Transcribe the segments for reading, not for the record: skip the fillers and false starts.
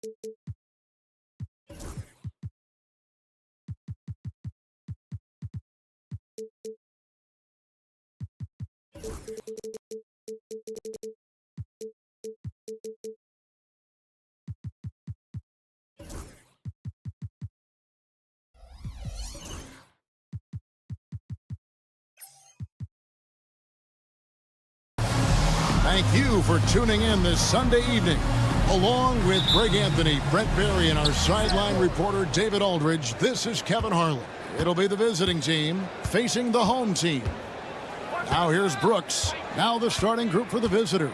Thank you for tuning in this Sunday evening. Along with Greg Anthony, Brett Barry, and our sideline reporter David Aldridge, this is Kevin Harlan. It'll be the visiting team facing the home team. Now here's Brooks. Now the starting group for the visitors.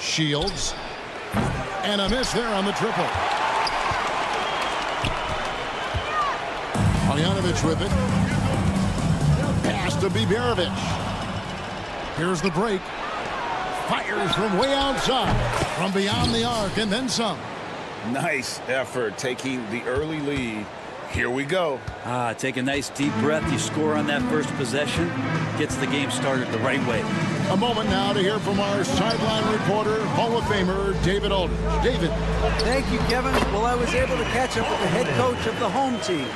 Shields. And a miss there on the triple. Marjanovic with it. Pass to Biberovic. Here's the break. Fires from way outside. From beyond the arc and then some. Nice effort taking the early lead. Here we go. Take a nice deep breath. You score on that first possession. Gets the game started the right way. A moment now to hear from our sideline reporter, Hall of Famer David Aldridge. David. Thank you, Kevin. Well, I was able to catch up with the head coach of the home team.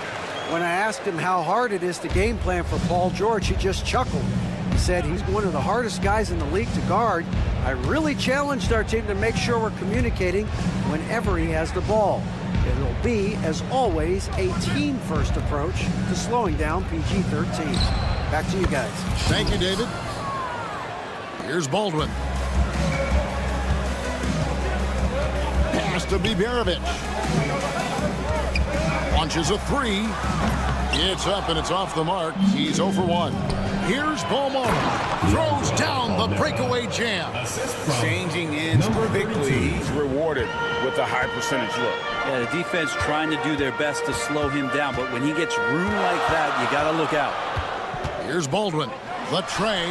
When I asked him how hard it is to game plan for Paul George, he just chuckled. He said he's one of the hardest guys in the league to guard. I really challenged our team to make sure we're communicating whenever he has the ball. It'll be, as always, a team-first approach to slowing down PG-13. Back to you guys. Thank you, David. Here's Baldwin. Pass to Biberovic. Launches a three. It's up and it's off the mark. He's 0 for 1. Here's Beaumont. Throws down the breakaway jam. Changing ends quickly. He's rewarded with a high percentage look. Yeah, the defense trying to do their best to slow him down, but when he gets room like that, you got to look out. Here's Baldwin. The tray.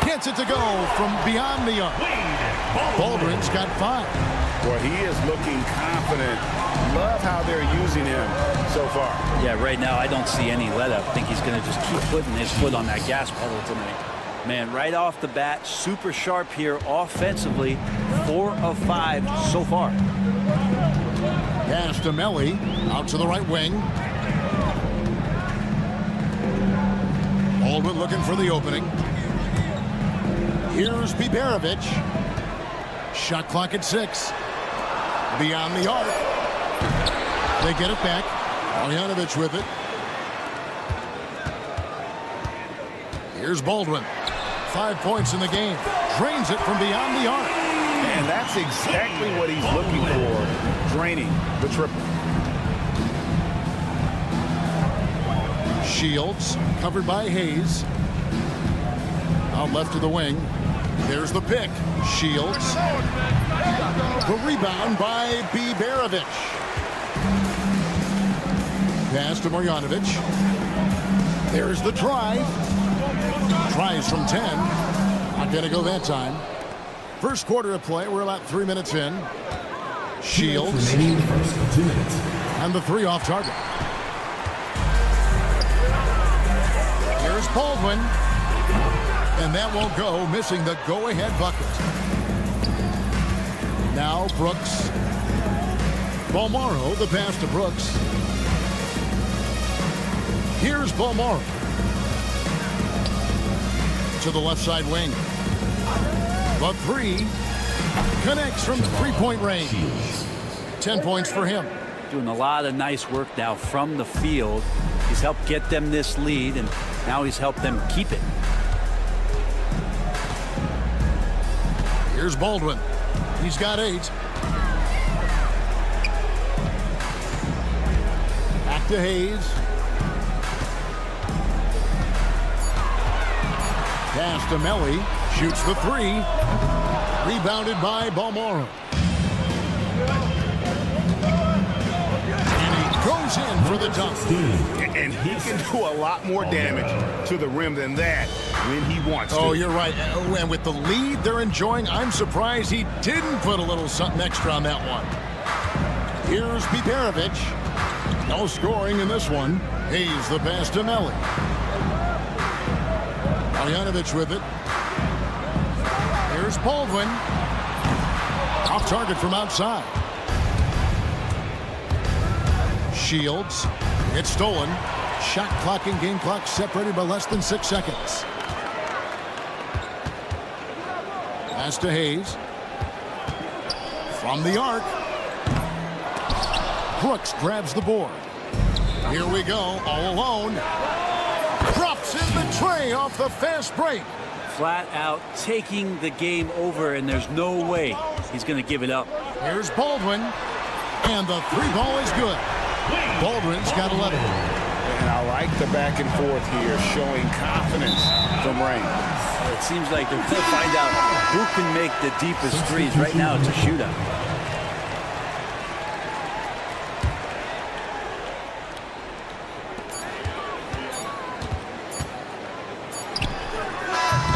Gets it to go from beyond the arc. Baldwin's got 5. Well, he is looking confident. Love how they're using him so far. Yeah, right now I don't see any let up. I think he's going to just keep putting his foot on that gas pedal tonight. Man, right off the bat, super sharp here offensively. 4 of 5 so far. Pass to Melly. Out to the right wing. Baldwin looking for the opening. Here's Biberovic. Shot clock at 6. Beyond the arc. They get it back. Marjanovic with it. Here's Baldwin. 5 points in the game. Drains it from beyond the arc. And that's exactly what he's looking for. Draining the triple. Shields covered by Hayes. Out left to the wing. There's the pick. Shields. The rebound by Biberovic. Pass to Marjanovic. There's the drive. Tries from 10. Not going to go that time. First quarter of play. We're about 3 minutes in. Shields. And the 3 off target. Here's Baldwin. And that won't go, missing the go-ahead bucket. Now Brooks. Balmaro, the pass to Brooks. Here's Balmaro. To the left side wing. The 3 connects from the three-point range. 10 points for him. Doing a lot of nice work now from the field. He's helped get them this lead, and now he's helped them keep it. Here's Baldwin. He's got 8. Back to Hayes. Pass to Melly. Shoots the 3. Rebounded by Balmaro. And he goes in for the dunk. And he can do a lot more damage to the rim than that when he wants to. Oh, you're right. And with the lead they're enjoying, I'm surprised he didn't put a little something extra on that one. Here's Biberovic. No scoring in this one. Hayes the pass to Melly. Marjanovic with it. Here's Baldwin. Off target from outside. Shields. It's stolen. Shot clock and game clock separated by less than 6 seconds. Pass to Hayes. From the arc. Brooks grabs the board. Here we go, all alone. Drops in the tray off the fast break. Flat out taking the game over, and there's no way he's going to give it up. Here's Baldwin, and the 3 ball is good. Baldwin's got 11. And I like the back and forth here, showing confidence from Rain. It seems like they're going to find out who can make the deepest threes. Right now, it's a shootout.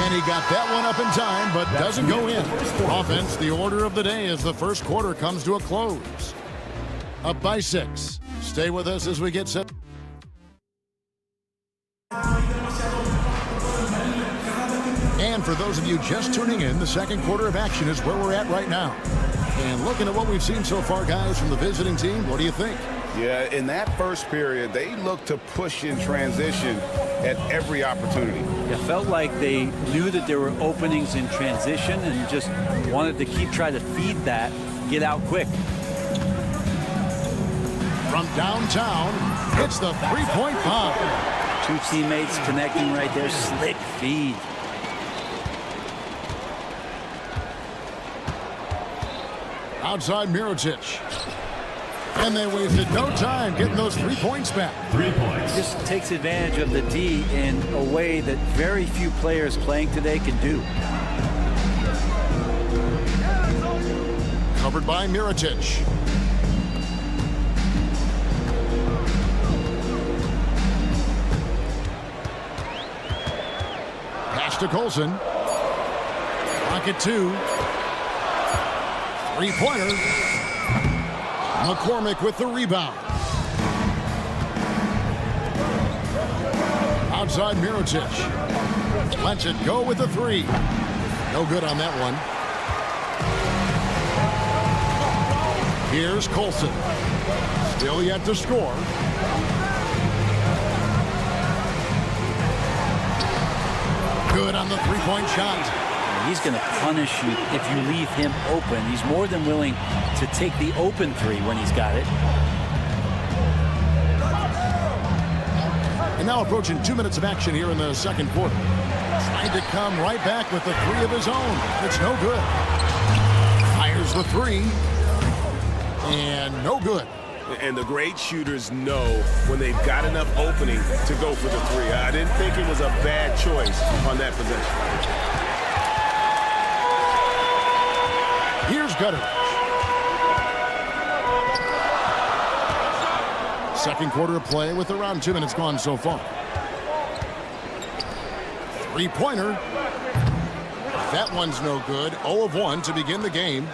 And he got that one up in time, but doesn't go in. Offense, the order of the day as the first quarter comes to a close. Up by 6. Stay with us as we get set. And for those of you just tuning in, the second quarter of action is where we're at right now. And looking at what we've seen so far, guys, from the visiting team, what do you think? Yeah, in that first period, they looked to push in transition at every opportunity. It felt like they knew that there were openings in transition and just wanted to keep trying to feed that, get out quick. From downtown, it's the three-point bomb. 2 teammates connecting right there. Slick feed. Outside Mirotic. And they wasted no time getting those 3 points back. 3 points. Just takes advantage of the D in a way that very few players playing today can do. Covered by Mirotic. Pass to Colson. Pocket 2. 3-pointer. McCormick with the rebound. Outside Mirotic. Lets it go with the 3. No good on that one. Here's Colson. Still yet to score. Good on the 3-point shot. He's going to punish you if you leave him open. He's more than willing to take the open 3 when he's got it. And now approaching 2 minutes of action here in the second quarter. Trying to come right back with the 3 of his own. It's no good. Fires the 3. And no good. And the great shooters know when they've got enough opening to go for the 3. I didn't think it was a bad choice on that possession. Here's Gutteridge. Second quarter of play with around 2 minutes gone so far. 3-pointer. That one's no good. 0 of 1 to begin the game.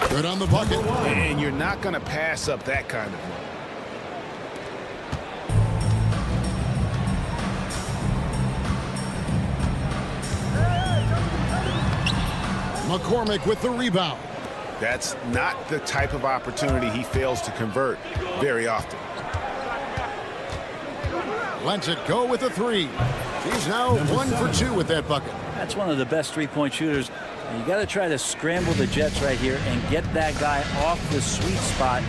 Good on the bucket. And you're not going to pass up that kind of one. McCormick with the rebound. That's not the type of opportunity he fails to convert very often. Lets it go with the 3. He's now 1 for 2 with that bucket. That's one of the best 3-point shooters. And you got to try to scramble the Jets right here and get that guy off the sweet spot.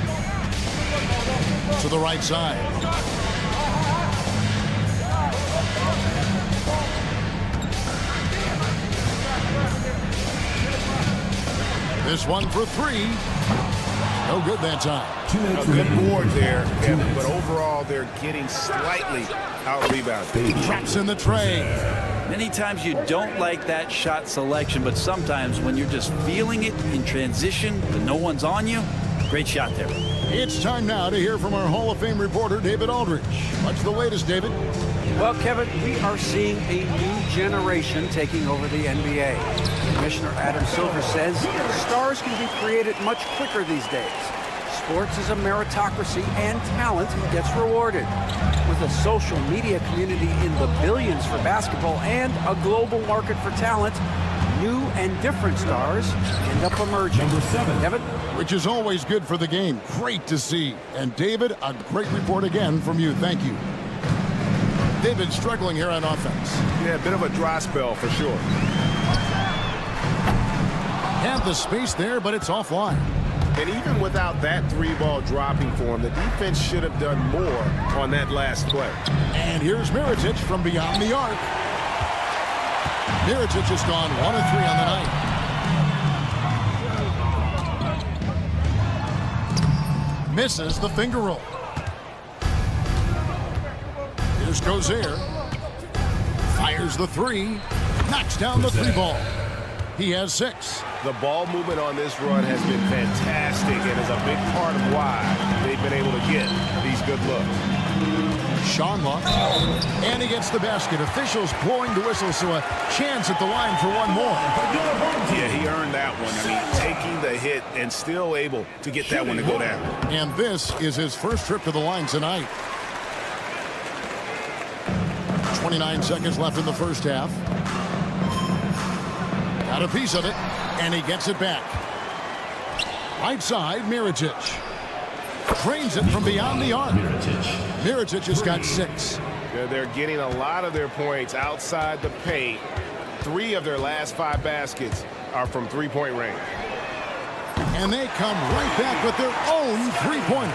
To the right side. This one for 3. No good that time. A good board there, Kevin, but overall they're getting slightly out-rebounded. Traps in the tray. Many times you don't like that shot selection, but sometimes when you're just feeling it in transition, but no one's on you, great shot there. It's time now to hear from our Hall of Fame reporter, David Aldridge. What's the latest, David? Well, Kevin, we are seeing a new generation taking over the NBA. Commissioner Adam Silver says stars can be created much quicker these days. Sports is a meritocracy, and talent gets rewarded. With a social media community in the billions for basketball and a global market for talent, new and different stars end up emerging. Kevin? Which is always good for the game. Great to see. And David, a great report again from you. Thank you. David struggling here on offense. Yeah, a bit of a dry spell for sure. Had the space there, but it's offline. And even without that three-ball dropping for him, the defense should have done more on that last play. And here's Mirotic from beyond the arc. Mirotic has gone 1 of 3 on the night. Misses the finger roll. Here's Gozer. Fires the 3. Knocks down the 3-ball. He has 6. The ball movement on this run has been fantastic and is a big part of why they've been able to get these good looks. Sean Luck. And he gets the basket. Officials blowing the whistle, so a chance at the line for one more. Yeah, he earned that one. I mean, taking the hit and still able to get that one to go down. And this is his first trip to the line tonight. 29 seconds left in the first half. Got a piece of it, and he gets it back. Right side, Mirotic. Drains it from beyond the arc. Mirotic has got 6. They're getting a lot of their points outside the paint. 3 of their last 5 baskets are from three-point range. And they come right back with their own three-pointer.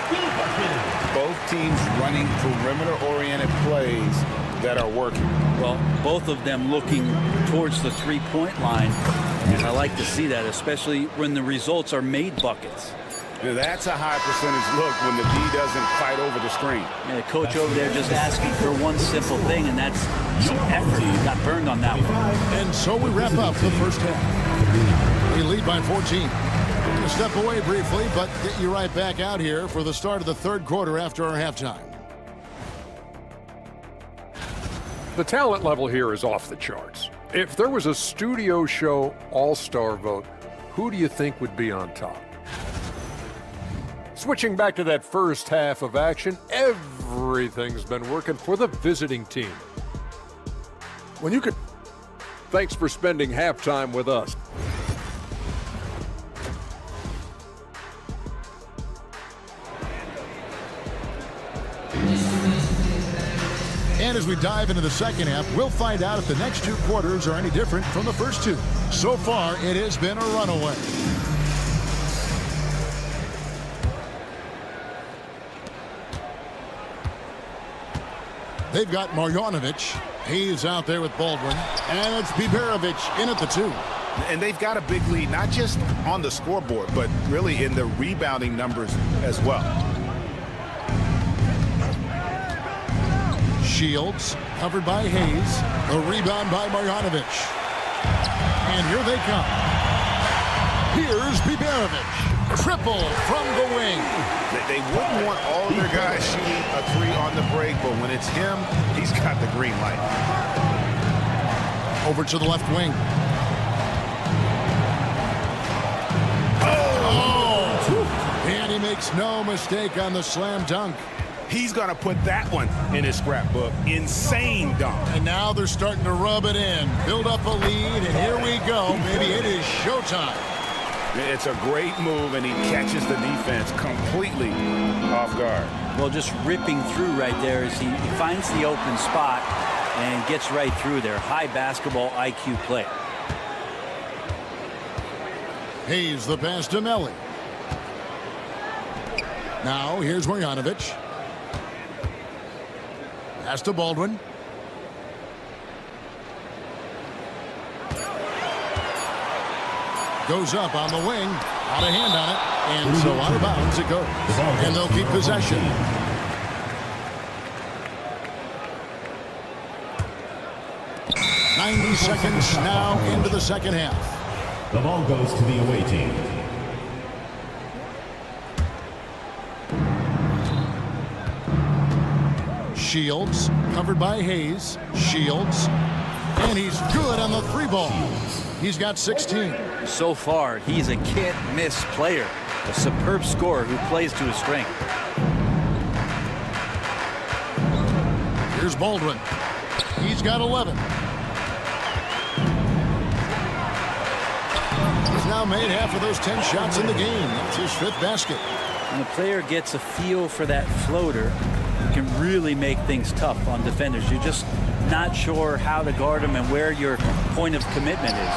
Both teams running perimeter-oriented plays that are working. Well, both of them looking towards the three-point line, and I like to see that, especially when the results are made buckets. Yeah, that's a high percentage look when the D doesn't fight over the screen. Yeah, the coach over there just asking for one simple thing, and that's some effort. He got burned on that one. And so we wrap up the first half. We lead by 14. We'll step away briefly, but get you right back out here for the start of the third quarter after our halftime. The talent level here is off the charts. If there was a studio show all-star vote, who do you think would be on top? Switching back to that first half of action, everything's been working for the visiting team. When you could... Thanks for spending halftime with us. And as we dive into the second half, we'll find out if the next 2 quarters are any different from the first 2. So far, it has been a runaway. They've got Marjanovic. He's out there with Baldwin. And it's Biberovic in at the 2. And they've got a big lead, not just on the scoreboard, but really in the rebounding numbers as well. Shields, covered by Hayes. A rebound by Marjanovic. And here they come. Here's Biberovic. Triple from the wing. They wouldn't want all of their guys shooting a 3 on the break, but when it's him, he's got the green light. Over to the left wing. Oh! And he makes no mistake on the slam dunk. He's going to put that one in his scrapbook. Insane dunk. And now they're starting to rub it in. Build up a lead, and here we go. Maybe it is showtime. It's a great move, and he catches the defense completely off guard. Well, just ripping through right there as he finds the open spot and gets right through there. High basketball IQ play. Hayes the pass to Melly. Now here's Marjanovic. Pass to Baldwin. Goes up on the wing. Out of hand on it. And so out of bounds it goes. And they'll keep possession. .90 seconds now into the second half. The ball goes to the away team. Shields, covered by Hayes. Shields. And he's good on the 3-ball. He's got 16. So far, he's a can't-miss player. A superb scorer who plays to his strength. Here's Baldwin. He's got 11. now made half of those 10 shots in the game. That's his 5th basket. When the player gets a feel for that floater, it can really make things tough on defenders. You're just not sure how to guard them and where your point of commitment is.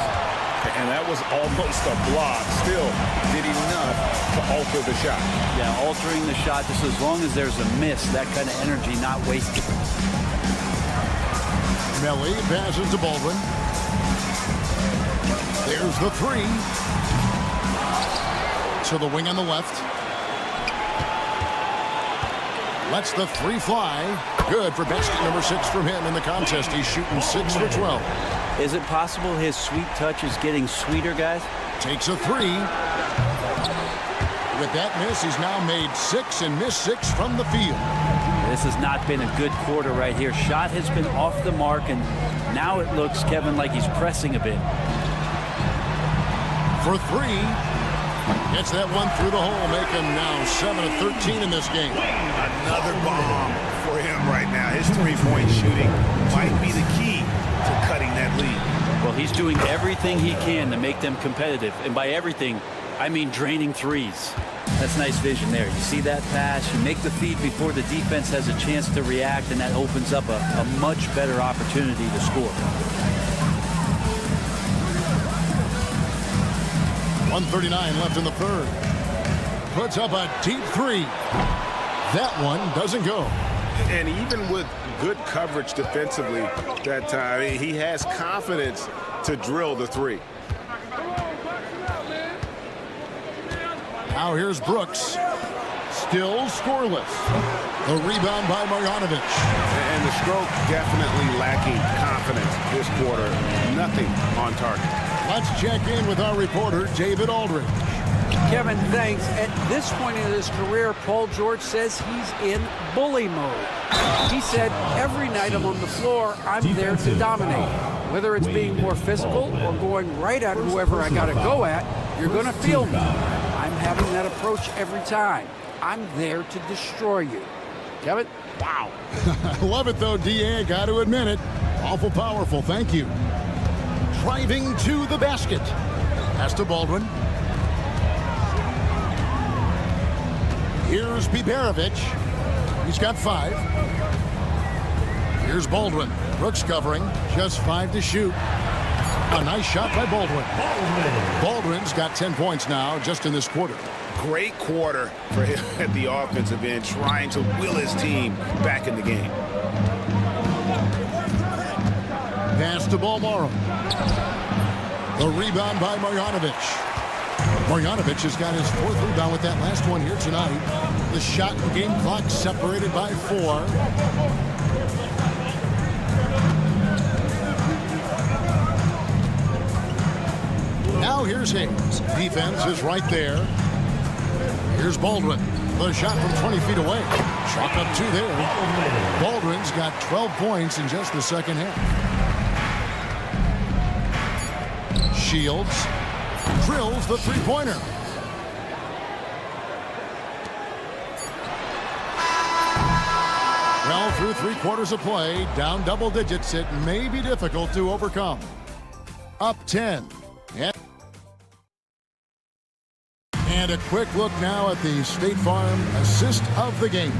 And that was almost a block. Still did enough to alter the shot. Yeah, altering the shot, just as long as there's a miss, that kind of energy not wasted. Melly passes to Baldwin. There's the 3. To the wing on the left. Lets the 3 fly. Good for basket number 6 from him in the contest. He's shooting 6 for 12. Is it possible his sweet touch is getting sweeter, guys? Takes a 3. With that miss, he's now made 6 and missed 6 from the field. This has not been a good quarter right here. Shot has been off the mark, and now it looks, Kevin, like he's pressing a bit. For 3. Gets that one through the hole, make him now 7 of 13 in this game. Another bomb for him right now. His three-point shooting might be the key to cutting that lead. Well, he's doing everything he can to make them competitive. And by everything, I mean draining threes. That's nice vision there. You see that pass, you make the feed before the defense has a chance to react, and that opens up a much better opportunity to score. 1:39 left in the 3rd. Puts up a deep 3. That one doesn't go. And even with good coverage defensively that time, he has confidence to drill the 3. Now here's Brooks. Still scoreless. The rebound by Marjanovic. And the stroke definitely lacking confidence this quarter. Nothing on target. Let's check in with our reporter, David Aldridge. Kevin, thanks. At this point in his career, Paul George says he's in bully mode. He said, every night I'm on the floor, I'm there to dominate. Whether it's being more physical or going right at whoever I got to go at, you're going to feel me. I'm having that approach every time. I'm there to destroy you. Kevin? Wow. I love it, though, D.A. Got to admit it. Awful powerful. Thank you. Driving to the basket. Pass to Baldwin. Here's Biberovic. He's got 5. Here's Baldwin. Brooks covering. Just 5 to shoot. A nice shot by Baldwin. Baldwin's got 10 points now just in this quarter. Great quarter for him at the offensive end, trying to will his team back in the game. Pass to Balmaro. The rebound by Marjanovic. Marjanovic has got his 4th rebound with that last one here tonight. The shot and game clock separated by 4. Now here's Hayes. Defense is right there. Here's Baldwin. The shot from 20 feet away. Chalk up 2 there. Baldwin's got 12 points in just the second half. Shields drills the 3-pointer. Well, through 3 quarters of play, down double digits, it may be difficult to overcome. Up 10. And a quick look now at the State Farm assist of the game.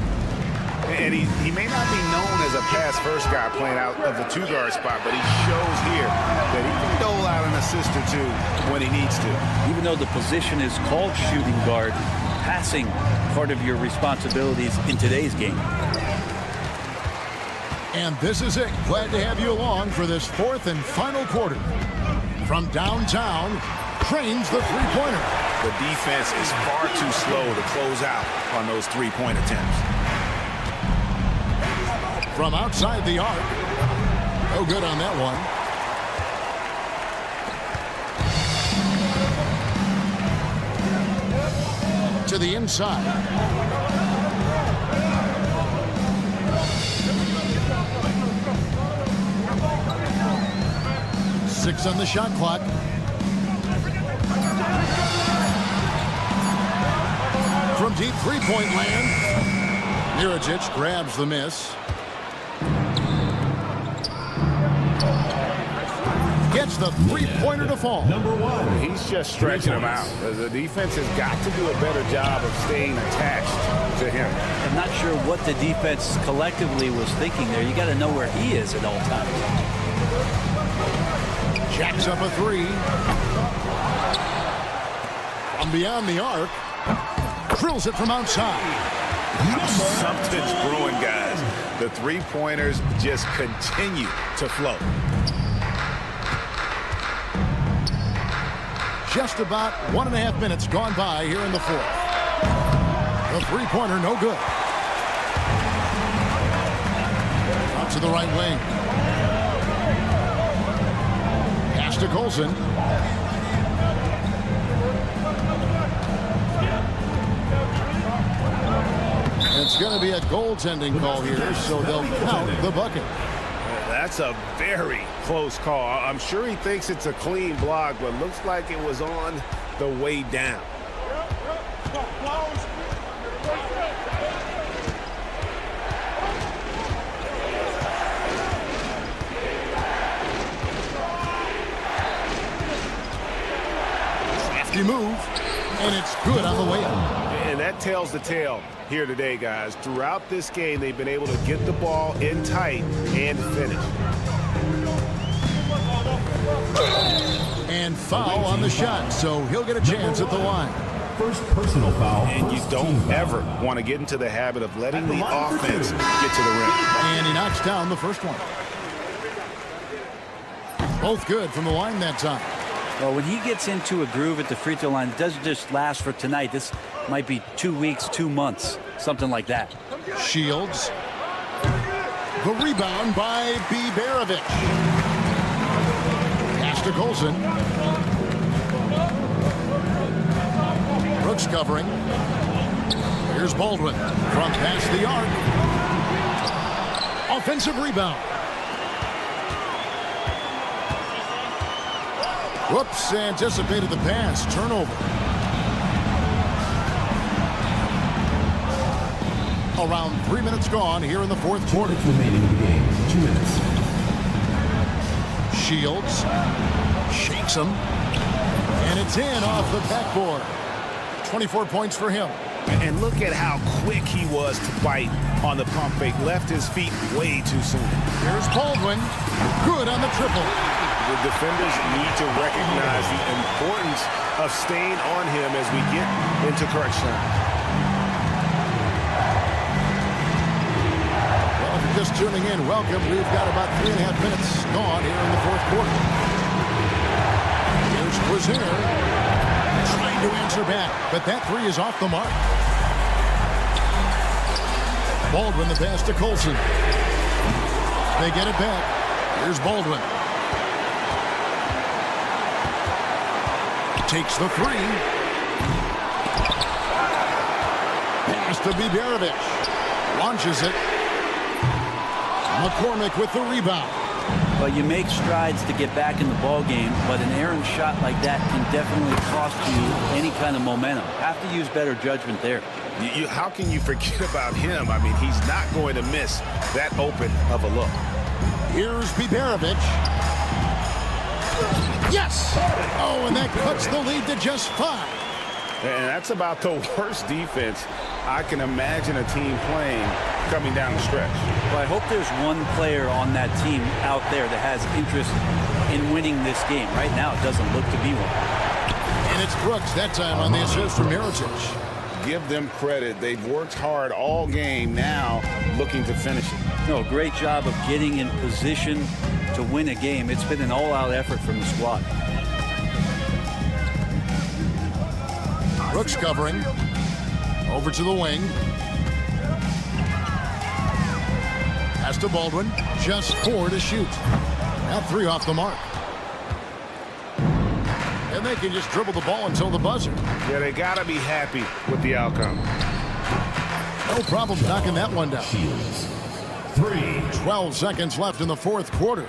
And he may not be known as a pass-first guy playing out of the 2-guard spot, but he shows here that he can dole out an assist or 2 when he needs to. Even though the position is called shooting guard, passing part of your responsibilities in today's game. And this is it. Glad to have you along for this 4th and final quarter. From downtown, trains the 3-pointer. The defense is far too slow to close out on those 3-point attempts. From outside the arc. No good on that one. To the inside. Six on the shot clock. From deep 3-point land. Mirajic grabs the miss. That's the three-pointer to fall. Number 1. He's just stretching him out. The defense has got to do a better job of staying attached to him. I'm not sure what the defense collectively was thinking there. You got to know where he is at all times. Jacks up a three. From beyond the arc. Drills it from outside. Something's brewing, guys. The three-pointers just continue to flow. Just about 1.5 minutes gone by here in the fourth. The three-pointer, no good. Out to the right wing. Pass to Colson. It's going to be a goaltending call here, so they'll count the bucket. That's a very close call. I'm sure he thinks it's a clean block, but looks like it was on the way down. Safety move, and it's good on the way up. And that tells the tale here today, guys. Throughout this game, they've been able to get the ball in tight and finish. And foul on the shot, so he'll get a chance at the line. First personal foul. And you don't ever want to get into the habit of letting the offense get to the rim. And he knocks down the first one. Both good from the line that time. Well, when he gets into a groove at the free throw line, it doesn't just last for tonight. This might be 2 weeks, 2 months, something like that. Shields. The rebound by Biberovic. Pass to Colson. Brooks covering. Here's Baldwin from past the arc. Offensive rebound. Whoops, anticipated the pass. Turnover. Around 3 minutes gone here in the fourth quarter. Remaining in the game. 2 minutes. Shields shakes him, and it's in off the backboard. 24 points for him. And look at how quick he was to bite on the pump fake. Left his feet way too soon. Here's Baldwin. Good on the triple. The defenders need to recognize the importance of staying on him as we get into correction. Well, if you're just tuning in, welcome. We've got about 3.5 minutes gone here in the fourth quarter. Here's Quizier trying to answer back, but that three is off the mark. Baldwin, the pass to Colson. They get it back. Here's Baldwin. Takes the three. Pass to Biberovic. Launches it. McCormick with the rebound. Well, you make strides to get back in the ball game, but an errant shot like that can definitely cost you any kind of momentum. Have to use better judgment there. How can you forget about him? I mean, he's not going to miss that open of a look. Here's Biberovic. Yes! Oh, and that cuts the lead to just 5. And that's about the worst defense I can imagine a team playing coming down the stretch. Well, I hope there's one player on that team out there that has interest in winning this game. Right now, it doesn't look to be one. And it's Brooks that time on the assist from Mirotic. Give them credit. They've worked hard all game, now looking to finish it. No, great job of getting in position to win a game. It's been an all-out effort from the squad. Brooks covering. Over to the wing. Pass to Baldwin. Just 4 to shoot. That 3 off the mark. And they can just dribble the ball until the buzzer. Yeah, they got to be happy with the outcome. No problem knocking that one down. Shields. 3. 12 seconds left in the fourth quarter.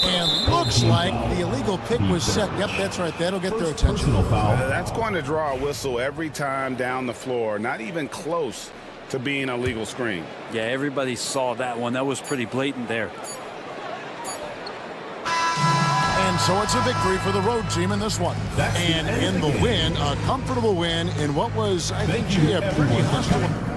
And looks like the illegal pick was set. Yep, that's right. That'll get their attention. Personal foul. That's going to draw a whistle every time down the floor. Not even close to being a legal screen. Yeah, everybody saw that one. That was pretty blatant there. And so it's a victory for the road team in this one. And in the win, a comfortable win in what was, I think, a pretty hostile.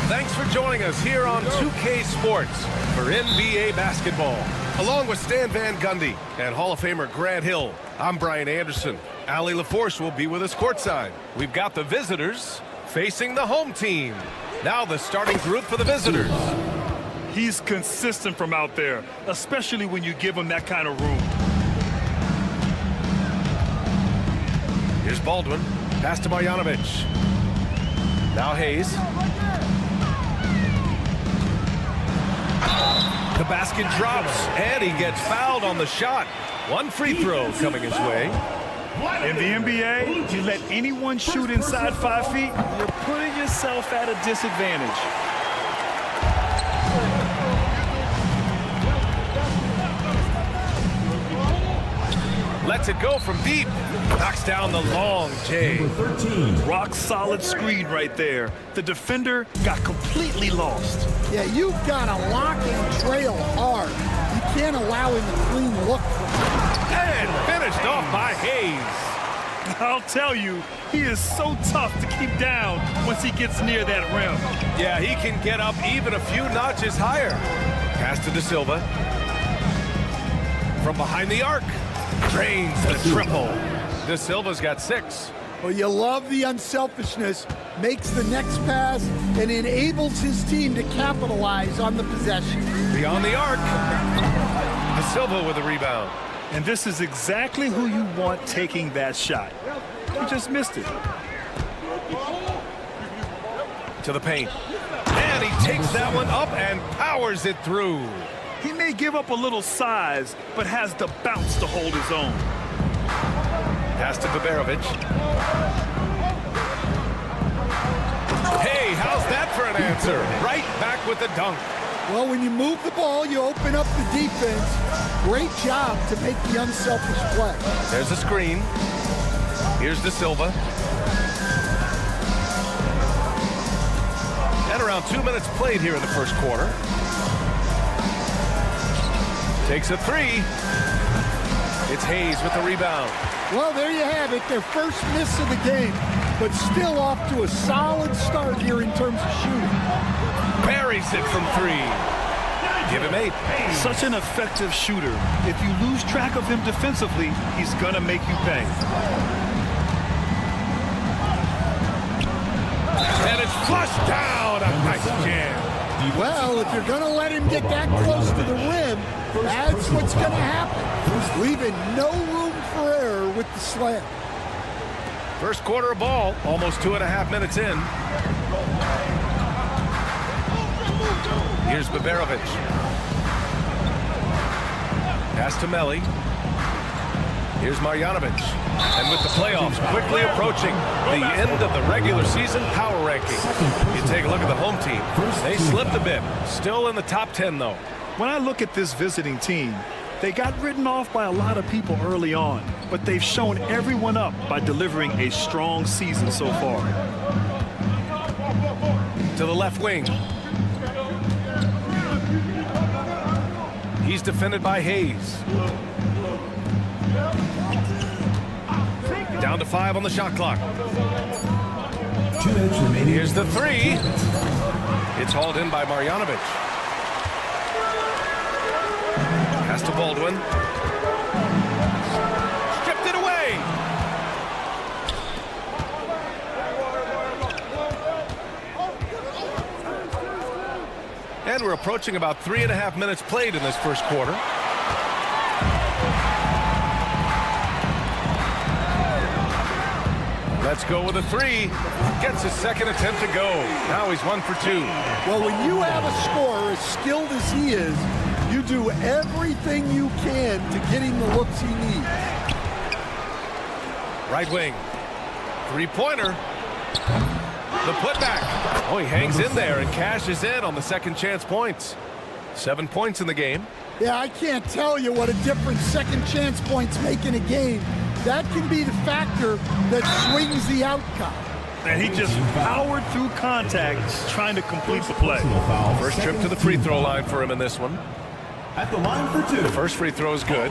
Thanks for joining us here on 2K Sports for NBA basketball. Along with Stan Van Gundy and Hall of Famer Grant Hill, I'm Brian Anderson. Ali LaForce will be with us courtside. We've got the visitors facing the home team. Now the starting group for the visitors. He's consistent from out there, especially when you give him that kind of room. Here's Baldwin. Pass to Marjanovic. Now Hayes. The basket drops, and he gets fouled on the shot. One free throw coming his way. In the NBA, you let anyone shoot inside 5 feet, you're putting yourself at a disadvantage. Lets it go from deep. Knocks down the long J. Number 13. Rock solid screen right there. The defender got completely lost. Yeah, you've got to lock and trail hard. You can't allow him a clean look. And finished off by Hayes. I'll tell you, he is so tough to keep down once he gets near that rim. Yeah, he can get up even a few notches higher. Pass to De Silva. From behind the arc. Drains the triple. De Silva's got 6. Well, you love the unselfishness, makes the next pass, and enables his team to capitalize on the possession. Beyond the arc. De Silva with a rebound. And this is exactly who you want taking that shot. He just missed it. To the paint. And he takes that one up and powers it through. He may give up a little size, but has the bounce to hold his own. Pass to Baberovic. Hey, how's that for an answer? Right back with the dunk. Well, when you move the ball, you open up the defense. Great job to make the unselfish play. There's a screen. Here's De Silva. And around 2 minutes played here in the first quarter. Takes a 3. It's Hayes with the rebound. Well, there you have it, their first miss of the game, but still off to a solid start here in terms of shooting. Buries it from 3. Give him 8. Such an effective shooter. If you lose track of him defensively, he's gonna make you pay. And it's flushed down. A nice jam. Well, if you're going to let him get that close to the rim, that's what's going to happen. Leaving no room for error with the slam. First quarter of ball, almost 2.5 minutes in. Here's Baberovic. Pass to Melli. Here's Marjanovic. And with the playoffs quickly approaching, the end of the regular season power ranking. You take a look at the home team. They slipped a bit. Still in the top 10, though. When I look at this visiting team, they got written off by a lot of people early on, but they've shown everyone up by delivering a strong season so far. To the left wing. He's defended by Hayes. Down to 5 on the shot clock. 2 minutes remaining. Here's the 3. It's hauled in by Marjanovic. Pass to Baldwin. Stripped it away. And we're approaching about 3.5 minutes played in this first quarter. Let's go with a 3. Gets his second attempt to go. Now he's 1 for 2. Well, when you have a scorer as skilled as he is, you do everything you can to get him the looks he needs. Right wing. 3-pointer. The putback. Oh, he hangs in there and cashes in on the second chance points. 7 points in the game. Yeah, I can't tell you what a difference second chance points make in a game. That can be the factor that swings the outcome. And he just powered through contact trying to complete the play. First trip to the free throw line for him in this one. At the line for 2. The first free throw is good.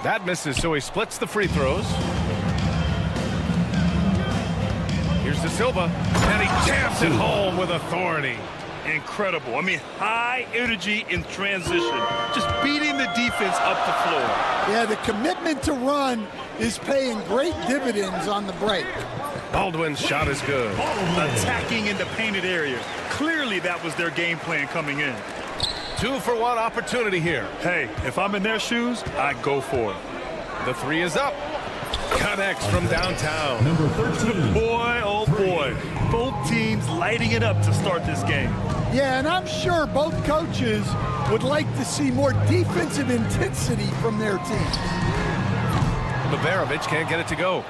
That misses, so he splits the free throws. Here's De Silva, and he jams it home with authority. Incredible. I mean, high energy in transition. Just beating the defense up the floor. Yeah, the commitment to run is paying great dividends on the break. Baldwin's shot is good. Attacking in the painted area. Clearly that was their game plan coming in. 2-for-1 opportunity here. Hey, if I'm in their shoes, I'd go for it. The 3 is up. Connects from downtown. Number 13. Boy, oh boy. Both teams lighting it up to start this game. Yeah, and I'm sure both coaches would like to see more defensive intensity from their teams. Baberovic can't get it to go.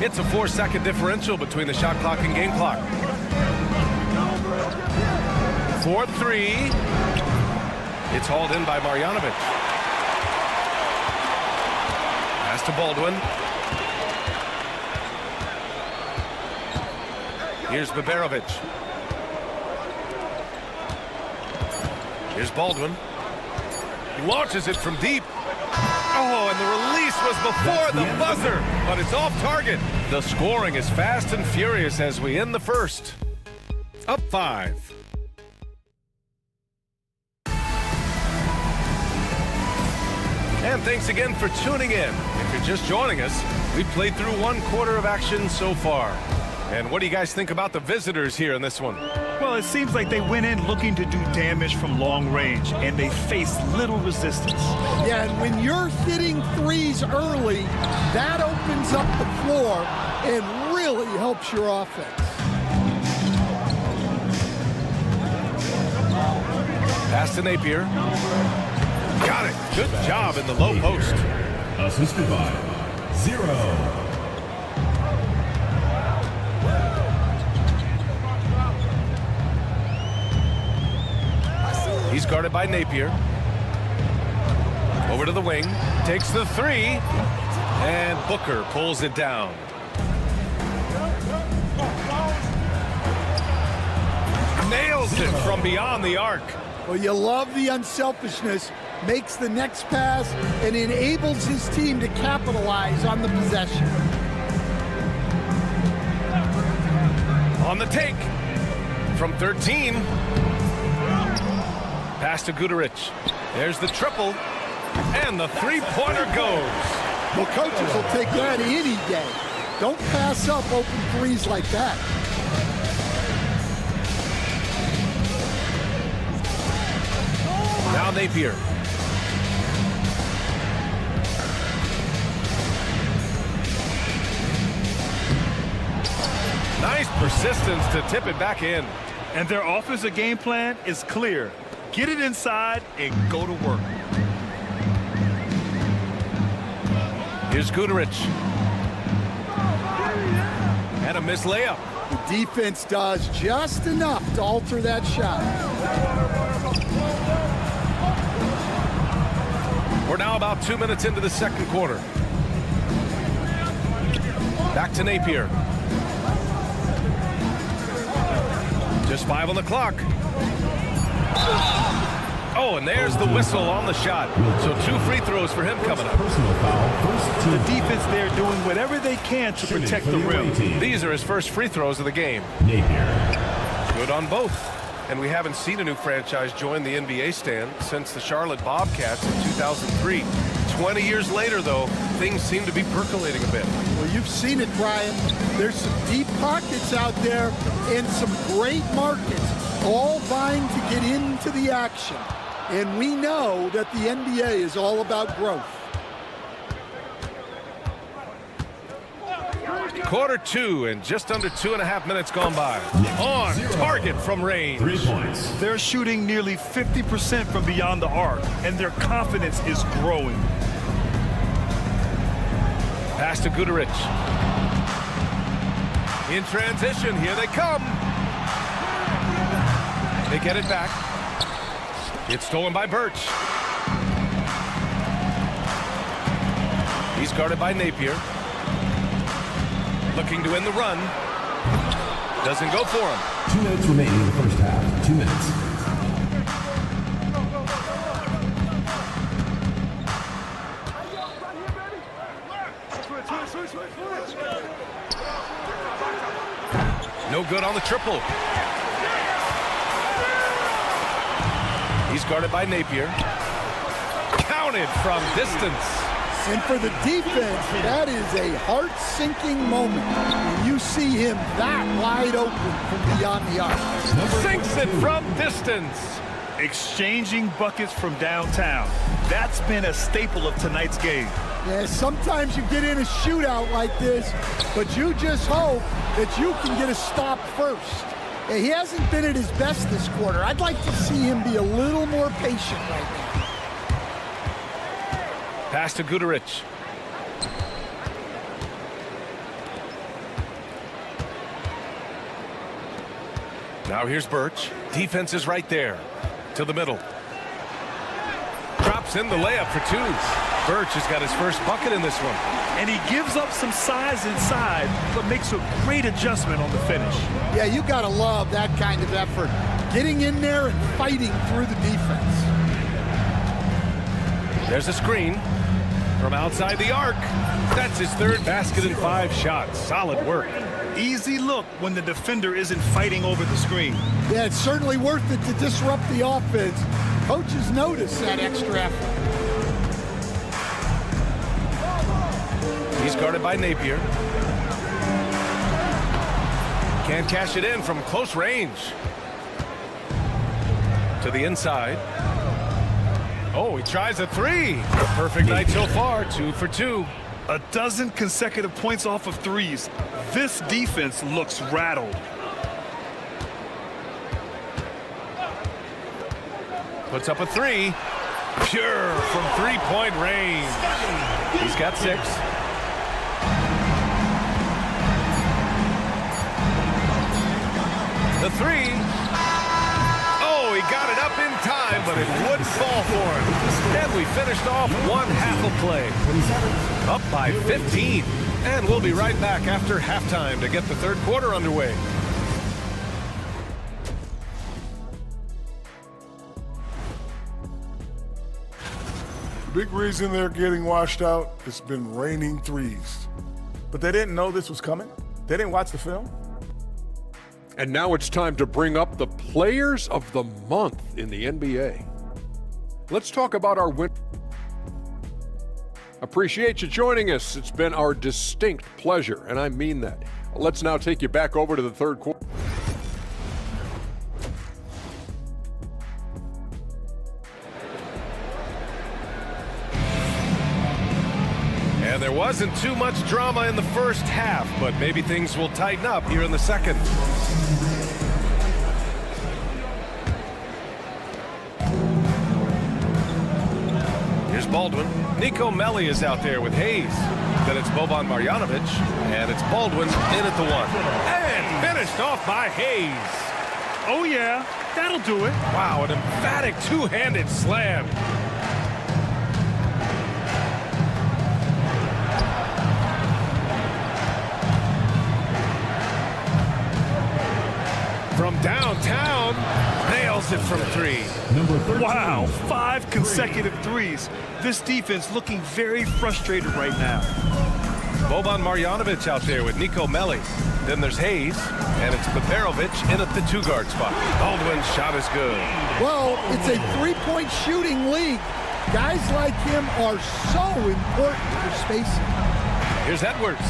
It's a 4-second differential between the shot clock and game clock. 4-3. It's hauled in by Marjanovic. Pass to Baldwin. Here's Baberovic. Here's Baldwin. He launches it from deep. Oh, and the release was before the buzzer, but it's off target. The scoring is fast and furious as we end the first. Up 5. And thanks again for tuning in. If you're just joining us, we've played through 1 quarter of action so far. And what do you guys think about the visitors here in this one? Well, it seems like they went in looking to do damage from long range, and they faced little resistance. Yeah, and when you're hitting threes early, that opens up the floor and really helps your offense. Pass to Napier. Got it. Good job in the low post. Assisted by 0. He's guarded by Napier. Over to the wing. Takes the 3. And Booker pulls it down. Nails it from beyond the arc. Well, you love the unselfishness, makes the next pass, and enables his team to capitalize on the possession. On the take. From 13. Pass to Guduric. There's the triple. And the 3-pointer goes. Well, coaches will take that any day. Don't pass up open threes like that. Now Napier. Nice persistence to tip it back in. And their offensive game plan is clear. Get it inside and go to work. Here's Guduric. And a missed layup. The defense does just enough to alter that shot. We're now about 2 minutes into the second quarter. Back to Napier. Just 5 on the clock. Oh, and there's the whistle on the shot. So 2 free throws for him coming up. Personal foul, The defense there doing whatever they can to protect the rim. These are his first free throws of the game. Napier. Good on both. And we haven't seen a new franchise join the NBA stand since the Charlotte Bobcats in 2003. 20 years later, though, things seem to be percolating a bit. Well, you've seen it, Brian. There's some deep pockets out there and some great markets, all vying to get into the action. And we know that the NBA is all about growth. Quarter 2 and just under 2.5 minutes gone by. On target from range. 3 points. They're shooting nearly 50% from beyond the arc, and their confidence is growing. Pass to Guduric. In transition, here they come. They get it back. It's stolen by Birch. He's guarded by Napier. Looking to win the run. Doesn't go for him. 2 minutes remaining in the first half. 2 minutes. No good on the triple. He's guarded by Napier. Counted from distance. And for the defense, that is a heart-sinking moment when you see him that wide open from beyond the arc. Sinks it from distance. Exchanging buckets from downtown. That's been a staple of tonight's game. Yeah, sometimes you get in a shootout like this, but you just hope that you can get a stop first. Yeah, he hasn't been at his best this quarter. I'd like to see him be a little more patient right now. Pass to Guduric. Now here's Birch. Defense is right there. To the middle. Drops in the layup for 2. Birch has got his first bucket in this one. And he gives up some size inside, but makes a great adjustment on the finish. Yeah, you gotta love that kind of effort. Getting in there and fighting through the defense. There's a screen from outside the arc. That's his 3rd basket in 5 shots. Solid work. Easy look when the defender isn't fighting over the screen. Yeah, it's certainly worth it to disrupt the offense. Coaches notice that extra effort. He's guarded by Napier. Can't cash it in from close range. To the inside. Oh, he tries a 3. A perfect night so far, 2 for 2. A dozen consecutive points off of threes. This defense looks rattled. Puts up a 3. Pure from 3-point range. He's got 6. The 3. Oh, he got it up in time, but it wouldn't fall for him. And we finished off 1/2 of play. Up by 15. And we'll be right back after halftime to get the 3rd quarter underway. Big reason they're getting washed out, it's been raining threes. But they didn't know this was coming? They didn't watch the film? And now it's time to bring up the Players of the Month in the NBA. Let's talk about our win. Appreciate you joining us. It's been our distinct pleasure, and I mean that. Let's now take you back over to the 3rd quarter. And there wasn't too much drama in the first half, but maybe things will tighten up here in the second. Here's Baldwin. Nico Melli is out there with Hayes. Then it's Boban Marjanovic, and it's Baldwin in at the one. And finished off by Hayes. Oh, yeah, that'll do it. Wow, an emphatic two-handed slam. From downtown, nails it from three. Wow, 5 consecutive threes. This defense looking very frustrated right now. Boban Marjanovic out there with Nico Melli. Then there's Hayes, and it's Baberovic in at the two-guard spot. Baldwin's shot is good. Well, it's a three-point shooting league. Guys like him are so important for spacing. Here's Edwards.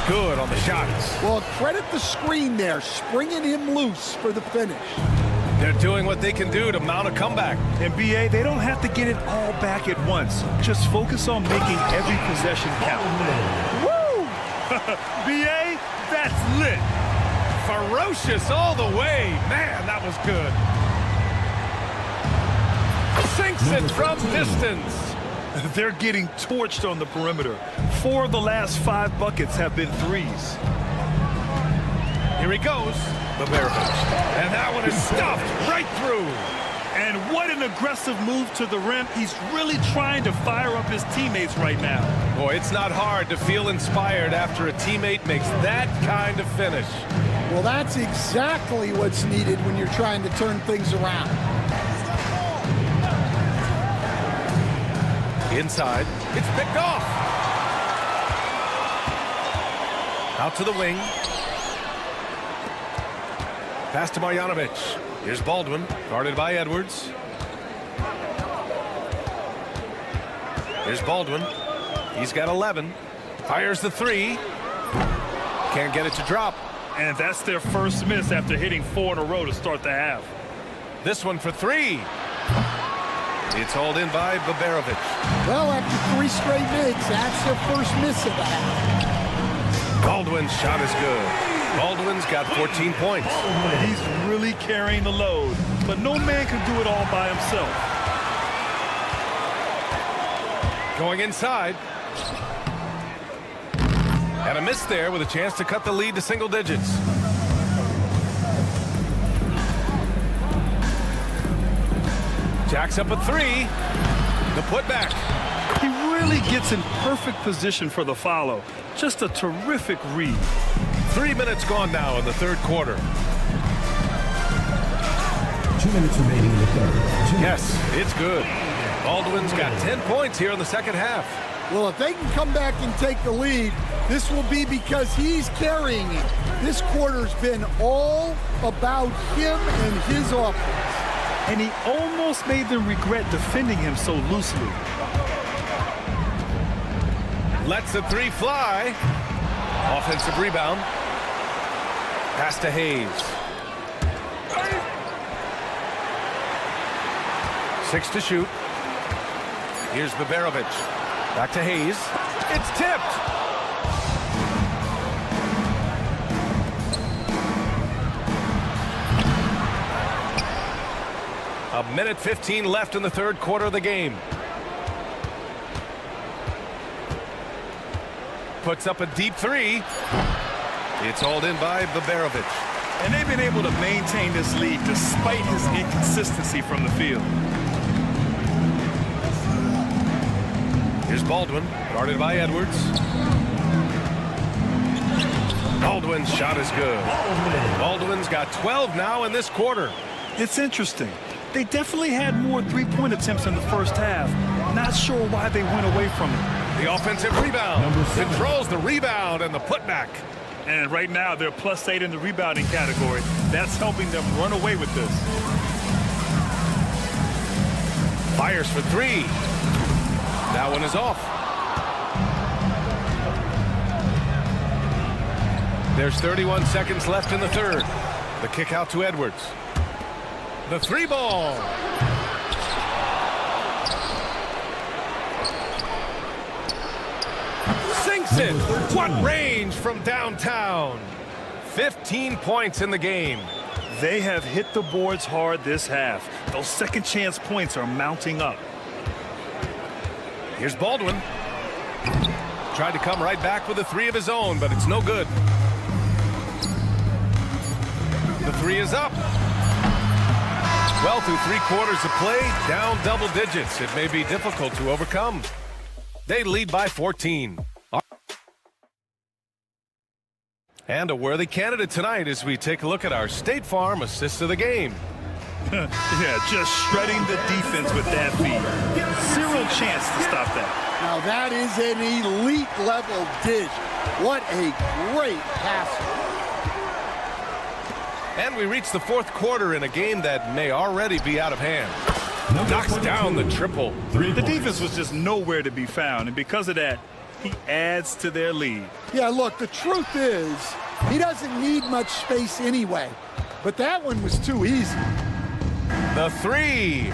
Good on the shots. Well, credit the screen there, springing him loose for the finish. They're doing what they can do to mount a comeback. And BA, they don't have to get it all back at once. Just focus on making every possession count. Woo! BA, that's lit. Ferocious all the way. Man, that was good. Sinks it from distance. They're getting torched on the perimeter. 4 of the last 5 buckets have been threes. Here he goes. Baberovic. And that one is stuffed right through. And what an aggressive move to the rim. He's really trying to fire up his teammates right now. Boy, it's not hard to feel inspired after a teammate makes that kind of finish. Well, that's exactly what's needed when you're trying to turn things around. Inside, it's picked off. Out to the wing. Pass to Marjanovic. Here's Baldwin, guarded by Edwards. Here's Baldwin. He's got 11. Fires the three. Can't get it to drop. And that's their first miss after hitting 4 in a row to start the half. This one for three. It's hauled in by Baberovic. Well, after 3 straight makes, that's their first miss of the half. Baldwin's shot is good. Baldwin's got 14 points. He's really carrying the load, but no man can do it all by himself. Going inside. And a miss there with a chance to cut the lead to single digits. Jacks up a three. The putback. He really gets in perfect position for the follow. Just a terrific read. 3 minutes gone now in the third quarter. 2 minutes remaining in the third. Yes, it's good. Baldwin's got 10 points here in the second half. Well, if they can come back and take the lead, this will be because he's carrying it. This quarter's been all about him and his offense. And he almost made them regret defending him so loosely. Lets the three fly. Offensive rebound. Pass to Hayes. 6 to shoot. Here's Baberovic. Back to Hayes. It's tipped. A minute 15 left in the third quarter of the game. Puts up a deep three. It's hauled in by Baberovic. And they've been able to maintain this lead despite his inconsistency from the field. Here's Baldwin, guarded by Edwards. Baldwin's shot is good. Baldwin's got 12 now in this quarter. It's interesting. They definitely had more three-point attempts in the first half. Not sure why they went away from it. The offensive rebound. Controls the rebound and the putback. And right now, they're +8 in the rebounding category. That's helping them run away with this. Fires for three. That one is off. There's 31 seconds left in the third. The kick out to Edwards. The three ball. Sinks it. What range from downtown. 15 points in the game. They have hit the boards hard this half. Those second chance points are mounting up. Here's Baldwin. Tried to come right back with a three of his own, but it's no good. The three is up. Well, through 3/4 of play, down double digits. It may be difficult to overcome. They lead by 14. And a worthy candidate tonight as we take a look at our State Farm assist of the game. Yeah, just shredding the defense with that feed. Zero chance to stop that. Now that is an elite level dish. What a great passer. And we reach the 4th quarter in a game that may already be out of hand. Knocks down the triple. The defense was just nowhere to be found, and because of that, he adds to their lead. Yeah, look, the truth is, he doesn't need much space anyway. But that one was too easy. The three.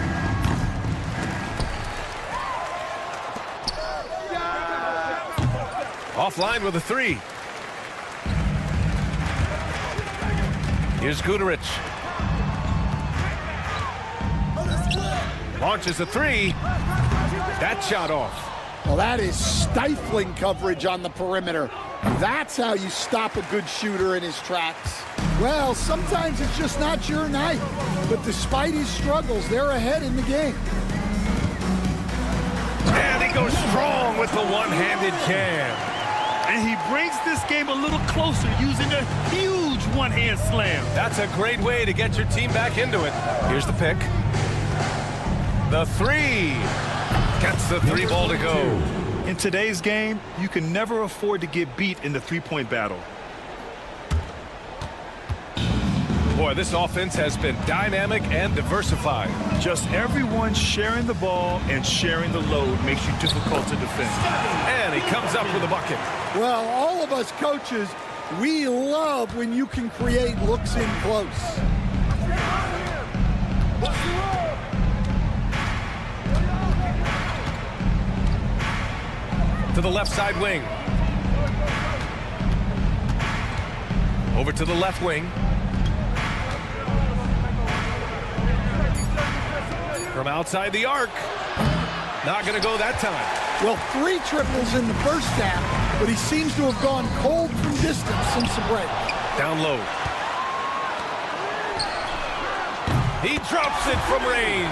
Offline with a three. Here's Guterich. Launches a three. That shot off. Well, that is stifling coverage on the perimeter. That's how you stop a good shooter in his tracks. Well, sometimes it's just not your night. But despite his struggles, they're ahead in the game. And he goes strong with the one-handed jam. And he brings this game a little closer using a huge one-hand slam. That's a great way to get your team back into it. Here's the pick. The three. Gets the three ball to go. In today's game, you can never afford to get beat in the three-point battle. Boy, this offense has been dynamic and diversified. Just everyone sharing the ball and sharing the load makes you difficult to defend. And he comes up with a bucket. Well, all of us coaches, we love when you can create looks in close. To the left side wing. Over to the left wing. From outside the arc. Not going to go that time. Well, 3 triples in the first half, but he seems to have gone cold from distance since the break. Down low. He drops it from range.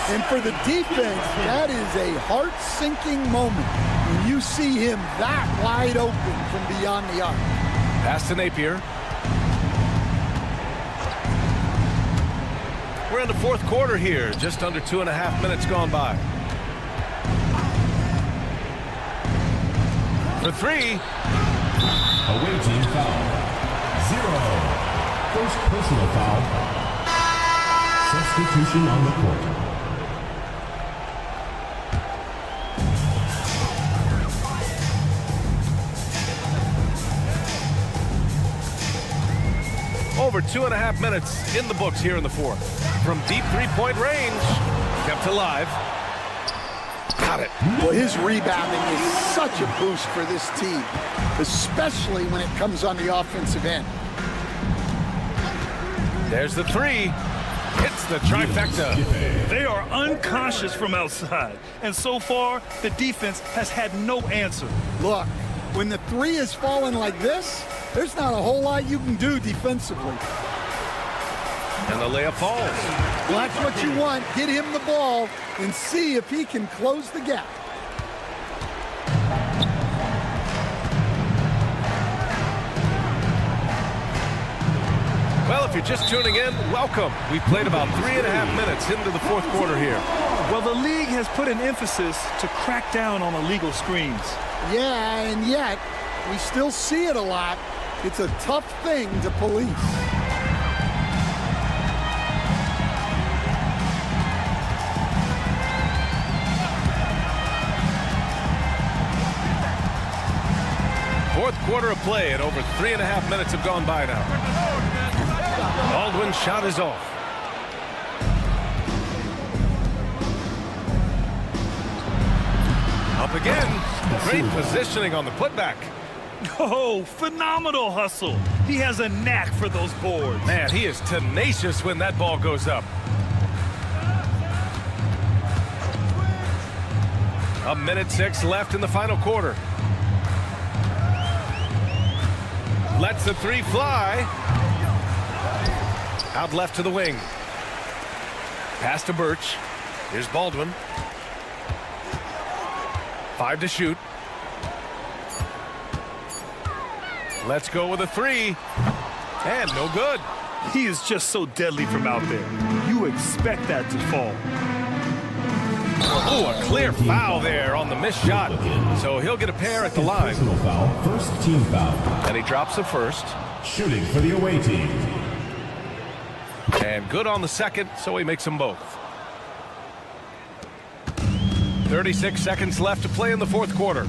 And for the defense, that is a heart-sinking moment when you see him that wide open from beyond the arc. Pass to Napier. We're in the 4th quarter here, just under 2.5 minutes gone by. For three. Away team foul. 0. First personal foul. Substitution on the court. Over 2.5 minutes in the books here in the 4th. From deep three-point range, kept alive. Got it. Well, his rebounding is such a boost for this team, especially when it comes on the offensive end. There's the three. Hits the trifecta. They are unconscious from outside, and so far, the defense has had no answer. Look, when the three is falling like this, there's not a whole lot you can do defensively. And the layup falls. Well, that's what you want. Get him the ball and see if he can close the gap. Well, if you're just tuning in, welcome. We've played about 3.5 minutes into the 4th quarter here. Well, the league has put an emphasis to crack down on illegal screens. Yeah, and yet, we still see it a lot. It's a tough thing to police. Fourth quarter of play, and over 3.5 minutes have gone by now. Baldwin's shot is off. Up again. Great positioning on the putback. Oh, phenomenal hustle. He has a knack for those boards. Man, he is tenacious when that ball goes up. 1:06 left in the final quarter. Lets the three fly. Out left to the wing. Pass to Birch. Here's Baldwin. 5 to shoot. Let's go with a three. And no good. He is just so deadly from out there. You expect that to fall. Oh, a clear foul there on the missed shot. So he'll get a pair at the line. Personal foul, first team foul. And he drops the first. Shooting for the away team. And good on the second, so he makes them both. 36 seconds left to play in the fourth quarter.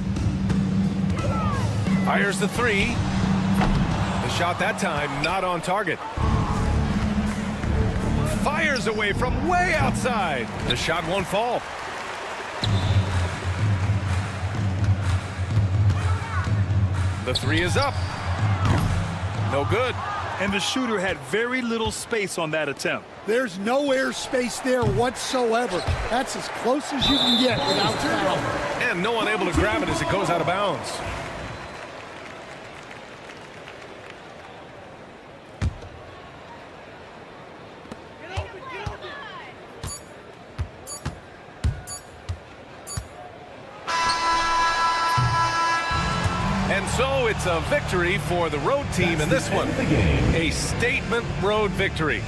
Fires the three. The shot that time not on target. Fires away from way outside. The shot won't fall. The three is up. No good. And the shooter had very little space on that attempt. There's no air space there whatsoever. That's as close as you can get without foul. And no one able to grab it as it goes out of bounds. And so it's a victory for the road team in this one. A statement road victory.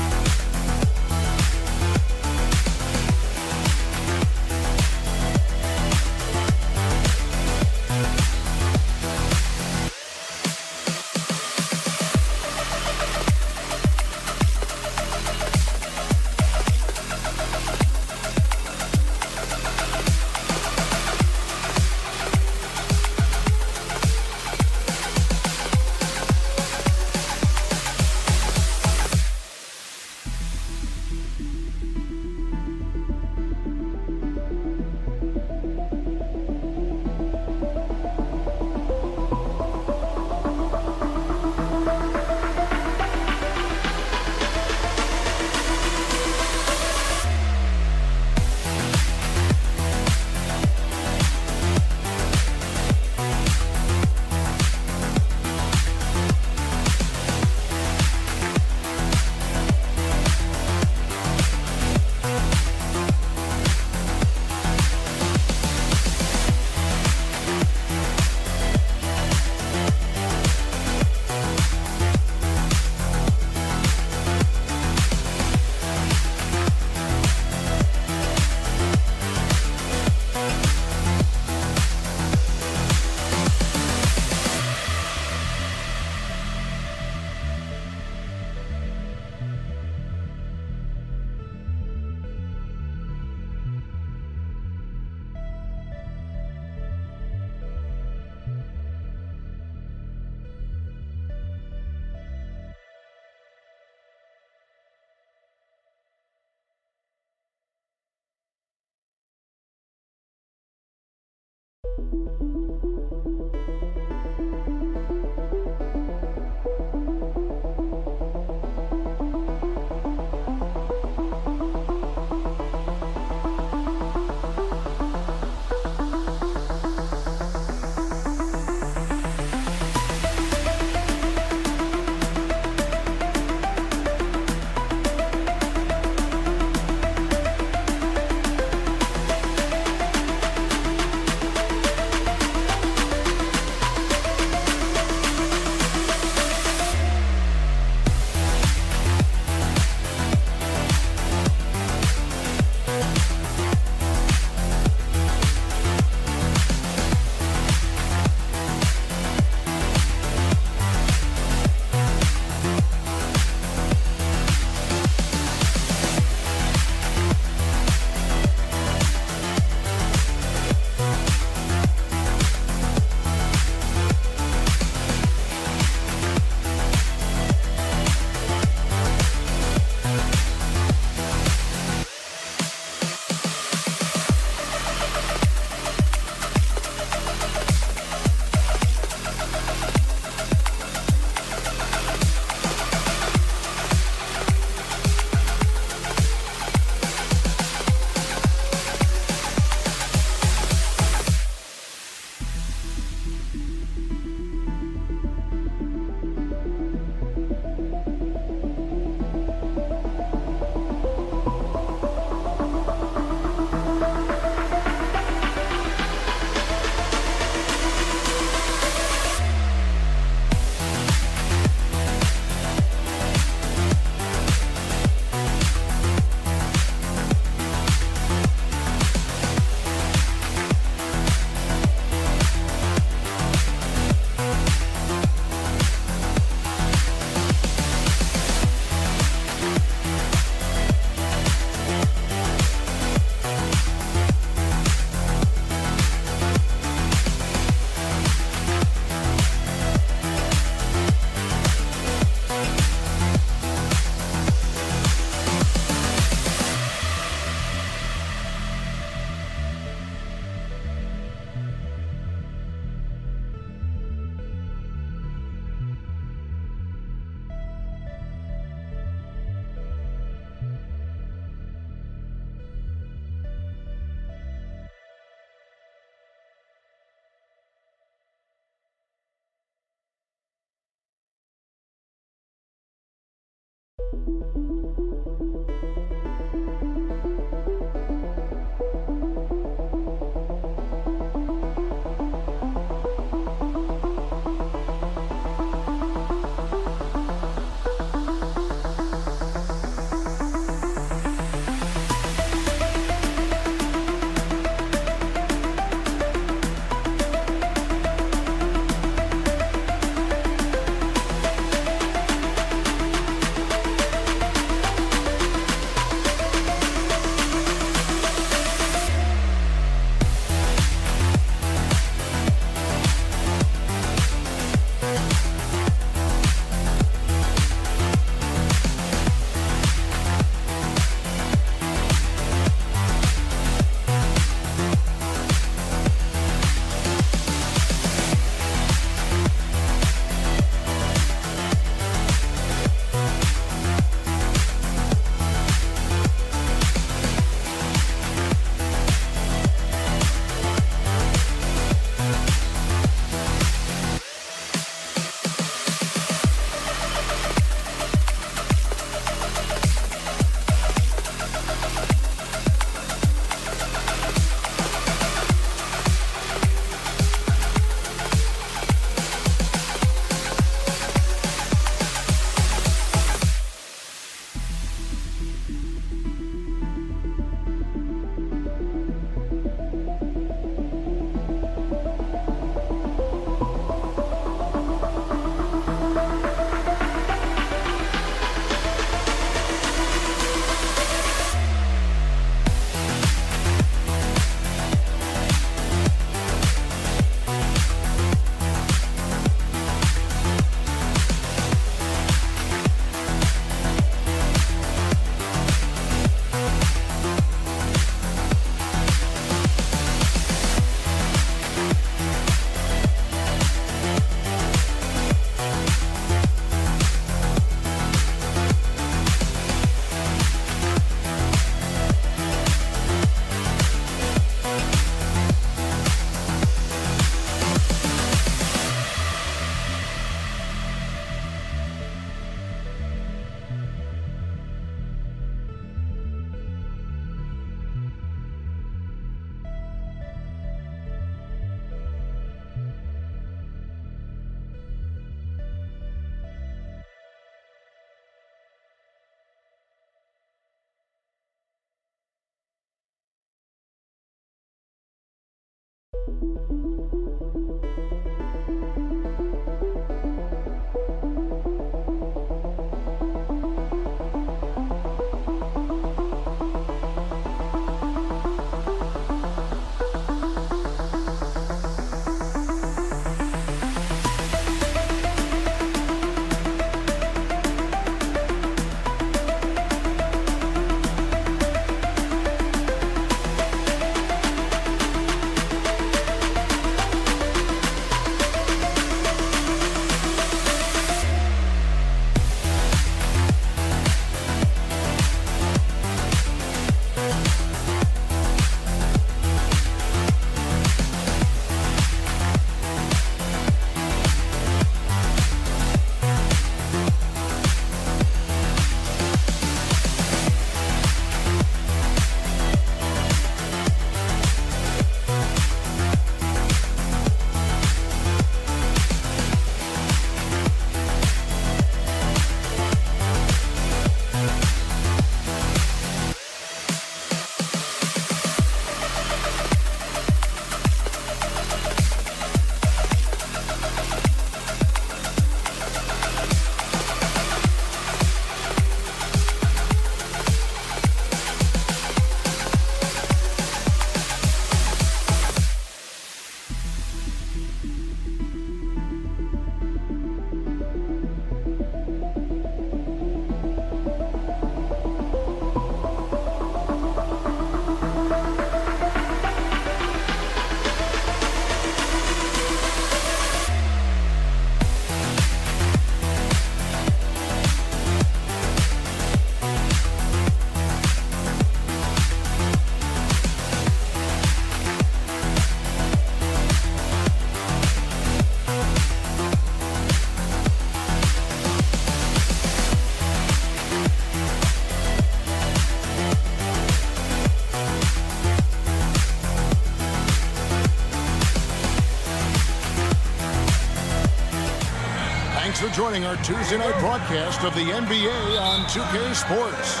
joining our Tuesday night broadcast of the NBA on 2K Sports.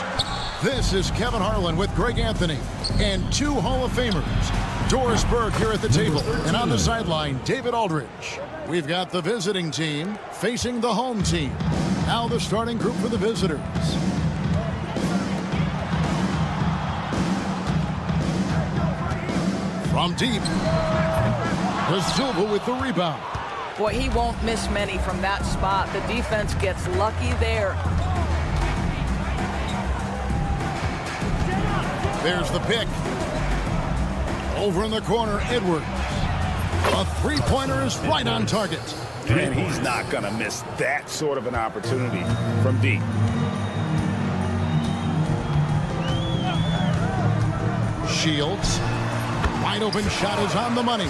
This is Kevin Harlan with Greg Anthony and two Hall of Famers. Doris Burke here at the table, and on the sideline, David Aldridge. We've got the visiting team facing the home team. Now the starting group for the visitors. From deep, De Silva with the rebound. Boy, he won't miss many from that spot. The defense gets lucky there. There's the pick. Over in the corner, Edwards. A three-pointer is right on target. And he's not going to miss that sort of an opportunity from deep. Shields. Wide open shot is on the money.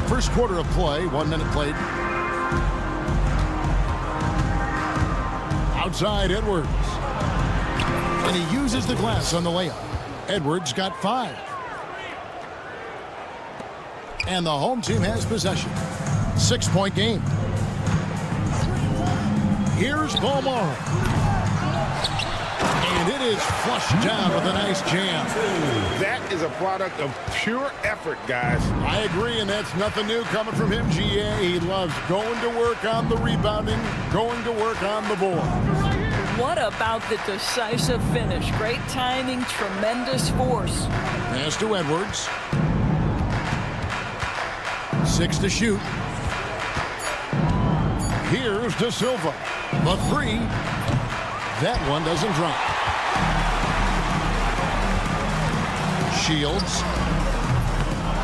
First quarter of play, 1 minute played. Outside Edwards. And he uses the glass on the layup. Edwards got 5. And the home team has possession. 6-point game. Here's Balmore. And it is flushed down with a nice jam. That is a product of pure effort, guys. I agree, and that's nothing new coming from him, GA. He loves going to work on the rebounding, going to work on the board. What about the decisive finish? Great timing, tremendous force. Pass to Edwards. 6 to shoot. Here's De Silva. The 3. That one doesn't drop. Shields.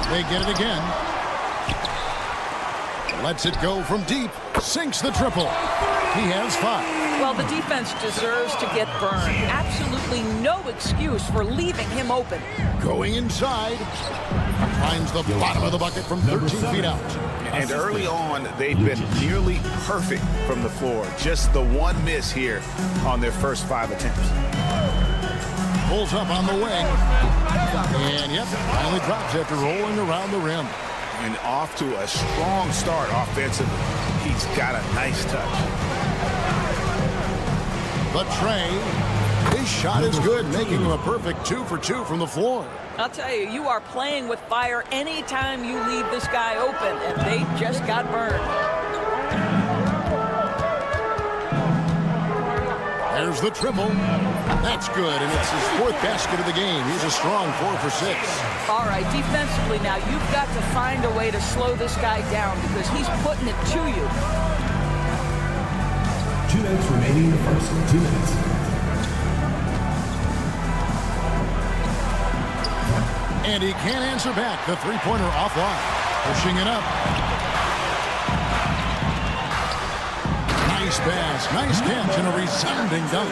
They get it again. Lets it go from deep. Sinks the triple. He has 5. Well, the defense deserves to get burned. Absolutely no excuse for leaving him open. Going inside. Finds the bottom of the bucket from 13 feet out. And early on, they've been nearly perfect from the floor. Just the one miss here on their first 5 attempts. Pulls up on the wing. And, yep, finally drops after rolling around the rim. And off to a strong start offensively. He's got a nice touch. The tray. His shot is good, making him a perfect 2 for 2 from the floor. I'll tell you, you are playing with fire anytime you leave this guy open, and they just got burned. There's the triple. That's good, and it's his 4th basket of the game. He's a strong 4 for 6. All right, defensively now, you've got to find a way to slow this guy down because he's putting it to you. 2 minutes remaining in the first. 2 minutes. And he can't answer back. The three-pointer offline. Pushing it up. Nice pass. Nice catch and a resounding dunk.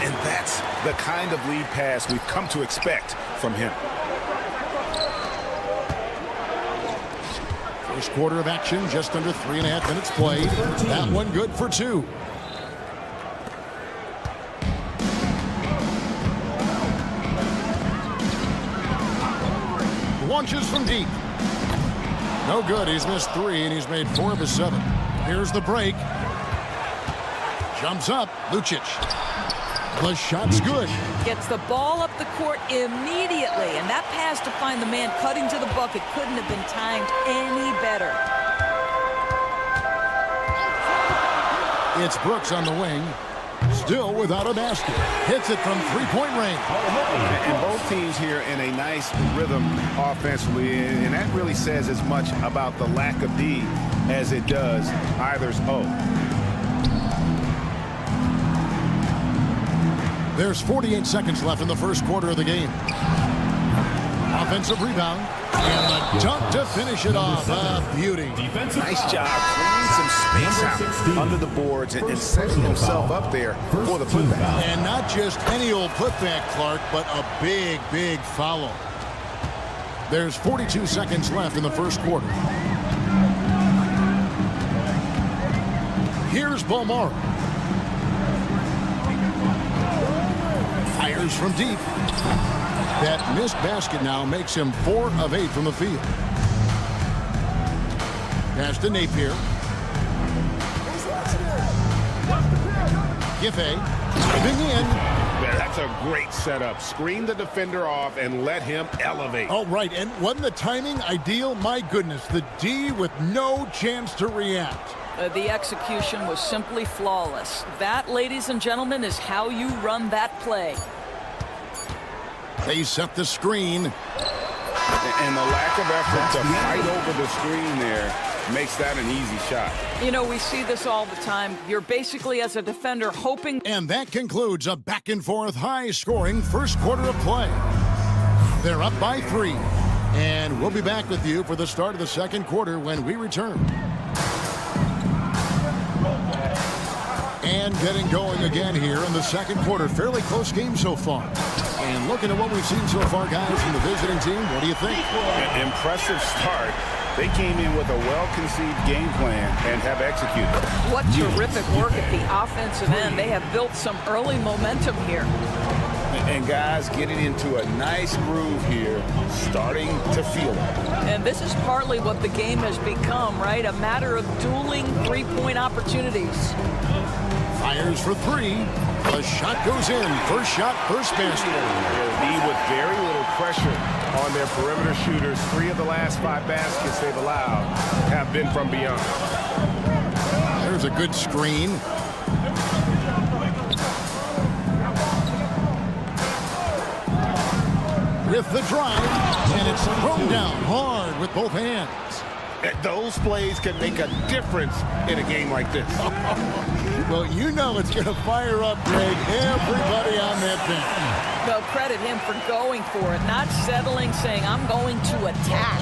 And that's the kind of lead pass we've come to expect from him. First quarter of action, just under 3.5 minutes played. That one good for 2. Launches from deep. No good. He's missed 3, and he's made 4 of his 7. Here's the break. Jumps up. Lucic. The shot's good. Gets the ball up the court immediately, and that pass to find the man cutting to the bucket couldn't have been timed any better. It's Brooks on the wing. Still without a basket. Hits it from 3-point range. And both teams here in a nice rhythm offensively, and that really says as much about the lack of D as it does either's O. There's 48 seconds left in the first quarter of the game. Offensive rebound. And the dunk to finish it off. A beauty. Nice job clearing some space out under the boards and setting himself up there for the putback. And not just any old putback, Clark, but a big, big follow. There's 42 seconds left in the first quarter. Here's Balmore. Fires from deep. That missed basket now makes him 4 of 8 from the field. Pass to Napier. Giffey driving in. That's a great setup. Screen the defender off and let him elevate. Oh, right. And wasn't the timing ideal? My goodness, the D with no chance to react. The execution was simply flawless. That, ladies and gentlemen, is how you run that play. They set the screen. And the lack of effort to fight over the screen there makes that an easy shot. You know, we see this all the time. You're basically, as a defender, hoping. And that concludes a back-and-forth, high-scoring first quarter of play. They're up by 3. And we'll be back with you for the start of the second quarter when we return. And getting going again here in the second quarter. Fairly close game so far. And looking at what we've seen so far, guys, from the visiting team, what do you think? An impressive start. They came in with a well-conceived game plan and have executed. What terrific work at the offensive end. They have built some early momentum here. And guys getting into a nice groove here, starting to feel it. And this is partly what the game has become, right? A matter of dueling three-point opportunities. Fires for 3. The shot goes in. First shot, first basket. Be with very little pressure on their perimeter shooters. 3 of the last 5 baskets they've allowed have been from beyond. There's a good screen. With the drive, and it's thrown down hard with both hands. Those plays can make a difference in a game like this. Well, you know it's going to fire up, Greg, everybody on that bench. Well, credit him for going for it, not settling, saying, I'm going to attack.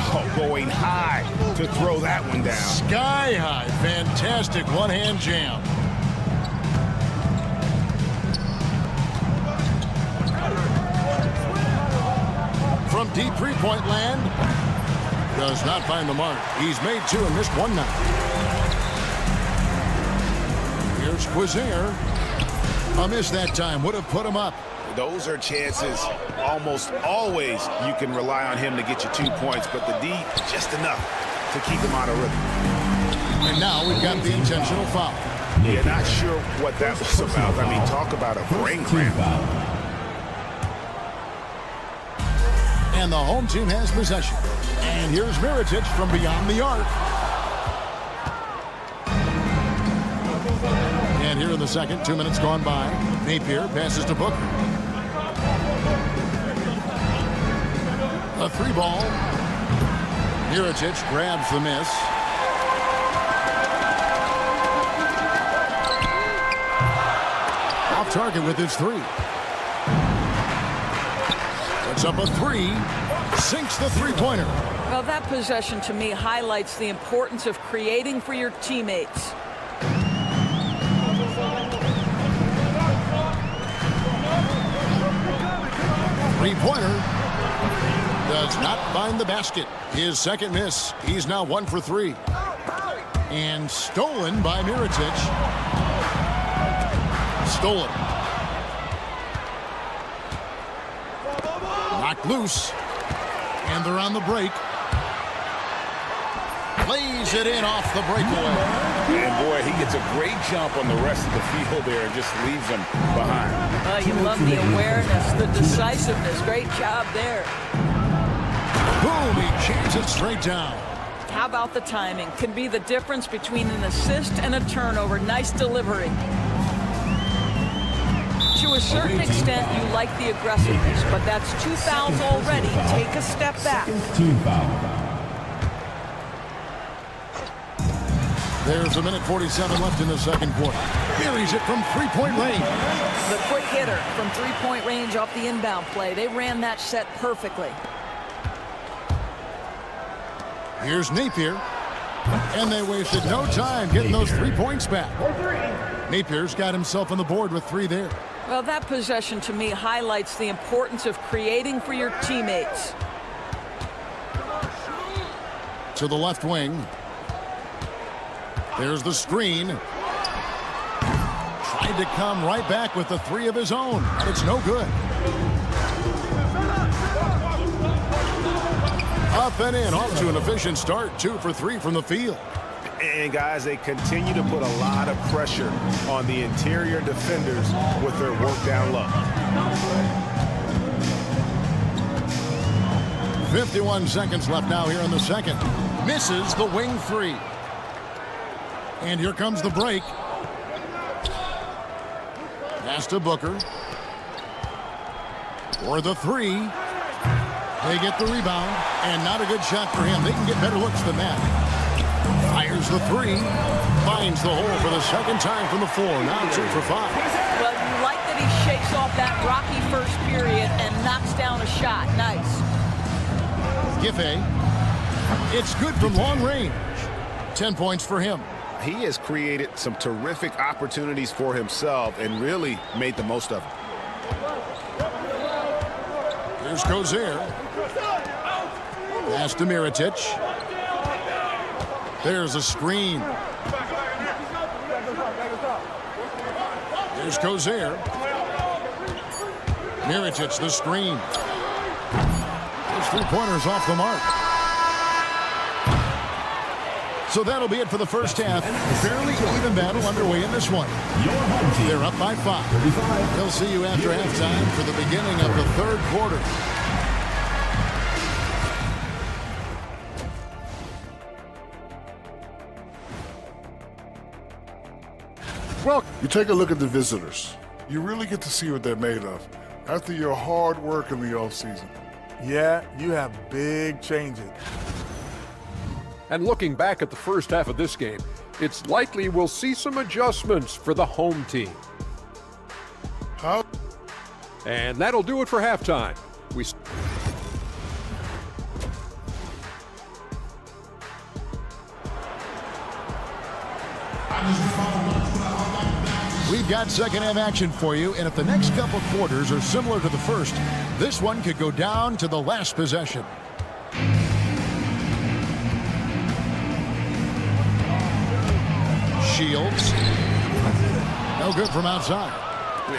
Oh, going high to throw that one down. Sky high. Fantastic one-hand jam. From deep three-point land. Does not find the mark. He's made 2 and missed 1 now. Here's Quizier. A miss that time. Would have put him up. Those are chances almost always you can rely on him to get you 2 points, but the D, just enough to keep him out of rhythm. And now we've got the intentional foul. Yeah, not sure what that was about. I mean, talk about a brain cramp. And the home team has possession. And here's Mirotic from beyond the arc. And here in the second, 2 minutes gone by. Napier passes to Booker. A 3 ball. Mirotic grabs the miss. Off target with his 3. Puts up a 3. Sinks the three-pointer. Well, that possession to me highlights the importance of creating for your teammates. Three-pointer does not find the basket. His second miss. He's now 1 for 3. And stolen by Mirotic. Stolen. Knocked loose. And they're on the break. Plays it in off the breakaway. And boy, he gets a great jump on the rest of the field there and just leaves them behind. You love the awareness, the decisiveness. Great job there. Boom, he jams it straight down. How about the timing? Can be the difference between an assist and a turnover. Nice delivery. To a certain extent, you like the aggressiveness, but that's 2 fouls already. Take a step back. Team foul. There's a minute 47 left in the second quarter. Buries it from three-point range. The quick hitter from three-point range off the inbound play. They ran that set perfectly. Here's Napier. And they wasted no time getting those 3 points back. Napier's got himself on the board with 3 there. Well, that possession to me highlights the importance of creating for your teammates. To the left wing. There's the screen. Tried to come right back with the 3 of his own, but it's no good. Up and in, off to an efficient start. 2 for 3 from the field. And, guys, they continue to put a lot of pressure on the interior defenders with their work down low. 51 seconds left now here in the second. Misses the wing 3. And here comes the break. Pass to Booker. For the 3. They get the rebound, and not a good shot for him. They can get better looks than that. Fires the 3. Finds the hole for the second time from the floor. Now 2 for 5. Well, you like that he shakes off that rocky first period and knocks down a shot. Nice. Giffey. It's good from long range. 10 points for him. He has created some terrific opportunities for himself and really made the most of them. Here's Kozier. Pass to Mirotic. There's a screen. There's Kozier. Mirotic, the screen. Those 3-pointers off the mark. So that'll be it for the first half. Fairly even battle underway in this one. They're up by 5. They'll see you after halftime for the beginning of the third quarter. Well, you take a look at the visitors. You really get to see what they're made of after your hard work in the offseason. Yeah, you have big changes. And looking back at the first half of this game, it's likely we'll see some adjustments for the home team. How? And that'll do it for halftime. We've got second half action for you, and if the next couple quarters are similar to the first, this one could go down to the last possession. Shields. No good from outside.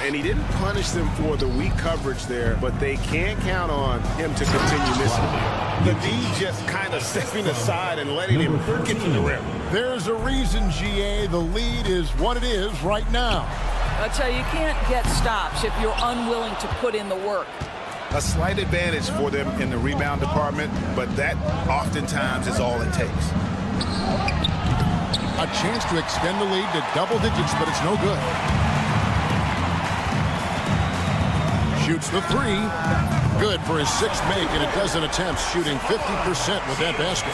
And he didn't punish them for the weak coverage there, but they can't count on him to continue missing. The D just kind of stepping aside and letting him get to the rim. There's a reason, GA, the lead is what it is right now. I tell you, you can't get stops if you're unwilling to put in the work. A slight advantage for them in the rebound department, but that oftentimes is all it takes. A chance to extend the lead to double digits, but it's no good. Shoots the 3. Good for his 6th make in a dozen attempts, shooting 50% with that basket.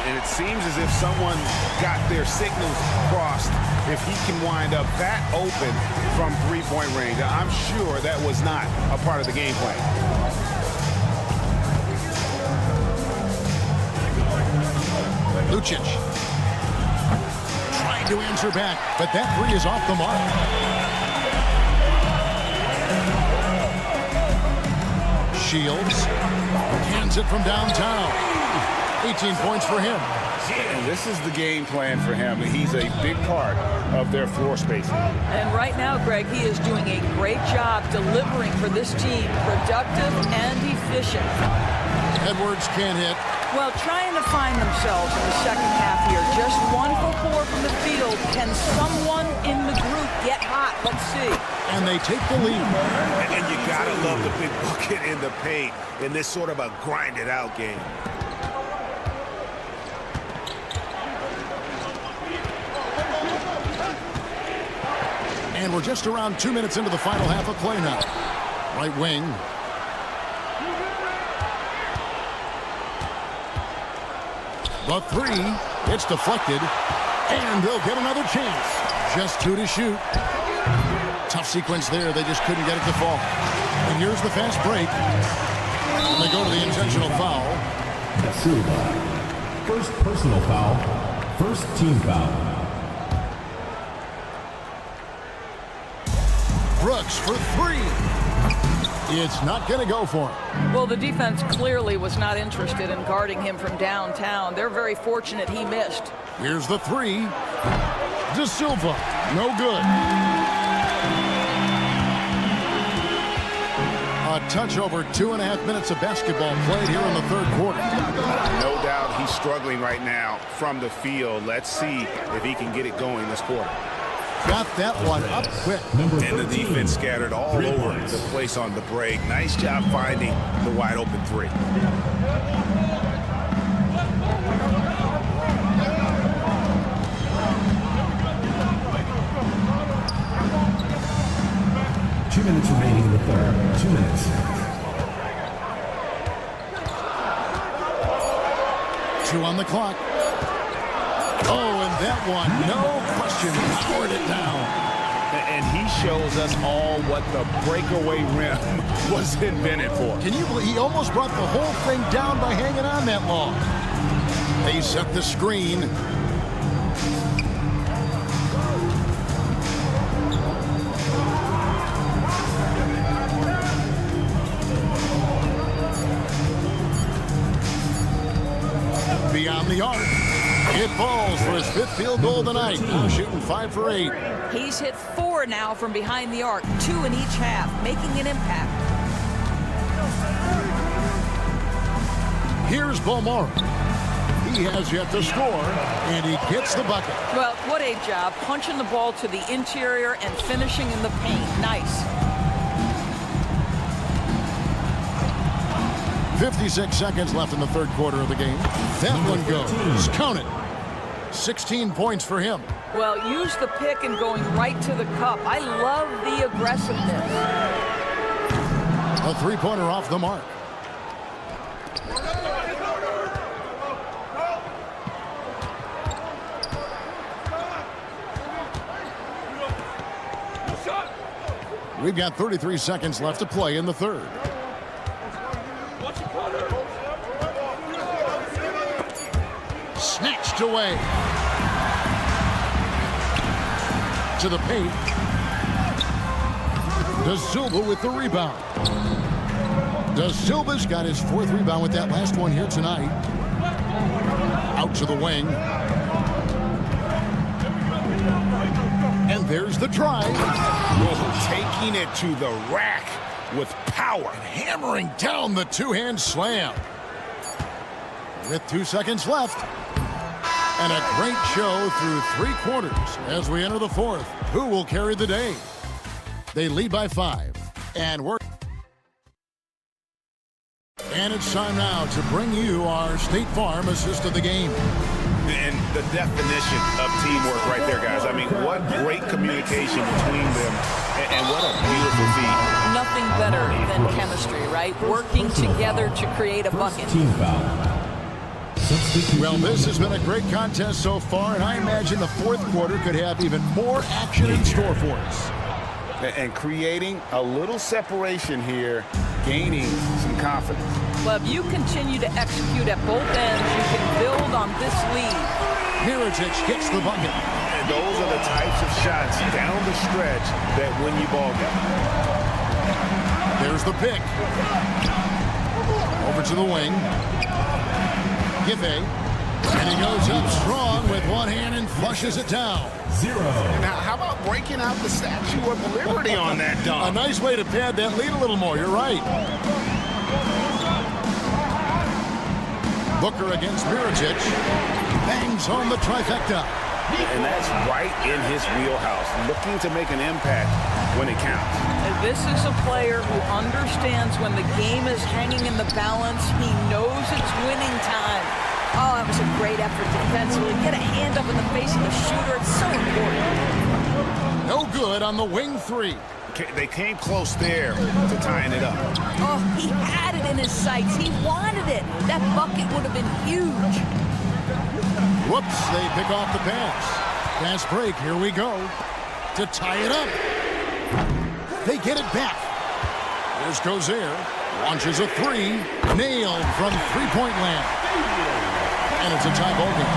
And it seems as if someone got their signals crossed if he can wind up that open from three-point range. I'm sure that was not a part of the game plan. Lucic. Trying to answer back, but that 3 is off the mark. Shields hands it from downtown. 18 points for him. And this is the game plan for him. He's a big part of their floor spacing. And right now, Greg, he is doing a great job delivering for this team, productive and efficient. Edwards can't hit. Well, trying to find themselves in the second half here. Just 1 for 4 from the field. Can someone in the group get hot? Let's see. And they take the lead. And you gotta love the big bucket in the paint in this sort of a grinded out game. And we're just around 2 minutes into the final half of play now. Right wing. The 3, it's deflected, and they'll get another chance. Just 2 to shoot. Tough sequence there, they just couldn't get it to fall. And here's the fast break. And they go to the intentional foul. Silva. First personal foul. First team foul. Brooks for 3. It's not going to go for him. Well, the defense clearly was not interested in guarding him from downtown. They're very fortunate he missed. Here's the 3. De Silva, no good. A touch over 2.5 minutes of basketball played here in the third quarter. No doubt he's struggling right now from the field. Let's see if he can get it going this quarter. Got that one up quick. And the defense scattered all over the place on the break. Nice job finding the wide open three. Two minutes remaining in the third. 2 minutes. Two on the clock. Oh, and that one, no question, powered it down. And he shows us all what the breakaway rim was invented for. Can you believe he almost brought the whole thing down by hanging on that long? They set the screen. Beyond the arc. It falls for his 5th field goal of the night. Now shooting 5 for 8. He's hit 4 now from behind the arc, 2 in each half, making an impact. Here's Bomar. He has yet to score, and he gets the bucket. Well, what a job, punching the ball to the interior and finishing in the paint. Nice. 56 seconds left in the third quarter of the game. That one goes. Count it. 16 points for him. Well, use the pick and going right to the cup. I love the aggressiveness. A three-pointer off the mark. We've got 33 seconds left to play in the third. Snatched away. To the paint. Da Silva with the rebound. Da Silva's got his 4th rebound with that last one here tonight. Out to the wing. And there's the try. Taking it to the rack with power. And hammering down the two-hand slam. With 2 seconds left. And a great show through 3 quarters as we enter the fourth. Who will carry the day? They lead by 5. And it's time now to bring you our State Farm assist of the game. And the definition of teamwork right there, guys. I mean, what great communication between them, and what a beautiful feat. Nothing better than chemistry, right? Working together to create a bucket. Team foul. Well, this has been a great contest so far, and I imagine the fourth quarter could have even more action in store for us. And creating a little separation here, gaining some confidence. Well, if you continue to execute at both ends, you can build on this lead. Mirotic gets the bucket. And those are the types of shots down the stretch that win you ball game. There's the pick. Over to the wing. Give. And he goes up strong with one hand and flushes it down. 0. Now, how about breaking out the Statue of Liberty on that dunk? A nice way to pad that lead a little more. You're right. Booker against Mirotic. Bangs home the trifecta. And that's right in his wheelhouse, looking to make an impact when it counts. And this is a player who understands when the game is hanging in the balance. He knows it's winning time. Oh, that was a great effort defensively. Get a hand up in the face of the shooter. It's so important. No good on the wing 3. They came close there to tying it up. Oh, he had it in his sights. He wanted it. That bucket would have been huge. Whoops, they pick off the pass. Fast break, here we go. To tie it up. They get it back. Here's Gozer. Launches a 3. Nailed from three-point land. And it's a tie ball game.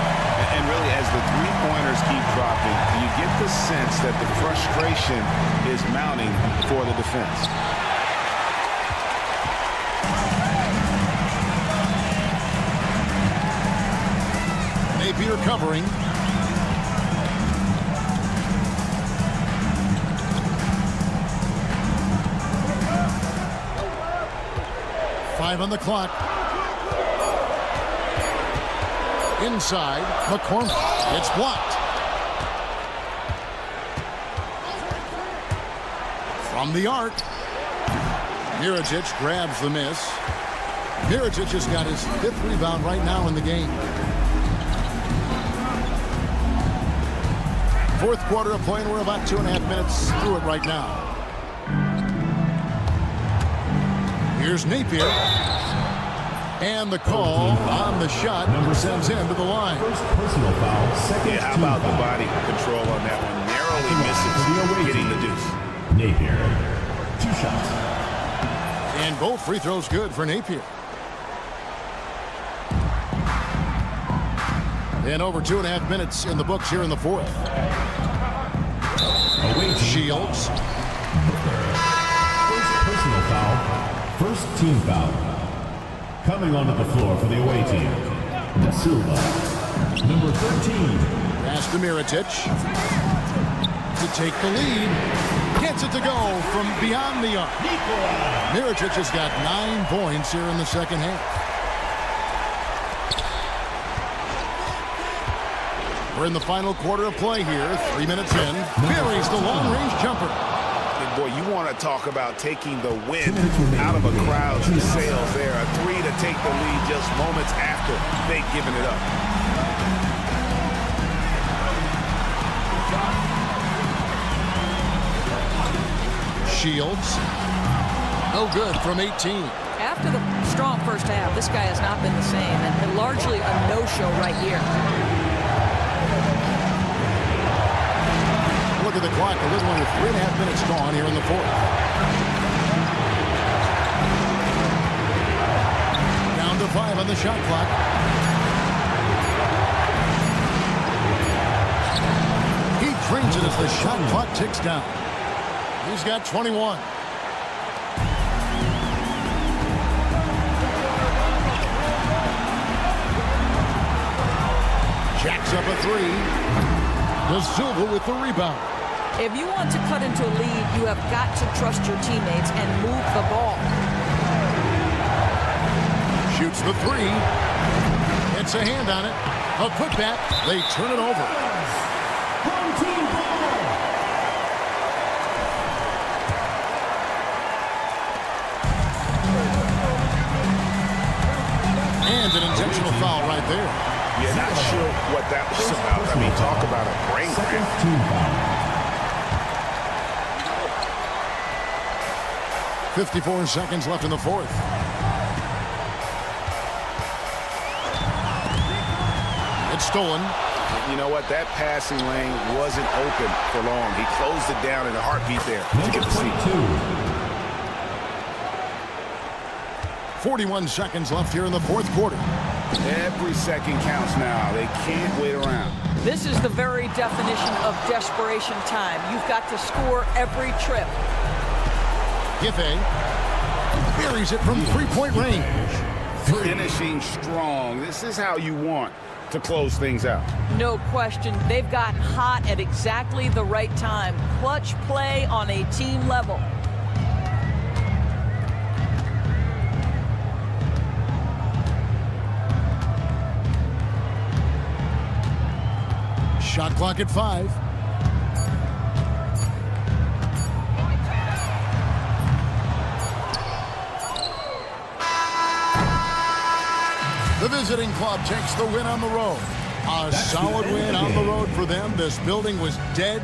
And really, as the three-pointers keep dropping, you get the sense that the frustration is mounting for the defense. Napier covering. 5 on the clock. Inside, McCormick. It's blocked. From the arc, Mirajic grabs the miss. Mirajic has got his 5th rebound right now in the game. 4th quarter of play, and we're about 2.5 minutes through it right now. Here's Napier. And the call on the shot sends him to the line. First personal foul, second Yeah, how about the body control on that one? Narrowly misses getting the deuce. Napier, 2 shots. And both free throws good for Napier. And over 2.5 minutes in the books here in the 4th. Shields. First personal foul, first team foul. Coming onto the floor for the away team, Da Silva, number 13. Pass to Mirajic to take the lead. Gets it to go from beyond the arc. Mirajic has got 9 points here in the second half. We're in the final quarter of play here. 3 minutes in. Buries the long-range jumper. And boy, you want to talk about taking the wind out of a crowd's sails there. A 3 to take the lead just moments after they'd given it up. Shields. No good from 18. After the strong first half, this guy has not been the same, and largely a no-show right here. Look at the clock. A little under 3.5 minutes gone here in the 4th. Down to 5 on the shot clock. He drains it as the shot clock ticks down. He's got 21. Jacks up a 3. Da Silva with the rebound. If you want to cut into a lead, you have got to trust your teammates and move the ball. Shoots the 3. It's a hand on it. A putback. They turn it over. And an intentional foul right there. Yeah, not sure what that was about. I mean, talk about a brain cramp. 54 seconds left in the 4th. It's stolen. You know what? That passing lane wasn't open for long. He closed it down in a heartbeat there to get the seat. 41 seconds left here in the 4th quarter. Every second counts now. They can't wait around. This is the very definition of desperation time. You've got to score every trip. Giffey buries it from 3-point range. Finishing strong. This is how you want to close things out. No question. They've gotten hot at exactly the right time. Clutch play on a team level. Shot clock at 5. The visiting club takes the win on the road. A solid win on the road for them. This building was dead.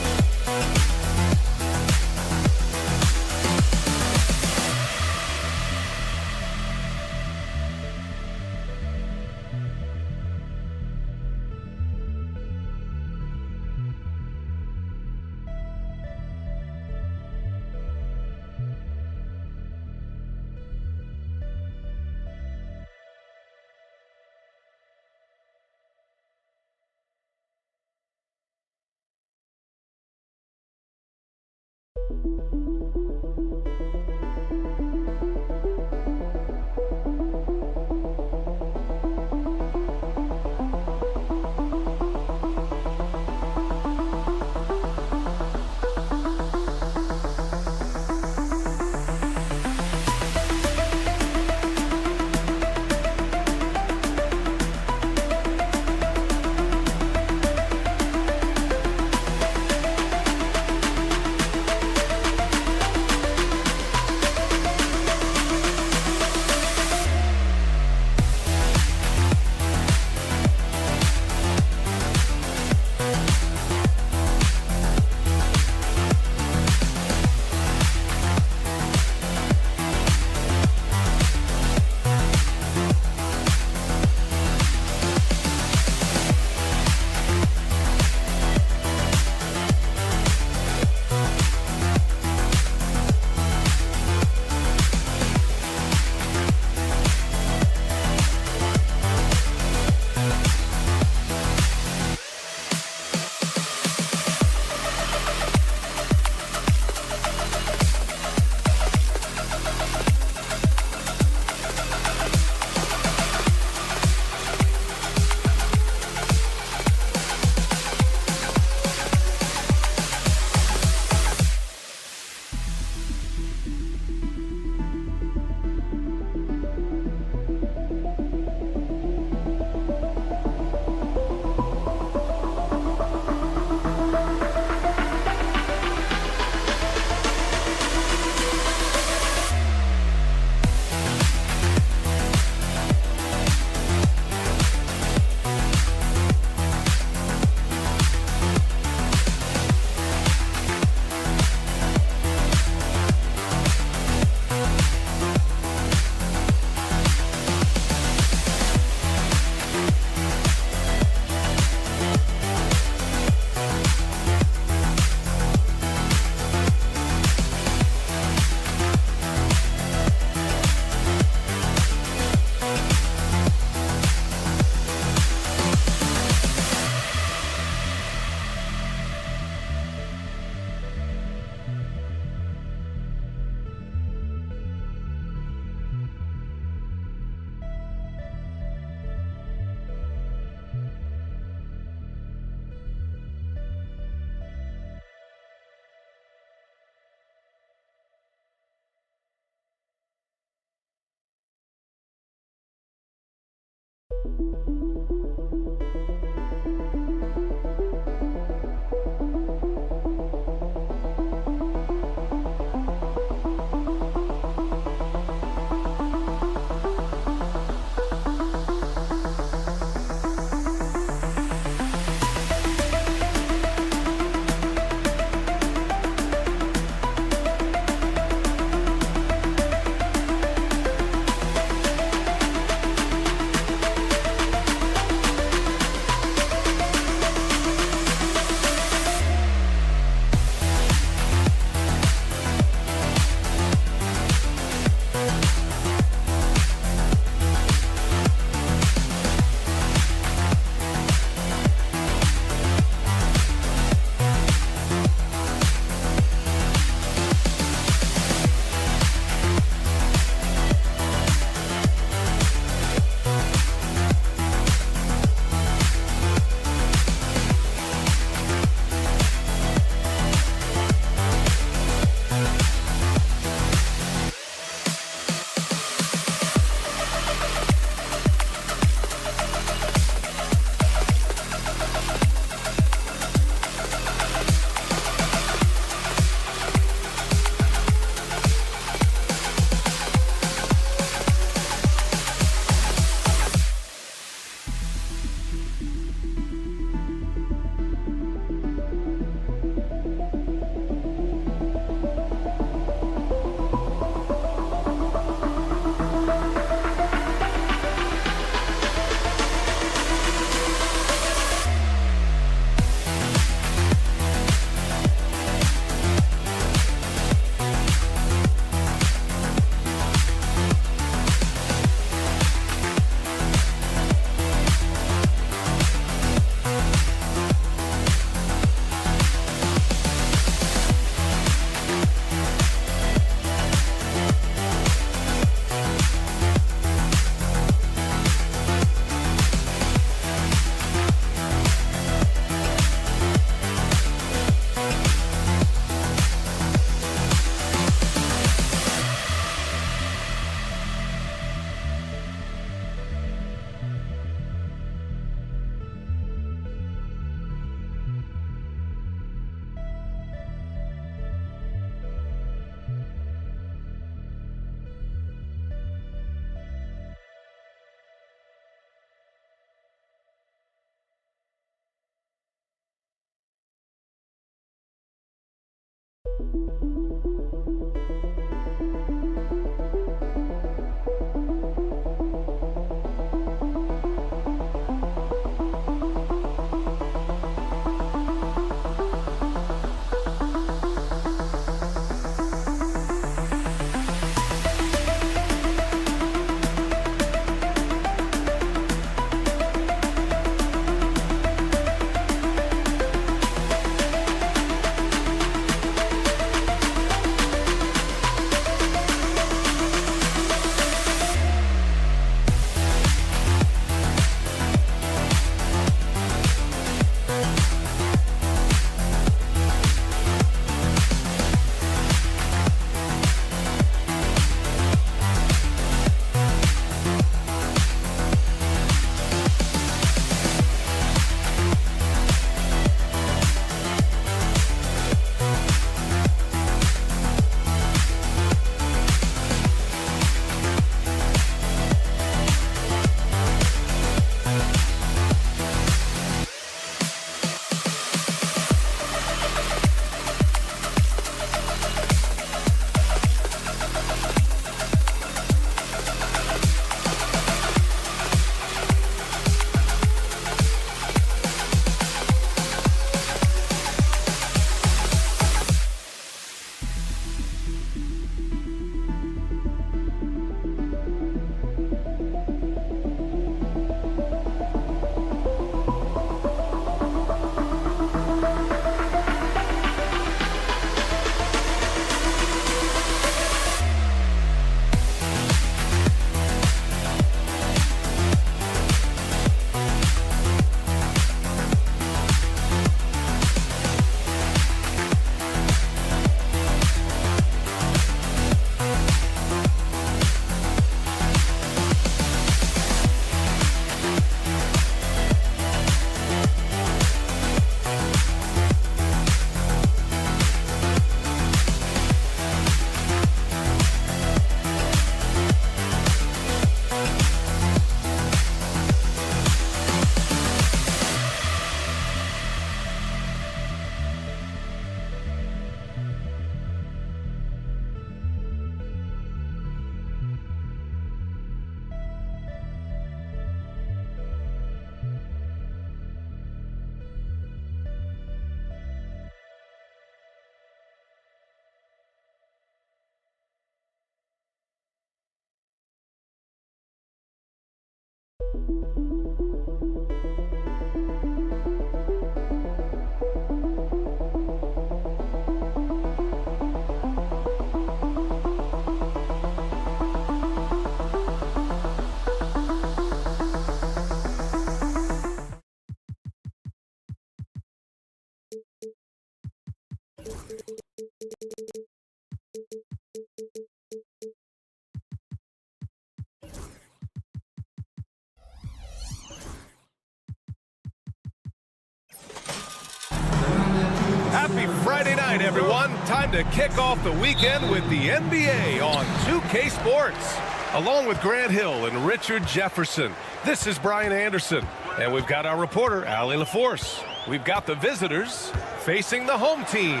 Happy Friday night, everyone. Time to kick off the weekend with the NBA on 2K Sports. Along with Grant Hill and Richard Jefferson, this is Brian Anderson. And we've got our reporter, Allie LaForce. We've got the visitors facing the home team.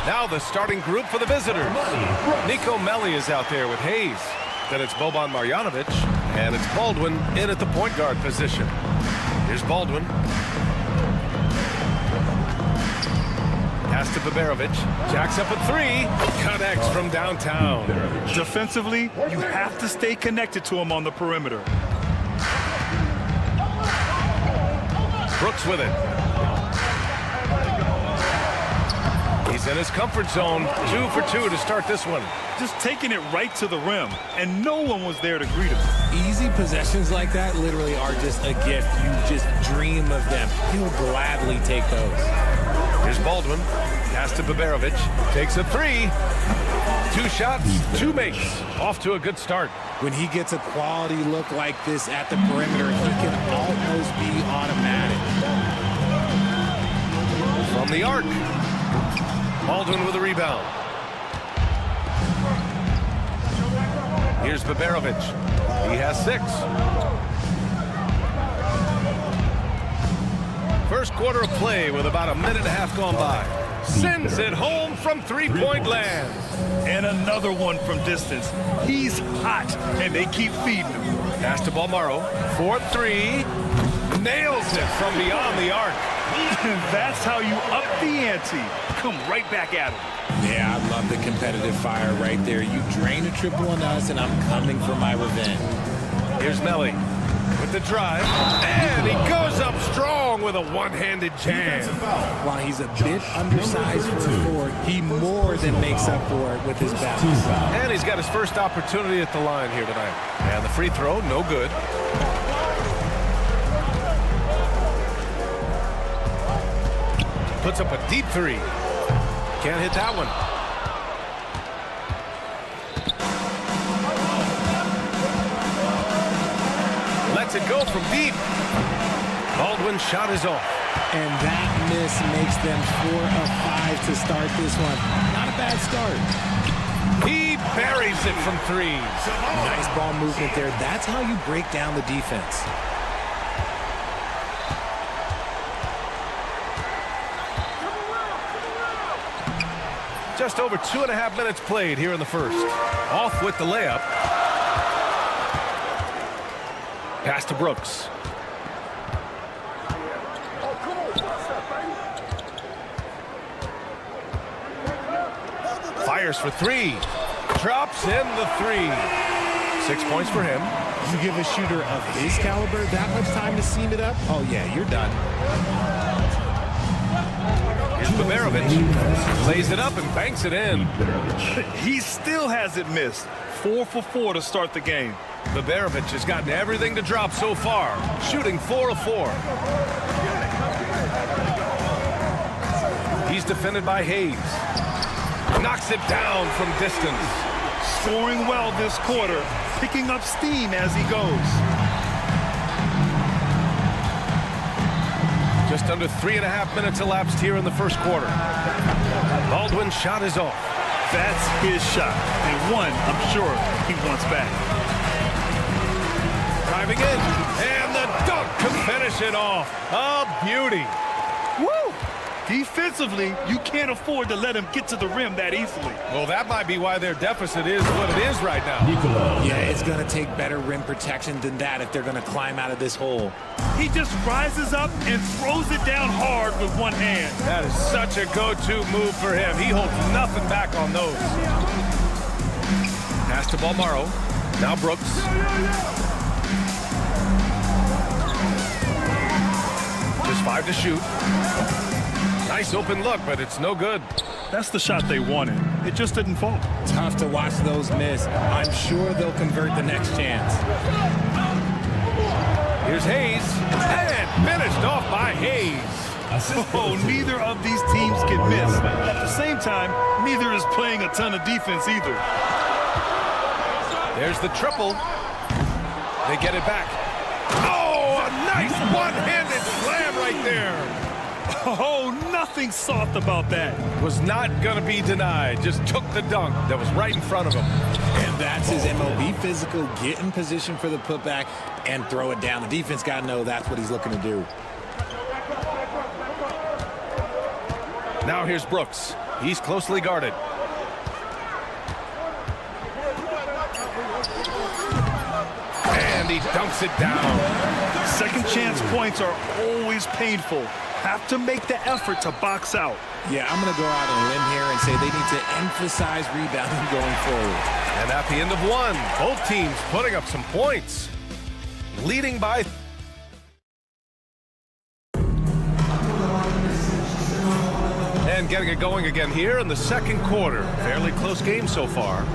Now the starting group for the visitors. Nico Melli is out there with Hayes. Then it's Boban Marjanovic. And it's Baldwin in at the point guard position. Here's Baldwin. Pass to Baberovic. Jacks up a three. Connects from downtown. Defensively, you have to stay connected to him on the perimeter. Brooks with it. He's in his comfort zone. 2 for 2 to start this one. Just taking it right to the rim, and no one was there to greet him. Easy possessions like that literally are just a gift. You just dream of them. He'll gladly take those. Here's Baldwin. Pass to Baberovic. Takes a three. 2 shots, 2 makes. Off to a good start. When he gets a quality look like this at the perimeter, he can almost be automatic. From the arc. Baldwin with a rebound. Here's Baberovic. He has 6. First quarter of play with about a minute and a half gone by. Sends it home from three-point land. And another one from distance. He's hot, and they keep feeding him. Pass to Balmaro. 4-3. Nails it from beyond the arc. That's how you up the ante. Come right back at him. Yeah, I love the competitive fire right there. You drain a triple on us, and I'm coming for my revenge. Here's Melly with the drive. And he goes up strong with a one-handed jam. While he's a bit undersized for a forward, he more than makes up for it with his bounce. And he's got his first opportunity at the line here tonight. And the free throw, no good. Puts up a deep three. Can't hit that one. Lets it go from deep. Baldwin's shot is off. And that miss makes them 4 of 5 to start this one. Not a bad start. He buries it from 3. Nice ball movement there. That's how you break down the defense. Just over 2.5 minutes played here in the first. Off with the layup. Pass to Brooks. Fires for 3. Drops in the 3. 6 points for him. You give a shooter of his caliber that much time to seam it up? Oh, yeah, you're done. Here's Baberovic. Lays it up and banks it in. He still hasn't missed. 4 for 4 to start the game. Baberovic has gotten everything to drop so far. Shooting 4 of 4. He's defended by Hayes. Knocks it down from distance. Scoring well this quarter. Picking up steam as he goes. Just under 3.5 minutes elapsed here in the first quarter. Baldwin's shot is off. That's his shot. And one, I'm sure, he wants back. Driving in. And the dunk to finish it off. A beauty. Woo! Defensively, you can't afford to let him get to the rim that easily. Well, that might be why their deficit is what it is right now. Yeah, it's going to take better rim protection than that if they're going to climb out of this hole. He just rises up and throws it down hard with one hand. That is such a go-to move for him. He holds nothing back on those. Pass to Balmaro. Now Brooks. Just 5 to shoot. Nice open look, but it's no good. That's the shot they wanted. It just didn't fall. Tough to watch those miss. I'm sure they'll convert the next chance. Here's Hayes. And finished off by Hayes. Oh, neither of these teams can miss. At the same time, neither is playing a ton of defense either. There's the triple. They get it back. Oh, a nice one-handed slam right there. Oh, nothing soft about that. Was not going to be denied. Just took the dunk that was right in front of him. And that's his MO. Be physical, get in position for the putback, and throw it down. The defense got to know that's what he's looking to do. Now here's Brooks. He's closely guarded. And he dunks it down. Second chance points are always painful. Have to make the effort to box out. Yeah, I'm going to go out on a limb here and say they need to emphasize rebounding going forward. And at the end of one, both teams putting up some points. Leading by... And getting it going again here in the second quarter. Fairly close game so far.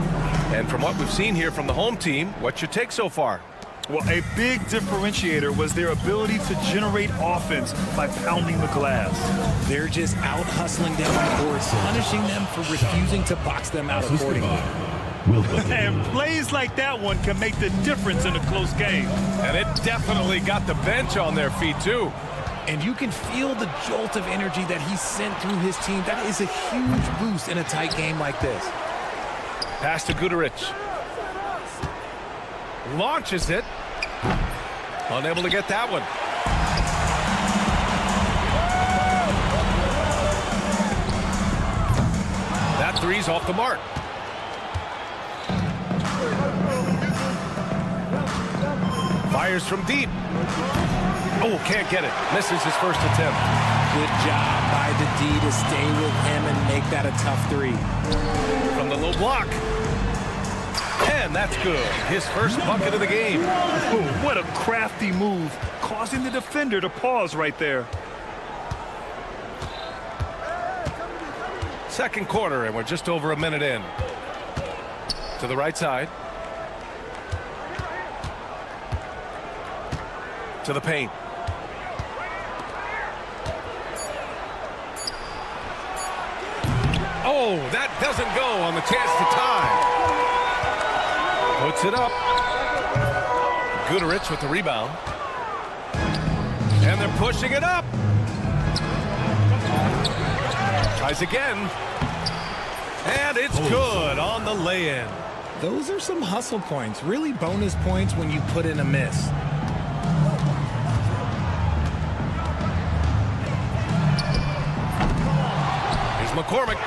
And from what we've seen here from the home team, what's your take so far? Well, a big differentiator was their ability to generate offense by pounding the glass. They're just out hustling down the court, punishing them for refusing to box them out accordingly. And plays like that one can make the difference in a close game. And it definitely got the bench on their feet, too. And you can feel the jolt of energy that he sent through his team. That is a huge boost in a tight game like this. Pass to Guduric. Launches it. Unable to get that one. That three's off the mark. Fires from deep. Oh, can't get it. Misses his first attempt. Good job by the D to stay with him and make that a tough three. From the low block. And that's good. His first bucket of the game. Ooh, what a crafty move, causing the defender to pause right there. Second quarter, and we're just over a minute in. To the right side. To the paint. Oh, that doesn't go on the chance to tie. Puts it up. Guduric with the rebound. And they're pushing it up. Tries again. And it's good on the lay-in. Those are some hustle points, really bonus points when you put in a miss. McCormick,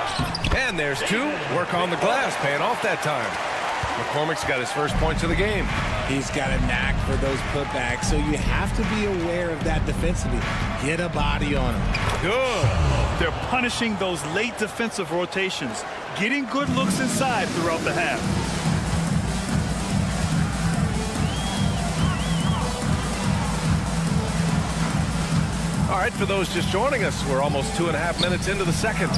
and there's two. Work on the glass, paying off that time. McCormick's got his first points of the game. He's got a knack for those putbacks, so you have to be aware of that defensively. Get a body on him. Good. They're punishing those late defensive rotations, getting good looks inside throughout the half. All right, for those just joining us, we're almost 2.5 minutes into the second.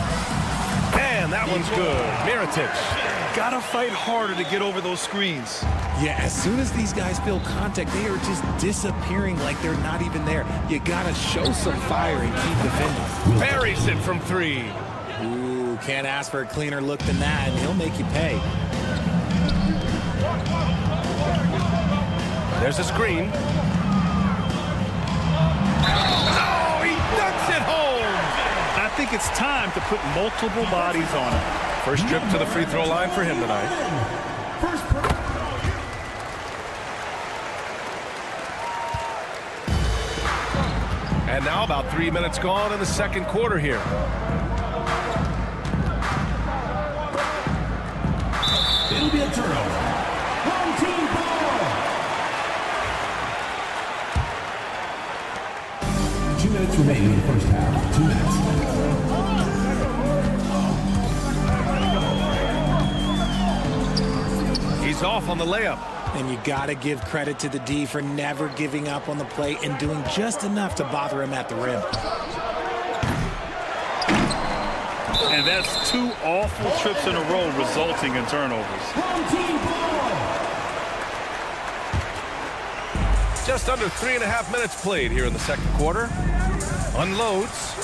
And that one's good. Mirotic. Gotta fight harder to get over those screens. Yeah, as soon as these guys feel contact, they are just disappearing like they're not even there. You gotta show some fire and keep defending. Buries it from three. Ooh, can't ask for a cleaner look than that, and he'll make you pay. There's a screen. I think it's time to put multiple bodies on him. First trip to the free throw line for him tonight. And now about 3 minutes gone in the second quarter here. It'll be a turnover. Home team ball. 2 minutes remaining in the first half. 2 minutes. He's off on the layup. And you got to give credit to the D for never giving up on the play and doing just enough to bother him at the rim. And that's 2 awful trips in a row resulting in turnovers. Just under 3.5 minutes played here in the second quarter. Unloads.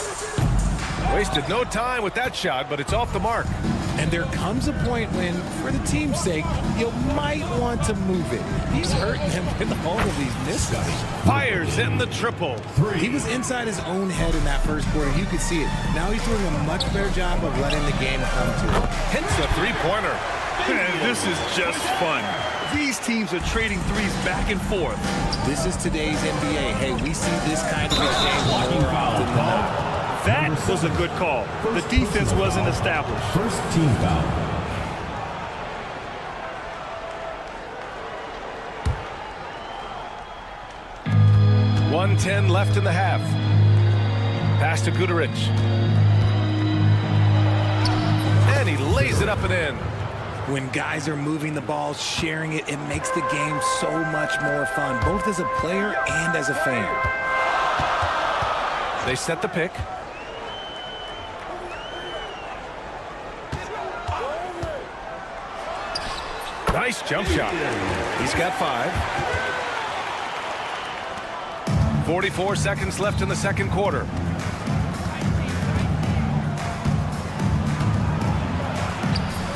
Wasted no time with that shot, but it's off the mark. And there comes a point when, for the team's sake, you might want to move it. He's hurting him with all of these misses. Fires in the triple. He was inside his own head in that first quarter. You could see it. Now he's doing a much better job of letting the game come to him. Hits a three-pointer. And this is just fun. These teams are trading threes back and forth. This is today's NBA. Hey, we see this kind of exchange more often than not. That was a good call. The defense wasn't established. First team foul. .110 left in the half. Pass to Guduric. And he lays it up and in. When guys are moving the ball, sharing it, it makes the game so much more fun, both as a player and as a fan. They set the pick. Nice jump shot. He's got 5. 44 seconds left in the second quarter.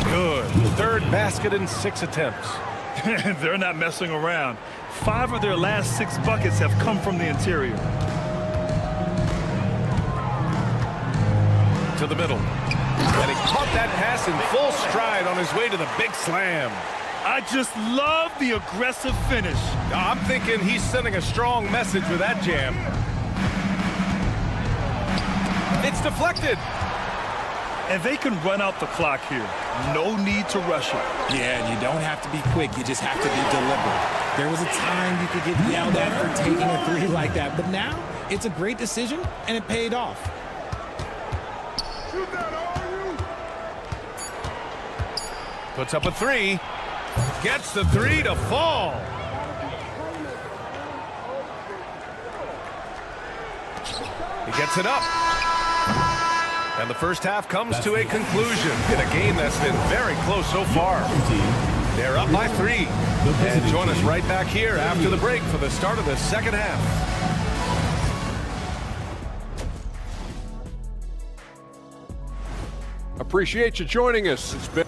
Good. Third basket in 6 attempts. They're not messing around. 5 of their last 6 buckets have come from the interior. To the middle. And he caught that pass in full stride on his way to the big slam. I just love the aggressive finish. I'm thinking he's sending a strong message with that jam. It's deflected. And they can run out the clock here. No need to rush it. Yeah, and you don't have to be quick. You just have to be deliberate. There was a time you could get yelled at for taking a three like that, but now it's a great decision, and it paid off. Puts up a three. Gets the three to fall. He gets it up. And the first half comes to a conclusion in a game that's been very close so far. They're up by 3. And join us right back here after the break for the start of the second half. Appreciate you joining us. It's been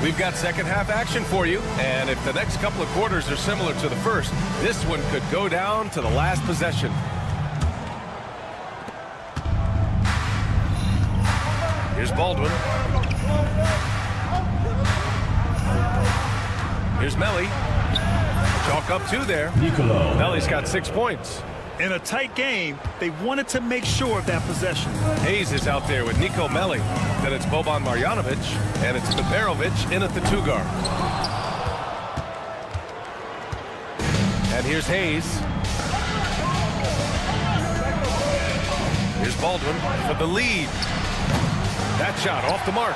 We've got second half action for you, and if the next couple of quarters are similar to the first, this one could go down to the last possession. Here's Baldwin. Here's Melli. Chalk up 2 there. Melli's got 6 points. In a tight game, they wanted to make sure of that possession. Hayes is out there with Nico Melli. Then it's Boban Marjanovic, and it's Beberovic in at the 2 guard. And here's Hayes. Here's Baldwin for the lead. That shot off the mark.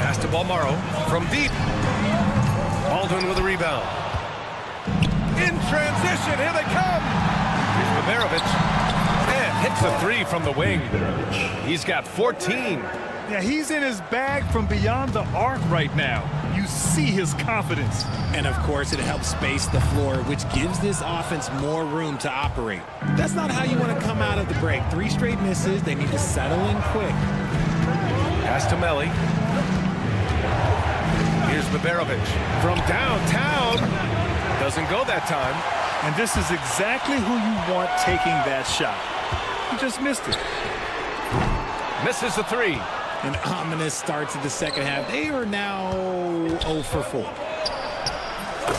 Pass to Balmaro from deep. Baldwin with a rebound. In transition, here they come. Here's Beberovic. And hits a 3 from the wing. He's got 14. Yeah, he's in his bag from beyond the arc right now. You see his confidence. And of course, it helps space the floor, which gives this offense more room to operate. That's not how you want to come out of the break. 3 straight misses. They need to settle in quick. Pass to Melli. Here's Beberovic from downtown. Doesn't go that time. And this is exactly who you want taking that shot. He just missed it. Misses the 3. An ominous start to the second half. They are now 0 for 4.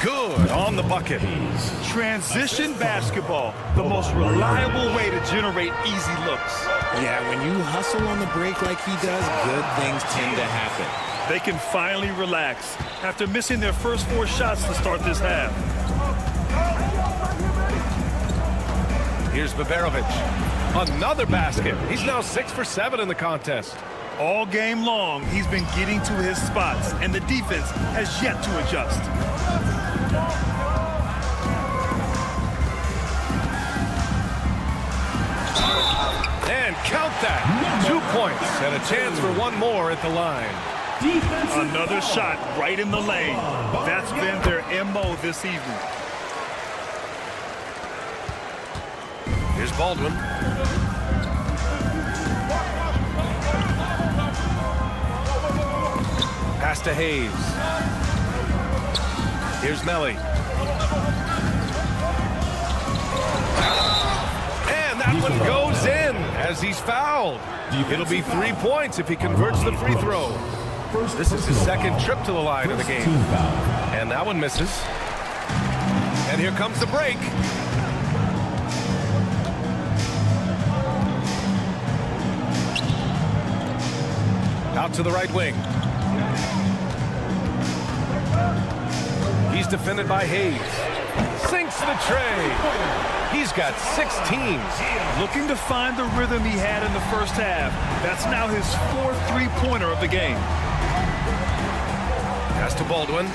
Good on the bucket. Transition basketball, the most reliable way to generate easy looks. Yeah, when you hustle on the break like he does, good things tend to happen. They can finally relax after missing their first 4 shots to start this half. Here's Beberovic. Another basket. He's now 6 for 7 in the contest. All game long, he's been getting to his spots, and the defense has yet to adjust. And count that. 2 points and a chance for 1 more at the line. Another shot right in the lane. That's been their MO this evening. Here's Baldwin. Pass to Hayes. Here's Melli. And that one goes in as he's fouled. It'll be 3 points if he converts the free throw. This is his second trip to the line of the game. And that one misses. And here comes the break. Out to the right wing. He's defended by Hayes. Sinks the tray. He's got 16. Looking to find the rhythm he had in the first half. That's now his 4th three-pointer of the game. Pass to Baldwin.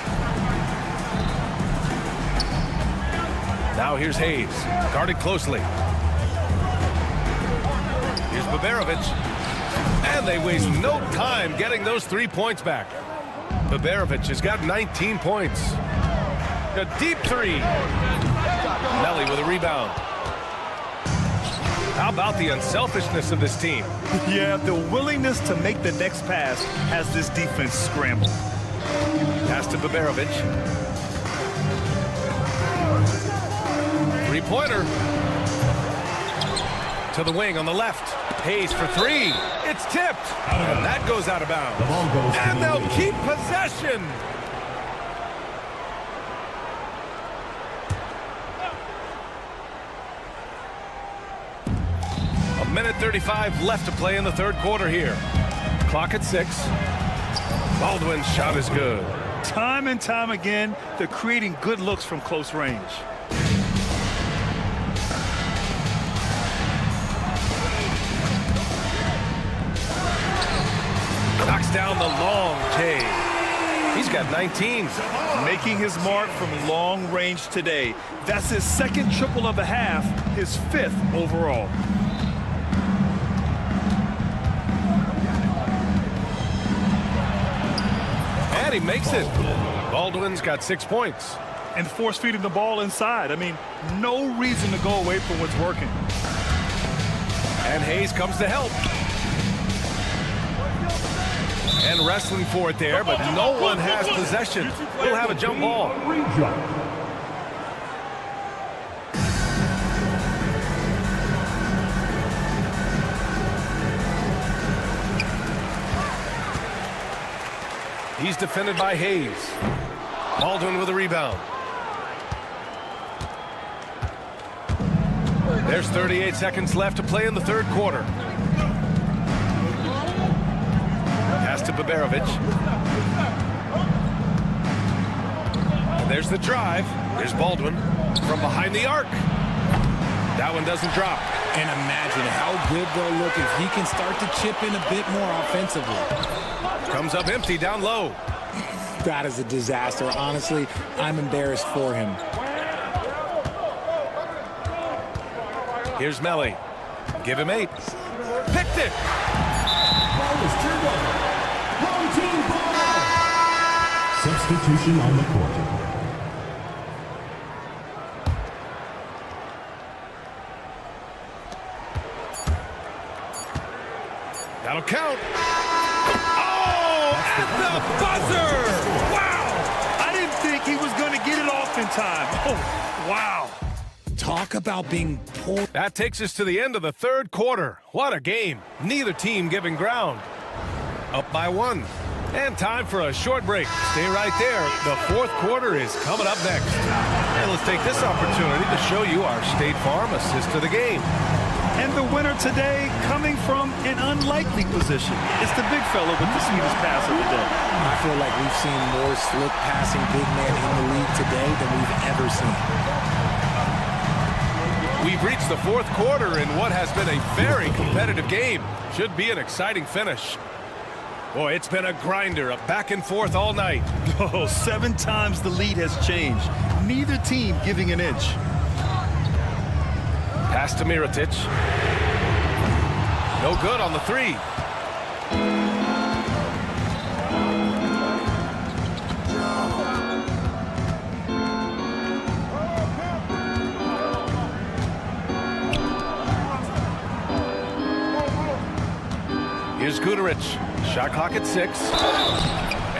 Now here's Hayes. Guarded closely. Here's Beberovic. And they waste no time getting those 3 points back. Beberovic has got 19 points. A deep 3. Melli with a rebound. How about the unselfishness of this team? Yeah, the willingness to make the next pass has this defense scrambled. Pass to Beberovic. Three-pointer. To the wing on the left. Hayes for three. It's tipped. And that goes out of bounds. The ball goes And they'll keep possession. A minute 35 left to play in the third quarter here. Clock at 6. Baldwin's shot is good. Time and time again, they're creating good looks from close range. Knocks down the long J. He's got 19. Making his mark from long range today. That's his second triple of the half, his 5th overall. And he makes it. Baldwin's got 6 points. And force feeding the ball inside. I mean, no reason to go away from what's working. And Hayes comes to help. And wrestling for it there, but no one has possession. We'll have a jump ball. He's defended by Hayes. Baldwin with a rebound. There's 38 seconds left to play in the third quarter. Pass to Baberovic. And there's the drive. There's Baldwin from behind the arc. That one doesn't drop. And imagine how good they'll look if he can start to chip in a bit more offensively. Comes up empty down low. That is a disaster. Honestly, I'm embarrassed for him. Here's Melly. Give him 8. Picked it. Ball is turned over. Home team ball. Substitution on the court. That'll count. Oh, at the buzzer! Wow! I didn't think he was going to get it off in time. Oh, wow. Talk about being pulled. That takes us to the end of the third quarter. What a game. Neither team giving ground. Up by 1. And time for a short break. Stay right there. The fourth quarter is coming up next. And let's take this opportunity to show you our State Farm assist to the game. And the winner today coming from an unlikely position. It's the big fella with the sweetest pass of the day. I feel like we've seen more slick passing big men in the league today than we've ever seen. We've reached the fourth quarter in what has been a very competitive game. Should be an exciting finish. Boy, it's been a grinder, a back and forth all night. Oh, 7 times the lead has changed. Neither team giving an inch. Pass to Mirotic. No good on the 3. Here's Guduric. Shot clock at 6.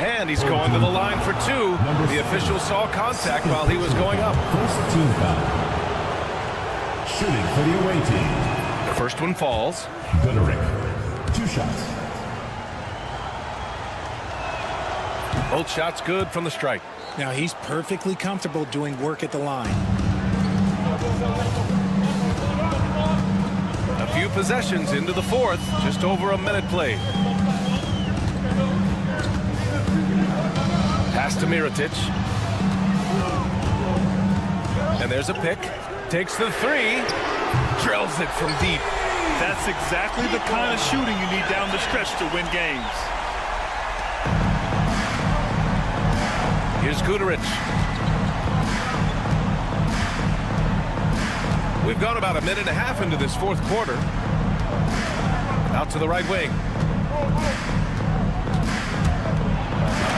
And he's going to the line for 2. The official saw contact while he was going up. First team foul. Shooting for the away team. The first one falls. Guduric. 2 shots. Both shots good from the strike. Now he's perfectly comfortable doing work at the line. A few possessions into the fourth. Just over a minute played. Pass to Mirotic. And there's a pick. Takes the 3. Drills it from deep. That's exactly the kind of shooting you need down the stretch to win games. Here's Guduric. We've gone about a minute and a half into this fourth quarter. Out to the right wing.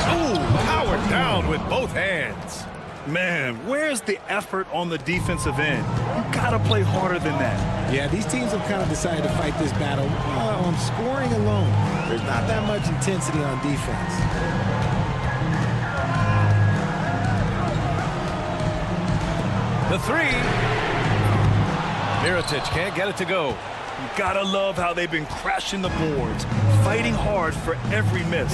Ooh, powered down with both hands. Man, where's the effort on the defensive end? You gotta play harder than that. Yeah, these teams have kind of decided to fight this battle on scoring alone. There's not that much intensity on defense. The 3. Mirotic can't get it to go. You gotta love how they've been crashing the boards, fighting hard for every miss.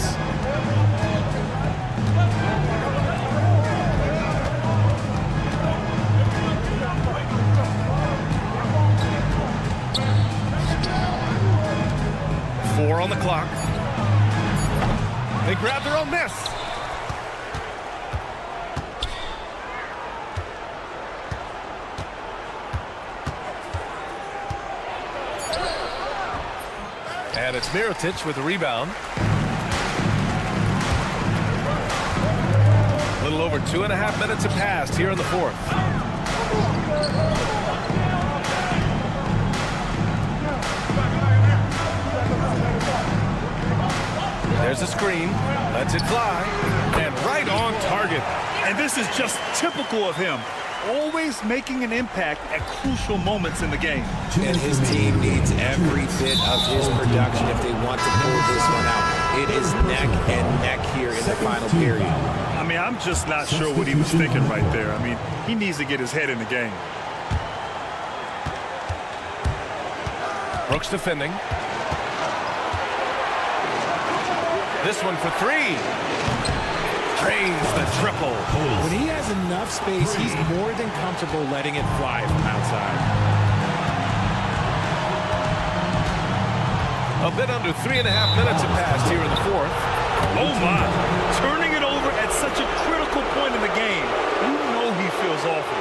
Four on the clock. They grab their own miss. And it's Mirotic with the rebound. A little over 2.5 minutes have passed here in the fourth. There's a screen, lets it fly, and right on target. And this is just typical of him, always making an impact at crucial moments in the game. And his team needs every bit of his production if they want to pull this one out. It is neck and neck here in the final period. I mean, I'm just not sure what he was thinking right there. I mean, he needs to get his head in the game. Brooks defending. This one for three. Drains the triple. When he has enough space, he's more than comfortable letting it fly from outside. A bit under 3.5 minutes have passed here in the fourth. Oh my, turning it over at such a critical point in the game. You know he feels awful.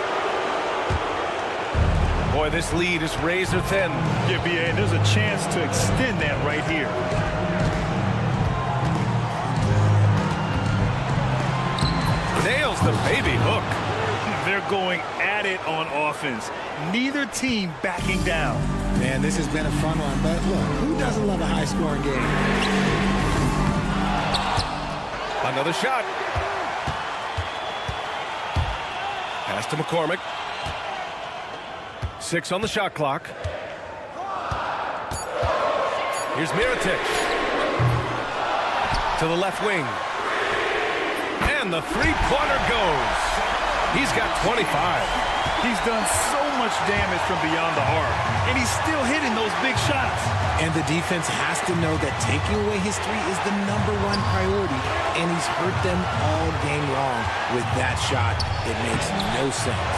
Boy, this lead is razor thin. Yeah, BA, there's a chance to extend that right here. Nails the baby hook. They're going at it on offense. Neither team backing down. Man, this has been a fun one, but look, who doesn't love a high-scoring game? Another shot. Pass to McCormick. 6 on the shot clock. Here's Mirotic. To the left wing. And the three-pointer goes. He's got 25. He's done so much damage from beyond the arc, and he's still hitting those big shots. And the defense has to know that taking away his three is the #1 priority, and he's hurt them all game long. With that shot, it makes no sense.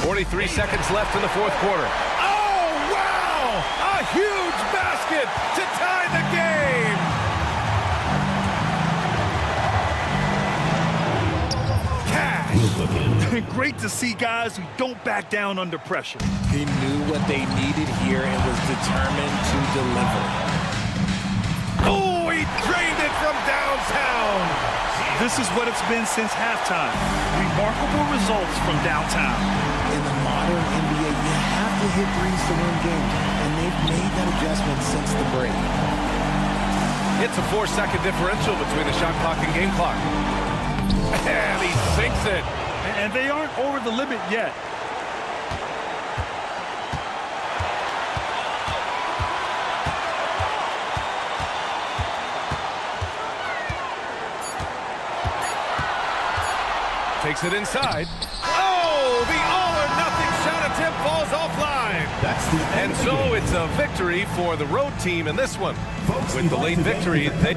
43 seconds left in the fourth quarter. Oh, wow! A huge basket to tie the game! Cash! Great to see guys who don't back down under pressure. He knew what they needed here and was determined to deliver. Oh, he drained it from downtown! This is what it's been since halftime. Remarkable results from downtown. In the modern NBA, you have to hit threes to win games, and they've made that adjustment since the break. It's a 4-second differential between the shot clock and game clock. And he sinks it. And they aren't over the limit yet. Takes it inside. Oh, the all-or-nothing shot attempt falls offline. And so it's a victory for the road team in this one. With the late victory, they...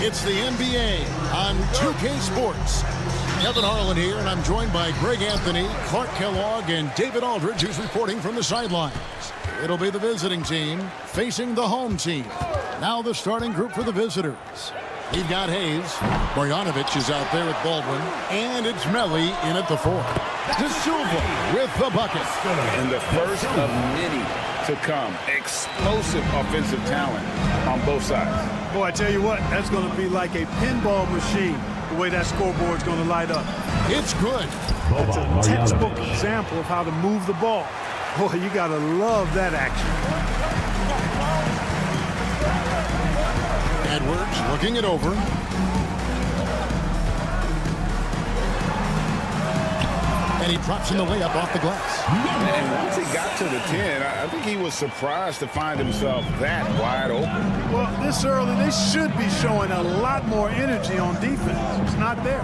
It's the NBA on 2K Sports. Kevin Harlan here, and I'm joined by Greg Anthony, Clark Kellogg, and David Aldridge, who's reporting from the sidelines. It'll be the visiting team facing the home team. Now the starting group for the visitors. He's got Hayes. Marjanovic is out there with Baldwin. And it's Melli in at the 4. De Silva with the bucket. And the first of many to come. Explosive offensive talent on both sides. Boy, I tell you what, that's going to be like a pinball machine, the way that scoreboard's going to light up. It's good. It's a textbook example of how to move the ball. Boy, you got to love that action. Edwards looking it over. And he drops in the layup off the glass. And once he got to the 10, I think he was surprised to find himself that wide open. Well, this early, they should be showing a lot more energy on defense. It's not there.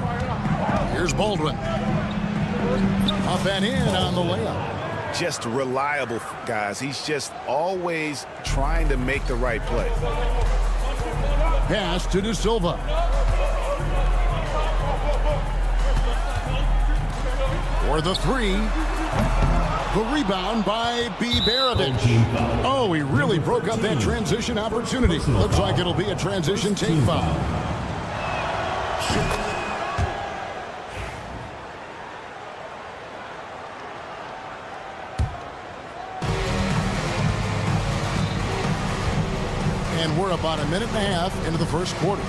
Here's Baldwin. Up and in on the layup. Just reliable, guys. He's just always trying to make the right play. Pass to De Silva. For the 3. The rebound by Biberovic. Oh, he really broke up that transition opportunity. Looks like it'll be a transition take foul. And we're about a minute and a half into the first quarter.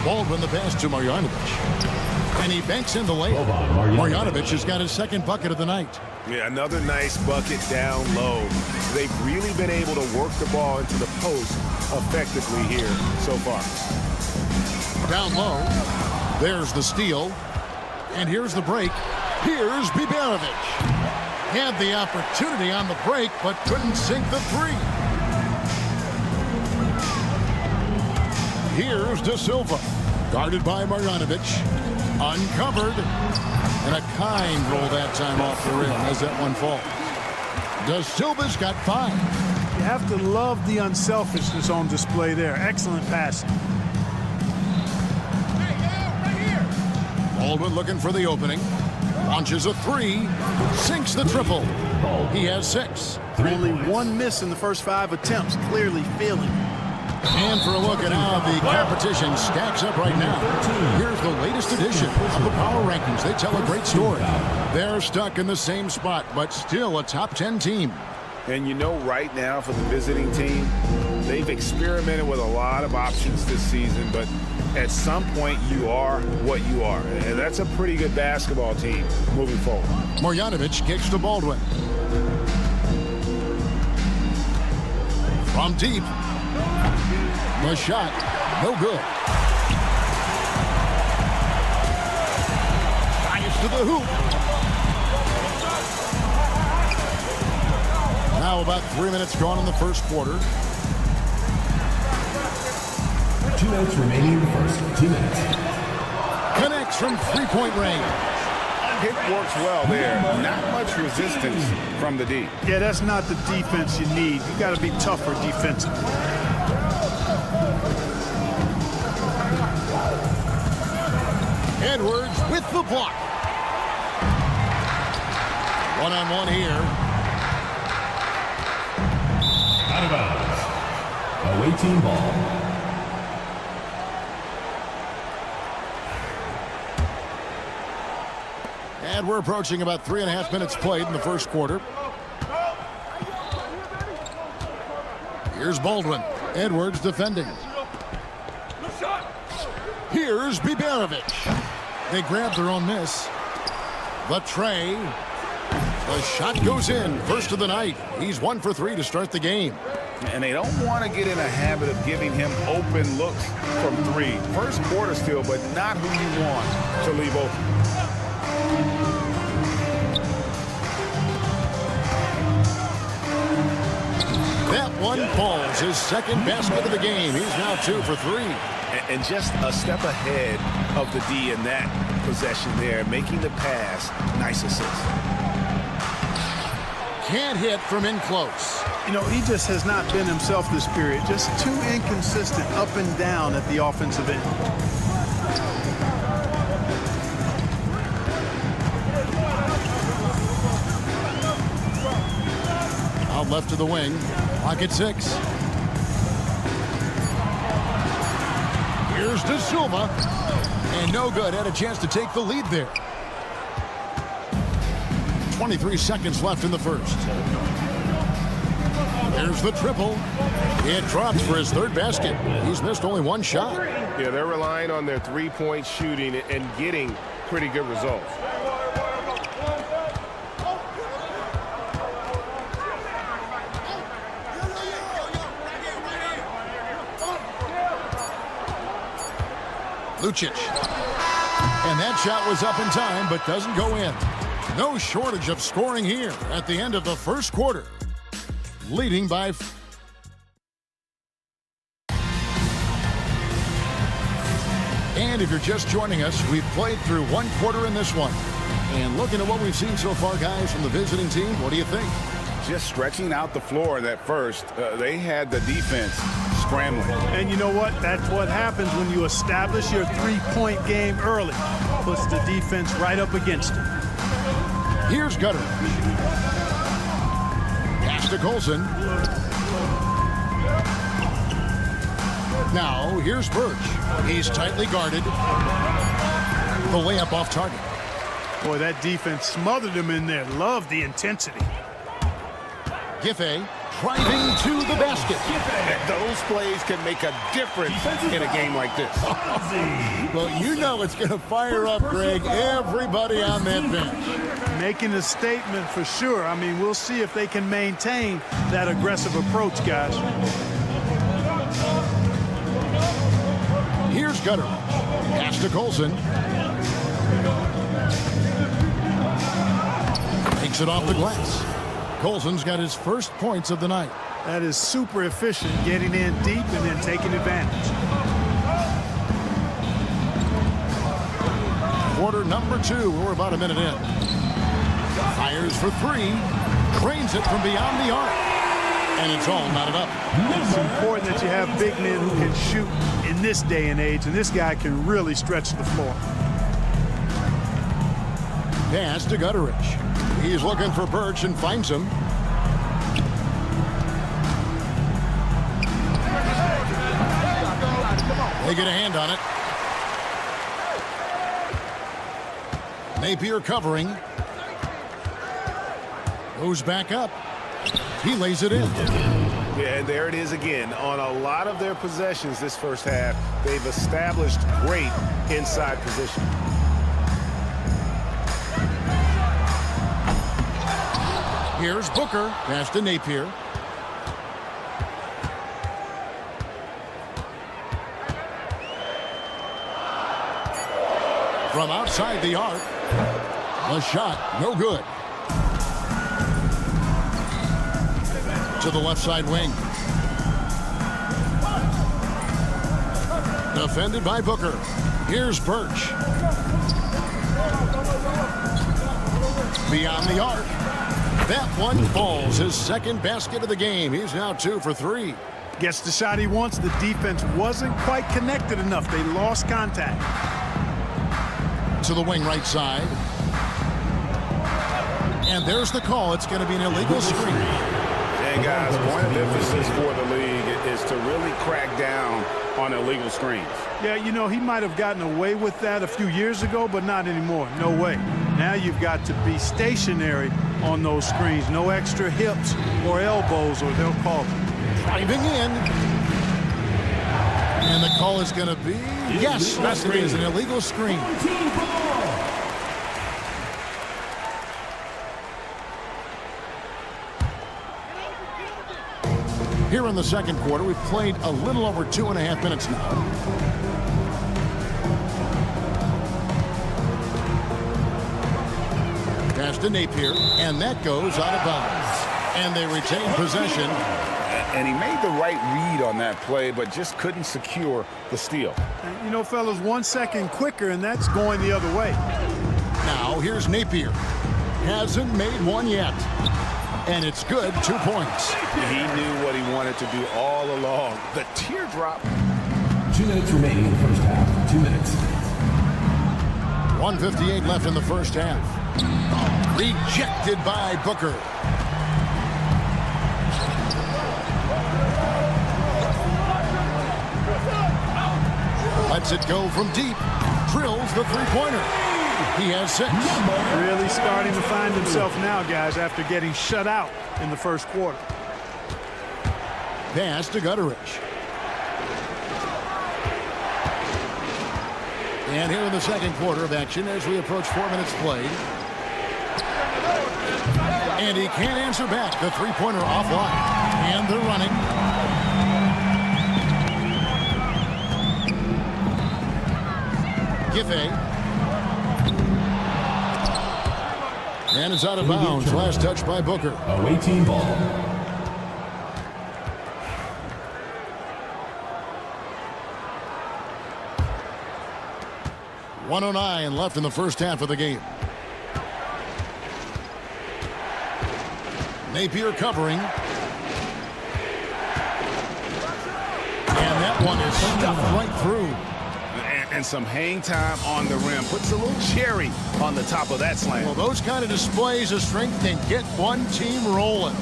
Baldwin the pass to Marjanovic. And he banks in the layup. Marjanovic has got his second bucket of the night. Yeah, another nice bucket down low. They've really been able to work the ball into the post effectively here so far. Down low. There's the steal. And here's the break. Here's Biberovic. Had the opportunity on the break, but couldn't sink the 3. Here's De Silva. Guarded by Marjanovic. Uncovered. And a kind roll that time off the rim as that one falls. De Silva's got 5. You have to love the unselfishness on display there. Excellent passing. Baldwin looking for the opening. Launches a 3. Sinks the triple. He has 6. Only 1 miss in the first 5 attempts. Clearly feeling it. And for a look at how the competition stacks up right now. Here's the latest edition of the Power Rankings. They tell a great story. They're stuck in the same spot, but still a top 10 team. And you know right now for the visiting team, they've experimented with a lot of options this season, but at some point you are what you are. And that's a pretty good basketball team moving forward. Marjanovic kicks to Baldwin. From deep. The shot, no good. Fires to the hoop. Now about 3 minutes gone in the first quarter. 2 minutes remaining in the first. 2 minutes. Connects from 3-point range. It works well there. Not much resistance from the D. Yeah, that's not the defense you need. You got to be tougher defensively. Edwards with the block. One-on-one here. Out of bounds. Away team ball. And we're approaching about 3.5 minutes played in the first quarter. Here's Baldwin. Edwards defending. Here's Biberovic. They grab their own miss. The tray. The shot goes in. First of the night. He's 1 for 3 to start the game. And they don't want to get in a habit of giving him open looks from 3. First quarter still, but not who you want to leave open. That one falls. His second basket of the game. He's now 2 for 3. And just a step ahead of the D in that possession there, making the pass. Nice assist. Can't hit from in close. You know, he just has not been himself this period. Just too inconsistent up and down at the offensive end. Out left to the wing. Pocket 6. Here's De Silva. And no good. Had a chance to take the lead there. 23 seconds left in the first. There's the triple. It drops for his third basket. He's missed only one shot. Yeah, they're relying on their three-point shooting and getting pretty good results. Lucic. And that shot was up in time, but doesn't go in. No shortage of scoring here at the end of the first quarter. Leading by... And if you're just joining us, we've played through one quarter in this one. And looking at what we've seen so far, guys, from the visiting team, what do you think? Just stretching out the floor in that first, they had the defense scrambling. And you know what? That's what happens when you establish your three-point game early. Puts the defense right up against it. Here's Gutter. Pass to Colson. Now, here's Birch. He's tightly guarded. The layup off target. Boy, that defense smothered him in there. Love the intensity. Giffey driving to the basket. Those plays can make a difference in a game like this. Well, you know it's going to fire up, Greg, everybody on that bench. Making a statement for sure. I mean, we'll see if they can maintain that aggressive approach, guys. Here's Gutter. Pass to Colson. Takes it off the glass. Colson's got his first points of the night. That is super efficient, getting in deep and then taking advantage. Quarter number 2. We're about a minute in. Fires for 3. Drains it from beyond the arc. And it's all knotted up. It's important that you have big men who can shoot in this day and age, and this guy can really stretch the floor. Pass to Gutteridge. He's looking for Birch and finds him. They get a hand on it. Napier covering. Goes back up. He lays it in. Yeah, and there it is again. On a lot of their possessions this first half, they've established great inside position. Here's Booker. Pass to Napier. From outside the arc. A shot, no good. To the left side wing. Defended by Booker. Here's Birch. Beyond the arc. That one falls. His second basket of the game. He's now 2 for 3. Gets the shot he wants. The defense wasn't quite connected enough. They lost contact. To the wing right side. And there's the call. It's going to be an illegal screen. Hey, guys, point of emphasis for the league is to really crack down on illegal screens. Yeah, you know, he might have gotten away with that a few years ago, but not anymore. No way. Now you've got to be stationary on those screens. No extra hips or elbows, or they'll call it. Driving in. And the call is going to be, yes, that is an illegal screen. Here in the second quarter, we've played a little over 2.5 minutes now. Pass to Napier, and that goes out of bounds. And they retain possession. And he made the right read on that play, but just couldn't secure the steal. You know, fellas, 1 second quicker, and that's going the other way. Now, here's Napier. Hasn't made one yet. And it's good, 2 points. He knew what he wanted to do all along. The teardrop. 2 minutes remaining in the first half. 2 minutes. 1:58 left in the first half. Rejected by Booker. Lets it go from deep. Drills the three-pointer. He has 6. Really starting to find himself now, guys, after getting shut out in the first quarter. Pass to Gutteridge. And here in the second quarter of action as we approach 4 minutes played. And he can't answer back. The three-pointer offline. And they're running. Giffey. And it's out of bounds. Last touch by Booker. Away team ball. .109 left in the first half of the game. Napier covering. And that one is stuffed right through. And some hang time on the rim. Puts a little cherry on the top of that slam. Well, those kind of displays of strength can get one team rolling.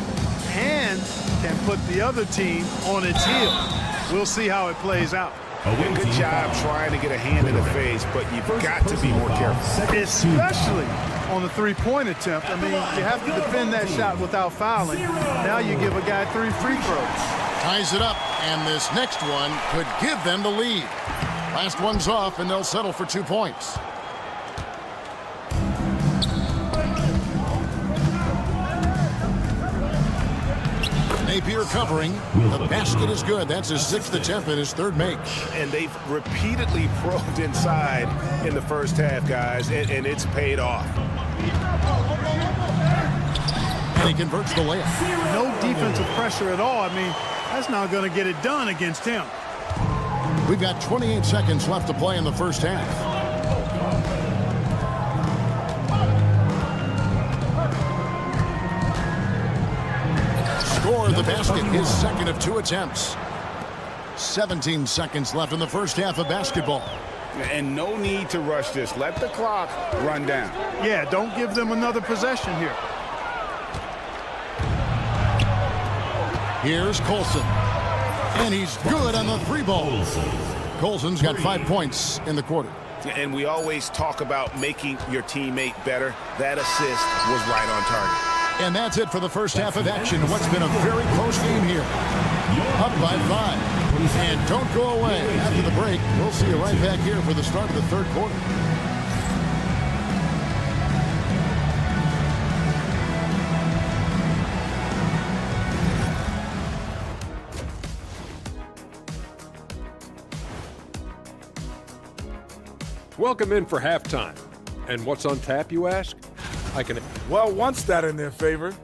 And can put the other team on its heel. We'll see how it plays out. Good job trying to get a hand in the face, but you've got to be more careful. Especially on the three-point attempt. I mean, you have to defend that shot without fouling. Now you give a guy 3 free throws. Ties it up, and this next one could give them the lead. Last one's off, and they'll settle for 2 points. Napier covering. The basket is good. That's his 6th attempt and his 3rd make. And they've repeatedly probed inside in the first half, guys, and it's paid off. And he converts the layup. No defensive pressure at all. I mean, that's not going to get it done against him. We've got 28 seconds left to play in the first half. Scored the basket, his 2nd of 2 attempts. 17 seconds left in the first half of basketball. And no need to rush this. Let the clock run down. Yeah, don't give them another possession here. Here's Colson. And he's good on the 3-ball. Colson's got 5 points in the quarter. And we always talk about making your teammate better. That assist was right on target. And that's it for the first half of action. What's been a very close game here. Up by 5. And don't go away. After the break, we'll see you right back here for the start of the 3rd quarter. Welcome in for halftime. And what's on tap, you ask? Well, one stat in their favor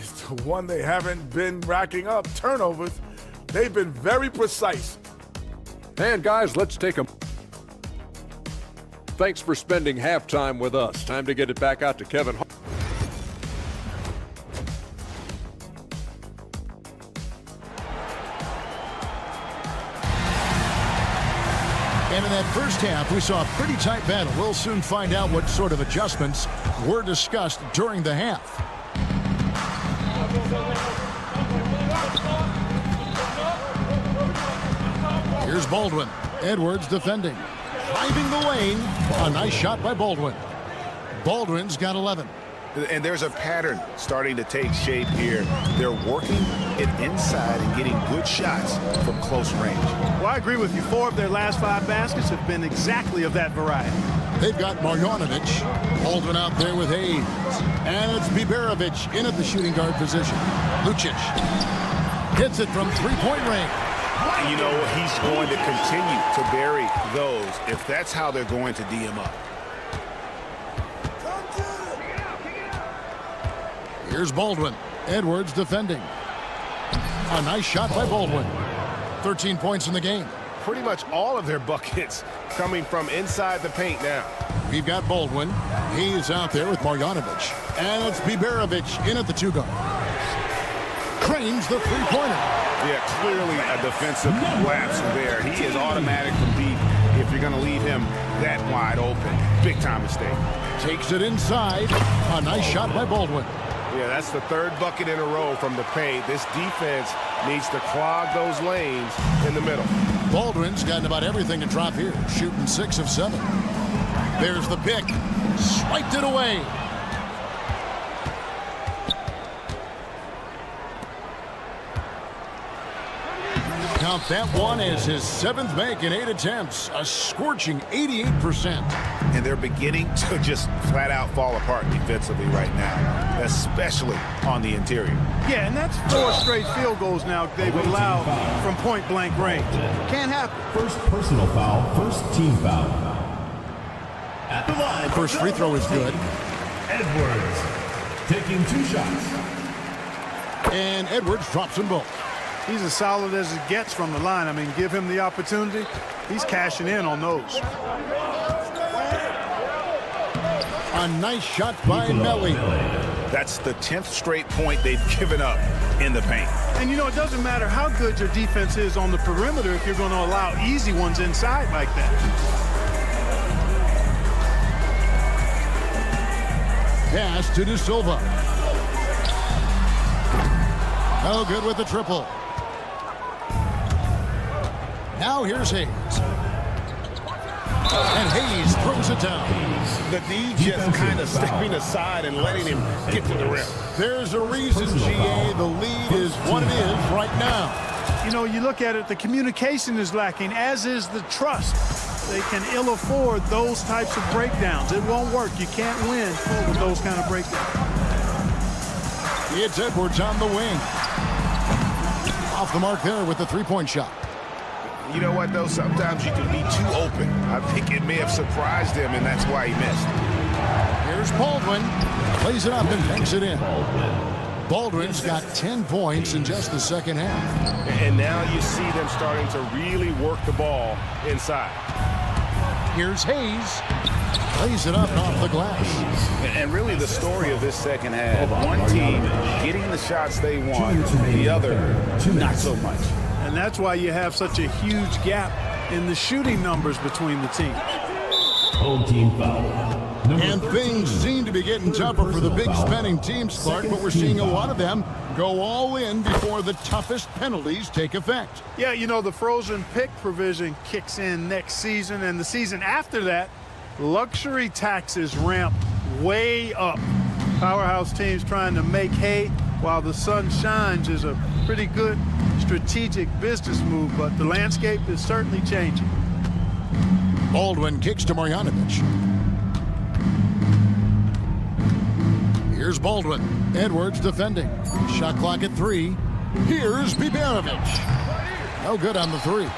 is the one they haven't been racking up, turnovers. They've been very precise. And guys, let's take a... Thanks for spending halftime with us. Time to get it back out to Kevin. And in that first half, we saw a pretty tight battle. We'll soon find out what sort of adjustments were discussed during the half. Here's Baldwin. Edwards defending. Driving the lane. A nice shot by Baldwin. Baldwin's got 11. And there's a pattern starting to take shape here. They're working it inside and getting good shots from close range. Well, I agree with you. 4 of their last 5 baskets have been exactly of that variety. They've got Marjanovic. Baldwin out there with Hayes. And it's Biberovic in at the shooting guard position. Lucic hits it from 3-point range. You know, he's going to continue to bury those if that's how they're going to D him up. Here's Baldwin. Edwards defending. A nice shot by Baldwin. 13 points in the game. Pretty much all of their buckets coming from inside the paint now. We've got Baldwin. He's out there with Marjanovic. And it's Biberovic in at the 2-guard. Cranes the 3-pointer. Yeah, clearly a defensive lapse there. He is automatic from deep if you're going to leave him that wide open. Big time mistake. Takes it inside. A nice shot by Baldwin. Yeah, Yeah, that's the third bucket in a row from the paint. This defense needs to clog those lanes in the middle. Baldwin's gotten about everything to drop here, shooting 6 of 7. There's the pick. Swiped it away. Count that one as his 7th make in 8 attempts, a scorching 88%. And they're beginning to just flat out fall apart defensively right now, especially on the interior. Yeah, and that's 4 straight field goals now they've allowed from point-blank range. Can't happen. First personal foul, first team foul. At the line. First free throw is good. Edwards taking 2 shots. And Edwards drops them both. He's as solid as it gets from the line. I mean, give him the opportunity. He's cashing in on those. A nice shot by Melly. That's the 10th straight point they've given up in the paint. And, you know, it doesn't matter how good your defense is on the perimeter if you're going to allow easy ones inside like that. Pass to De Silva. No good with the triple. Now here's Hayes. And Hayes throws it down. The D just kind of stepping aside and letting him get to the rim. There's a reason, GA, the lead is what it is right now. You know, you look at it, the communication is lacking, as is the trust. They can ill afford those types of breakdowns. It won't work. You can't win with those kind of breakdowns. It's Edwards on the wing. Off the mark there with the three-point shot. You know what, though? Sometimes you can be too open. I think it may have surprised him, and that's why he missed. Here's Baldwin. Plays it up and banks it in. Baldwin's got 10 points in just the second half. And now you see them starting to really work the ball inside. Here's Hayes. Plays it up and off the glass. And really the story of this second half, one team getting the shots they want, the other not so much. And that's why you have such a huge gap in the shooting numbers between the teams. Home team foul. And things seem to be getting tougher for the big spending teams, Clark, but we're seeing a lot of them go all in before the toughest penalties take effect. Yeah, you know, the frozen pick provision kicks in next season, and the season after that, luxury taxes ramp way up. Powerhouse teams trying to make hay while the sun shines is a pretty good strategic business move, but the landscape is certainly changing. Baldwin kicks to Marjanovic. Here's Baldwin. Edwards defending. Shot clock at 3. Here's Biberovic. No good on the 3.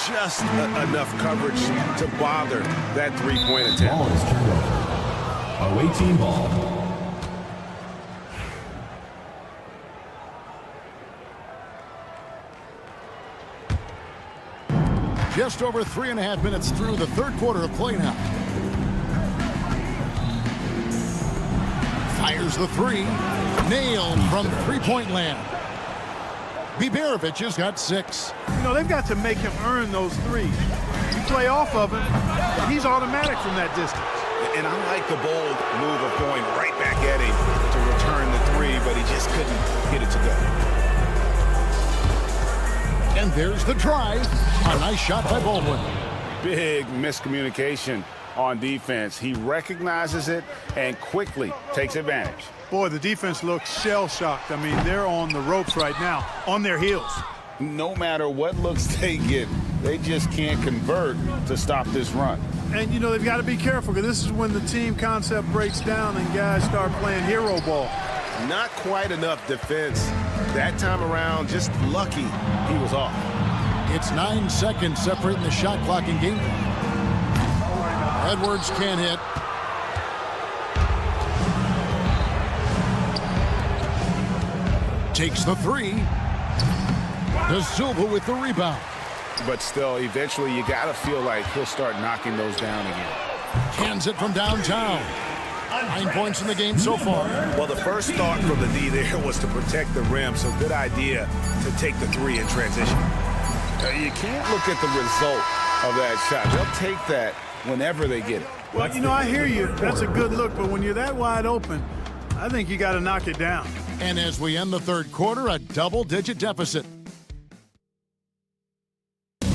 Just enough coverage to bother that three-point attempt. Ball is turned over. Away team ball. Just over 3.5 minutes through the third quarter of play now. Fires the 3. Nailed from three-point land. Biberovic has got 6. You know, they've got to make him earn those threes. You play off of him, and he's automatic from that distance. And I like the bold move of going right back at him to return the 3, but he just couldn't get it to go. And there's the drive. A nice shot by Baldwin. Big miscommunication on defense. He recognizes it and quickly takes advantage. Boy, the defense looks shell-shocked. I mean, they're on the ropes right now, on their heels. No matter what looks they get, they just can't convert to stop this run. And, you know, they've got to be careful because this is when the team concept breaks down and guys start playing hero ball. Not quite enough defense. That time around, just lucky he was off. It's 9 seconds separating the shot clock and game clock. Edwards can't hit. Takes the 3. De Silva with the rebound. But still, eventually you got to feel like he'll start knocking those down again. Cans it from downtown. 9 points in the game so far. Well, the first thought from the D there was to protect the rim, so good idea to take the 3 in transition. You can't look at the result of that shot. They'll take that whenever they get it. Well, you know, I hear you. That's a good look, but when you're that wide open, I think you got to knock it down. And as we end the third quarter, a double-digit deficit.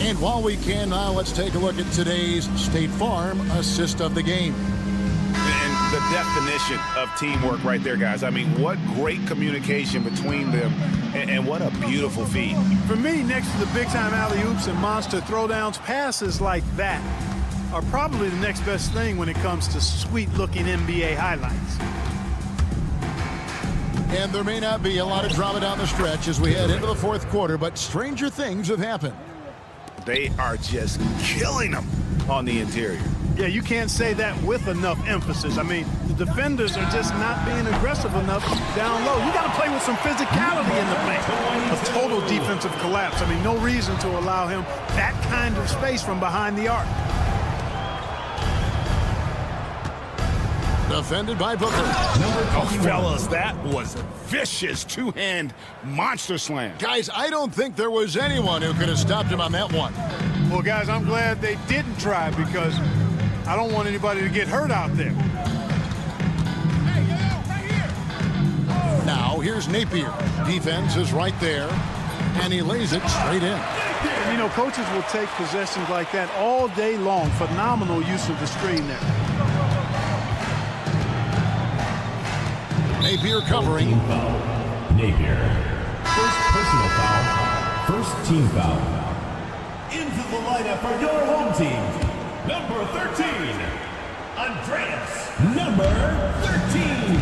And while we can now, let's take a look at today's State Farm assist of the game. And the definition of teamwork right there, guys. I mean, what great communication between them, and what a beautiful feed. For me, next to the big-time alley-oops and monster throwdowns, passes like that are probably the next best thing when it comes to sweet-looking NBA highlights. And there may not be a lot of drama down the stretch as we head into the fourth quarter, but stranger things have happened. They are just killing them on the interior. Yeah, you can't say that with enough emphasis. I mean, the defenders are just not being aggressive enough down low. You got to play with some physicality in the paint. A total defensive collapse. I mean, no reason to allow him that kind of space from behind the arc. Defended by Booker. Oh, fellas, that was a vicious two-hand monster slam. Guys, I don't think there was anyone who could have stopped him on that one. Well, guys, I'm glad they didn't try because I don't want anybody to get hurt out there. Now, here's Napier. Defense is right there, and he lays it straight in. You know, coaches will take possessions like that all day long. Phenomenal use of the screen there. Napier covering. Team foul. Napier. First personal foul. First team foul. Into the lineup for your home team. Number 13. Andreas. Number 13.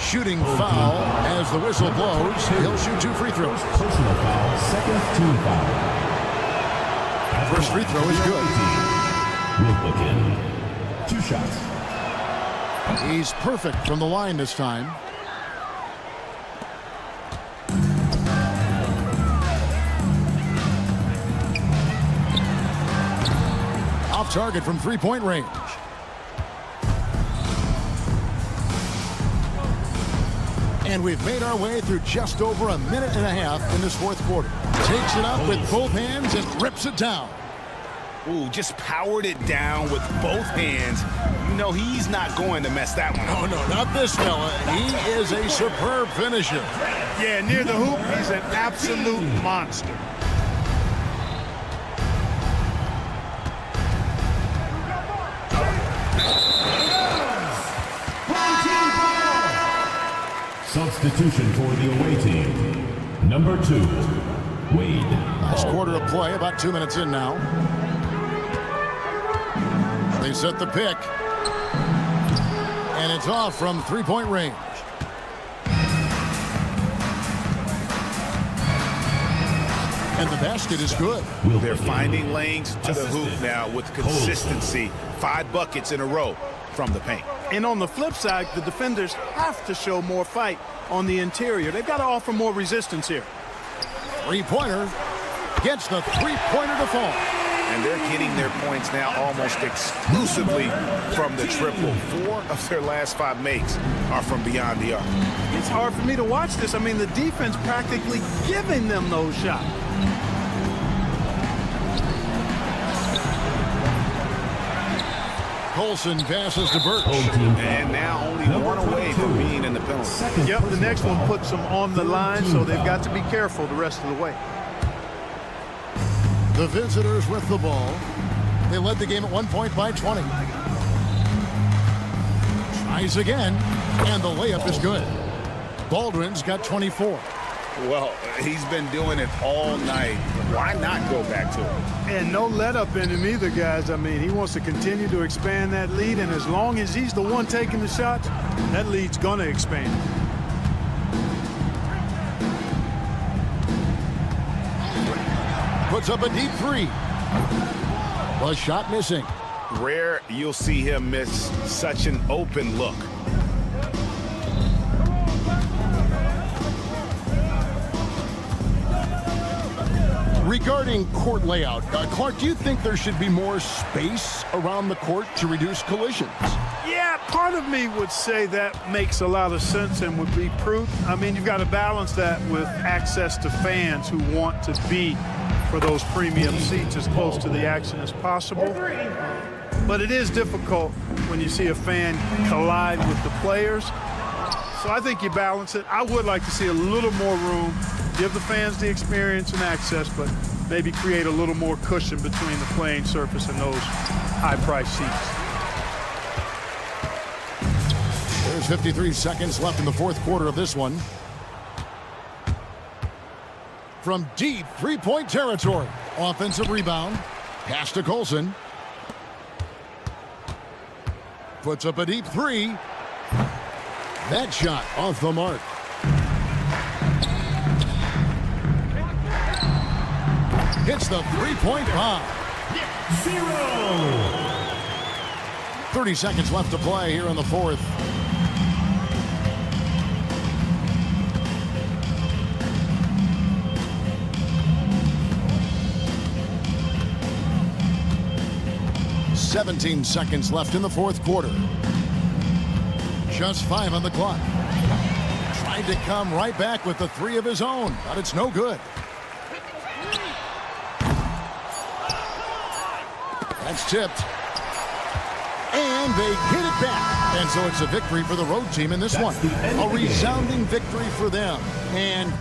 Shooting foul as the whistle blows. He'll shoot 2 free throws. Personal foul. Second team foul. First free throw is good. Wilbekin. 2 shots. He's perfect from the line this time. Off target from three-point range. And we've made our way through just over a minute and a half in this fourth quarter. Takes it up with both hands and rips it down. Ooh, just powered it down with both hands. You know he's not going to mess that one up. Oh, no, not this fella. He is a superb finisher. Yeah, near the hoop, he's an absolute monster. Substitution for the away team. Number 2, Wade. Last quarter of play, about 2 minutes in now. They set the pick. And it's off from three-point range. And the basket is good. They're finding lanes to the hoop now with consistency. 5 buckets in a row from the paint. And on the flip side, the defenders have to show more fight on the interior. They've got to offer more resistance here. Three-pointer gets the three-pointer to fall. And they're getting their points now almost exclusively from the triple. 4 of their last 5 makes are from beyond the arc. It's hard for me to watch this. I mean, the defense practically giving them those shots. Colson passes to Birch. And now only 1 away from being in the penalty. Yep, the next one puts them on the line, so they've got to be careful the rest of the way. The visitors with the ball. They led the game at 1 point by 20. Tries again, and the layup is good. Baldwin's got 24. Well, he's been doing it all night. Why not go back to it? And no let up in him either, guys. I mean, he wants to continue to expand that lead, and as long as he's the one taking the shots, that lead's going to expand. Puts up a deep 3. The shot missing. Rare you'll see him miss such an open look. Regarding court layout, Clark, do you think there should be more space around the court to reduce collisions? Yeah, part of me would say that makes a lot of sense and would be prudent. I mean, you've got to balance that with access to fans who want to be for those premium seats as close to the action as possible. but it is difficult when you see a fan collide with the players. So I think you balance it. I would like to see a little more room, give the fans the experience and access, but maybe create a little more cushion between the playing surface and those high-priced seats. There's 53 seconds left in the fourth quarter of this one. From deep three-point territory, offensive rebound, pass to Colson. Puts up a deep three. That shot off the mark. Hits the three-point bomb. 30 seconds left to play here in the fourth. "17 seconds left in the fourth quarter. Just 5 on the clock. Tried to come right back with the three of his own, but it's no good. That's tipped. And they get it back. And so it's a victory for the road team in this one. A resounding victory for them. And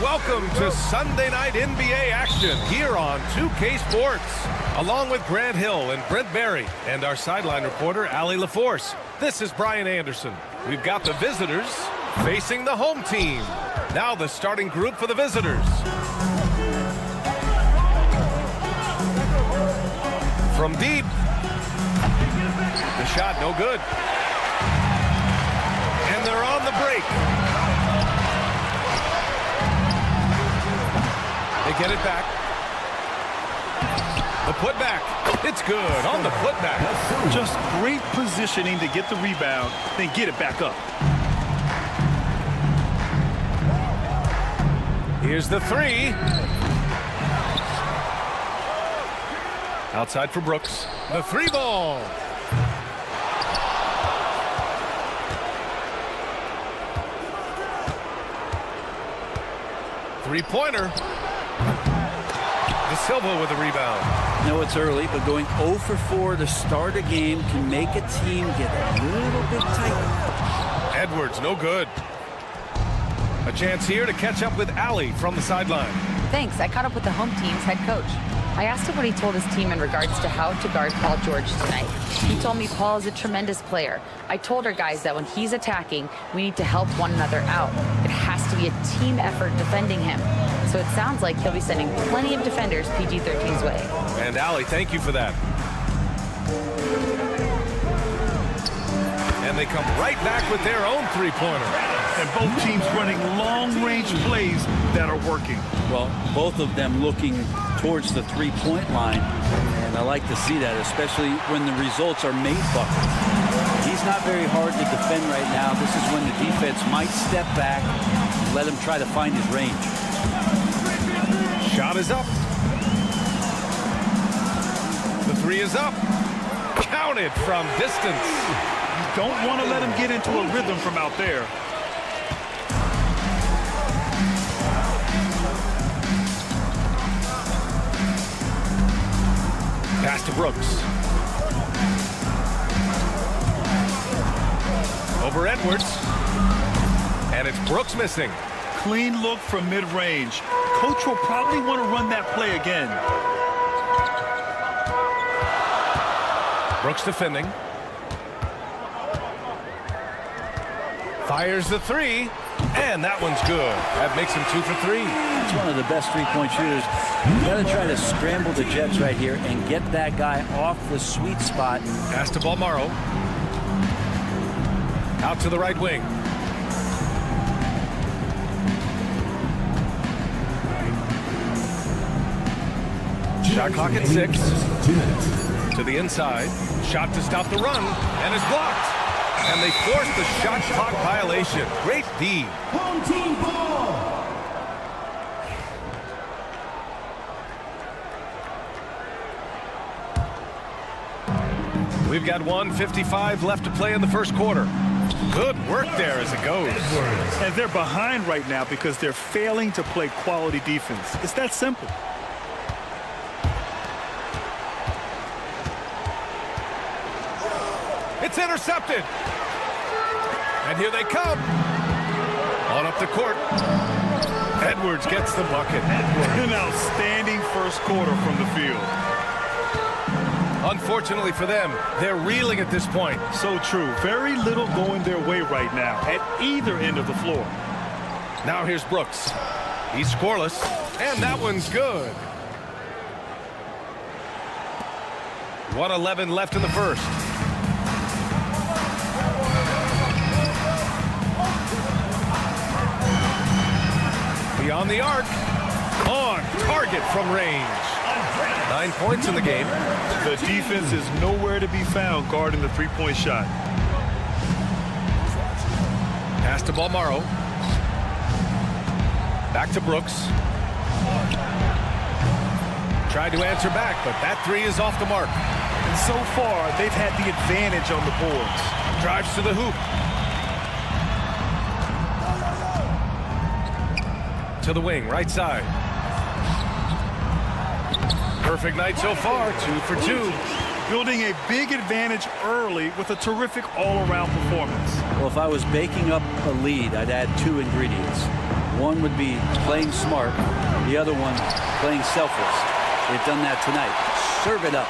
Welcome to Sunday night NBA action here on 2K Sports. Along with Grant Hill and Brent Barry and our sideline reporter, Allie LaForce. This is Brian Anderson. We've got the visitors facing the home team. Now the starting group for the visitors. From deep. The shot no good. And they're on the break. They get it back. The putback. It's good on the putback. Just great positioning to get the rebound, then get it back up. Here's the three. Outside for Brooks. The three ball. Three-pointer. De Silva with the rebound. No, it's early, but going 0 for 4 to start a game can make a team get a little bit tight. Edwards, no good. A chance here to catch up with Allie from the sideline. Thanks. I caught up with the home team's head coach. I asked him what he told his team in regards to how to guard Paul George tonight. He told me Paul is a tremendous player. I told our guys that when he's attacking, we need to help one another out. It has to be a team effort defending him. So it sounds like he'll be sending plenty of defenders PG-13's way. And Allie, thank you for that. And they come right back with their own three-pointer. And both teams running long-range plays that are working. Well, both of them looking towards the three-point line. And I like to see that, especially when the results are made buckets. He's not very hard to defend right now. This is when the defense might step back and let him try to find his range. Shot is up. The three is up. Counted from distance. You don't want to let him get into a rhythm from out there. Pass to Brooks. Over Edwards. And it's Brooks missing. Clean look from mid-range. Coach will probably want to run that play again. Brooks defending. Fires the three. And that one's good. That makes him 2 for 3. He's one of the best three-point shooters. You got to try to scramble the Jets right here and get that guy off the sweet spot. Pass to Balmaro. Out to the right wing. Shot clock at 6. To the inside. Shot to stop the run. And it's blocked. And they force the shot clock violation. Great D. Home team ball. We've got 1:55 left to play in the first quarter. Good work there as it goes. And they're behind right now because they're failing to play quality defense. It's that simple. It's intercepted. And here they come. On up the court. Edwards gets the bucket. An outstanding first quarter from the field. Unfortunately for them, they're reeling at this point. So true. Very little going their way right now at either end of the floor. Now here's Brooks. He's scoreless. And that one's good. 1:11 left in the first. Beyond the arc. On target from range. 9 points in the game. The defense is nowhere to be found guarding the three-point shot. Pass to Balmaro. Back to Brooks. Tried to answer back, but that three is off the mark. And so far, they've had the advantage on the boards. Drives to the hoop. To the wing, right side. Perfect night so far, 2 for 2. Building a big advantage early with a terrific all-around performance. Well, if I was baking up a lead, I'd add 2 ingredients. One would be playing smart. The other one, playing selfless. They've done that tonight. Serve it up.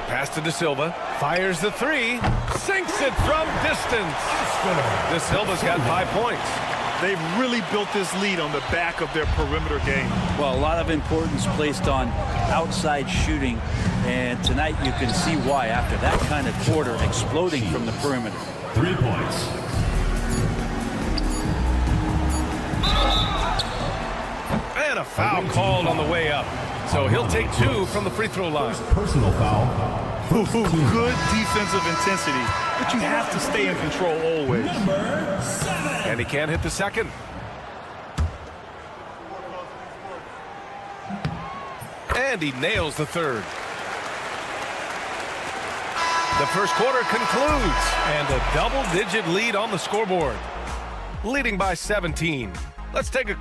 Pass to De Silva. Fires the three. Sinks it from distance. De Silva's got 5 points. They've really built this lead on the back of their perimeter game. Well, a lot of importance placed on outside shooting. And tonight you can see why after that kind of quarter exploding from the perimeter. 3 points. And a foul called on the way up. So he'll take 2 from the free throw line. Personal foul. Good defensive intensity, but you have to stay in control always. Number 7. And he can't hit the second. And he nails the third. The first quarter concludes, and a double-digit lead on the scoreboard. Leading by 17. Let's take a...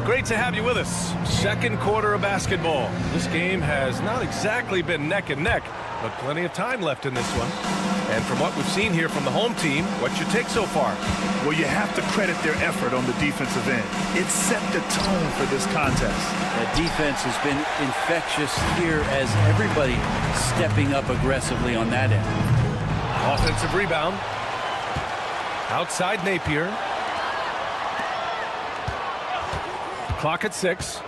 Great to have you with us. Second quarter of basketball. This game has not exactly been neck and neck, but plenty of time left in this one. And from what we've seen here from the home team, what's your take so far? Well, you have to credit their effort on the defensive end. It set the tone for this contest. The defense has been infectious here as everybody stepping up aggressively on that end. Offensive rebound. Outside Napier. Clock at 6.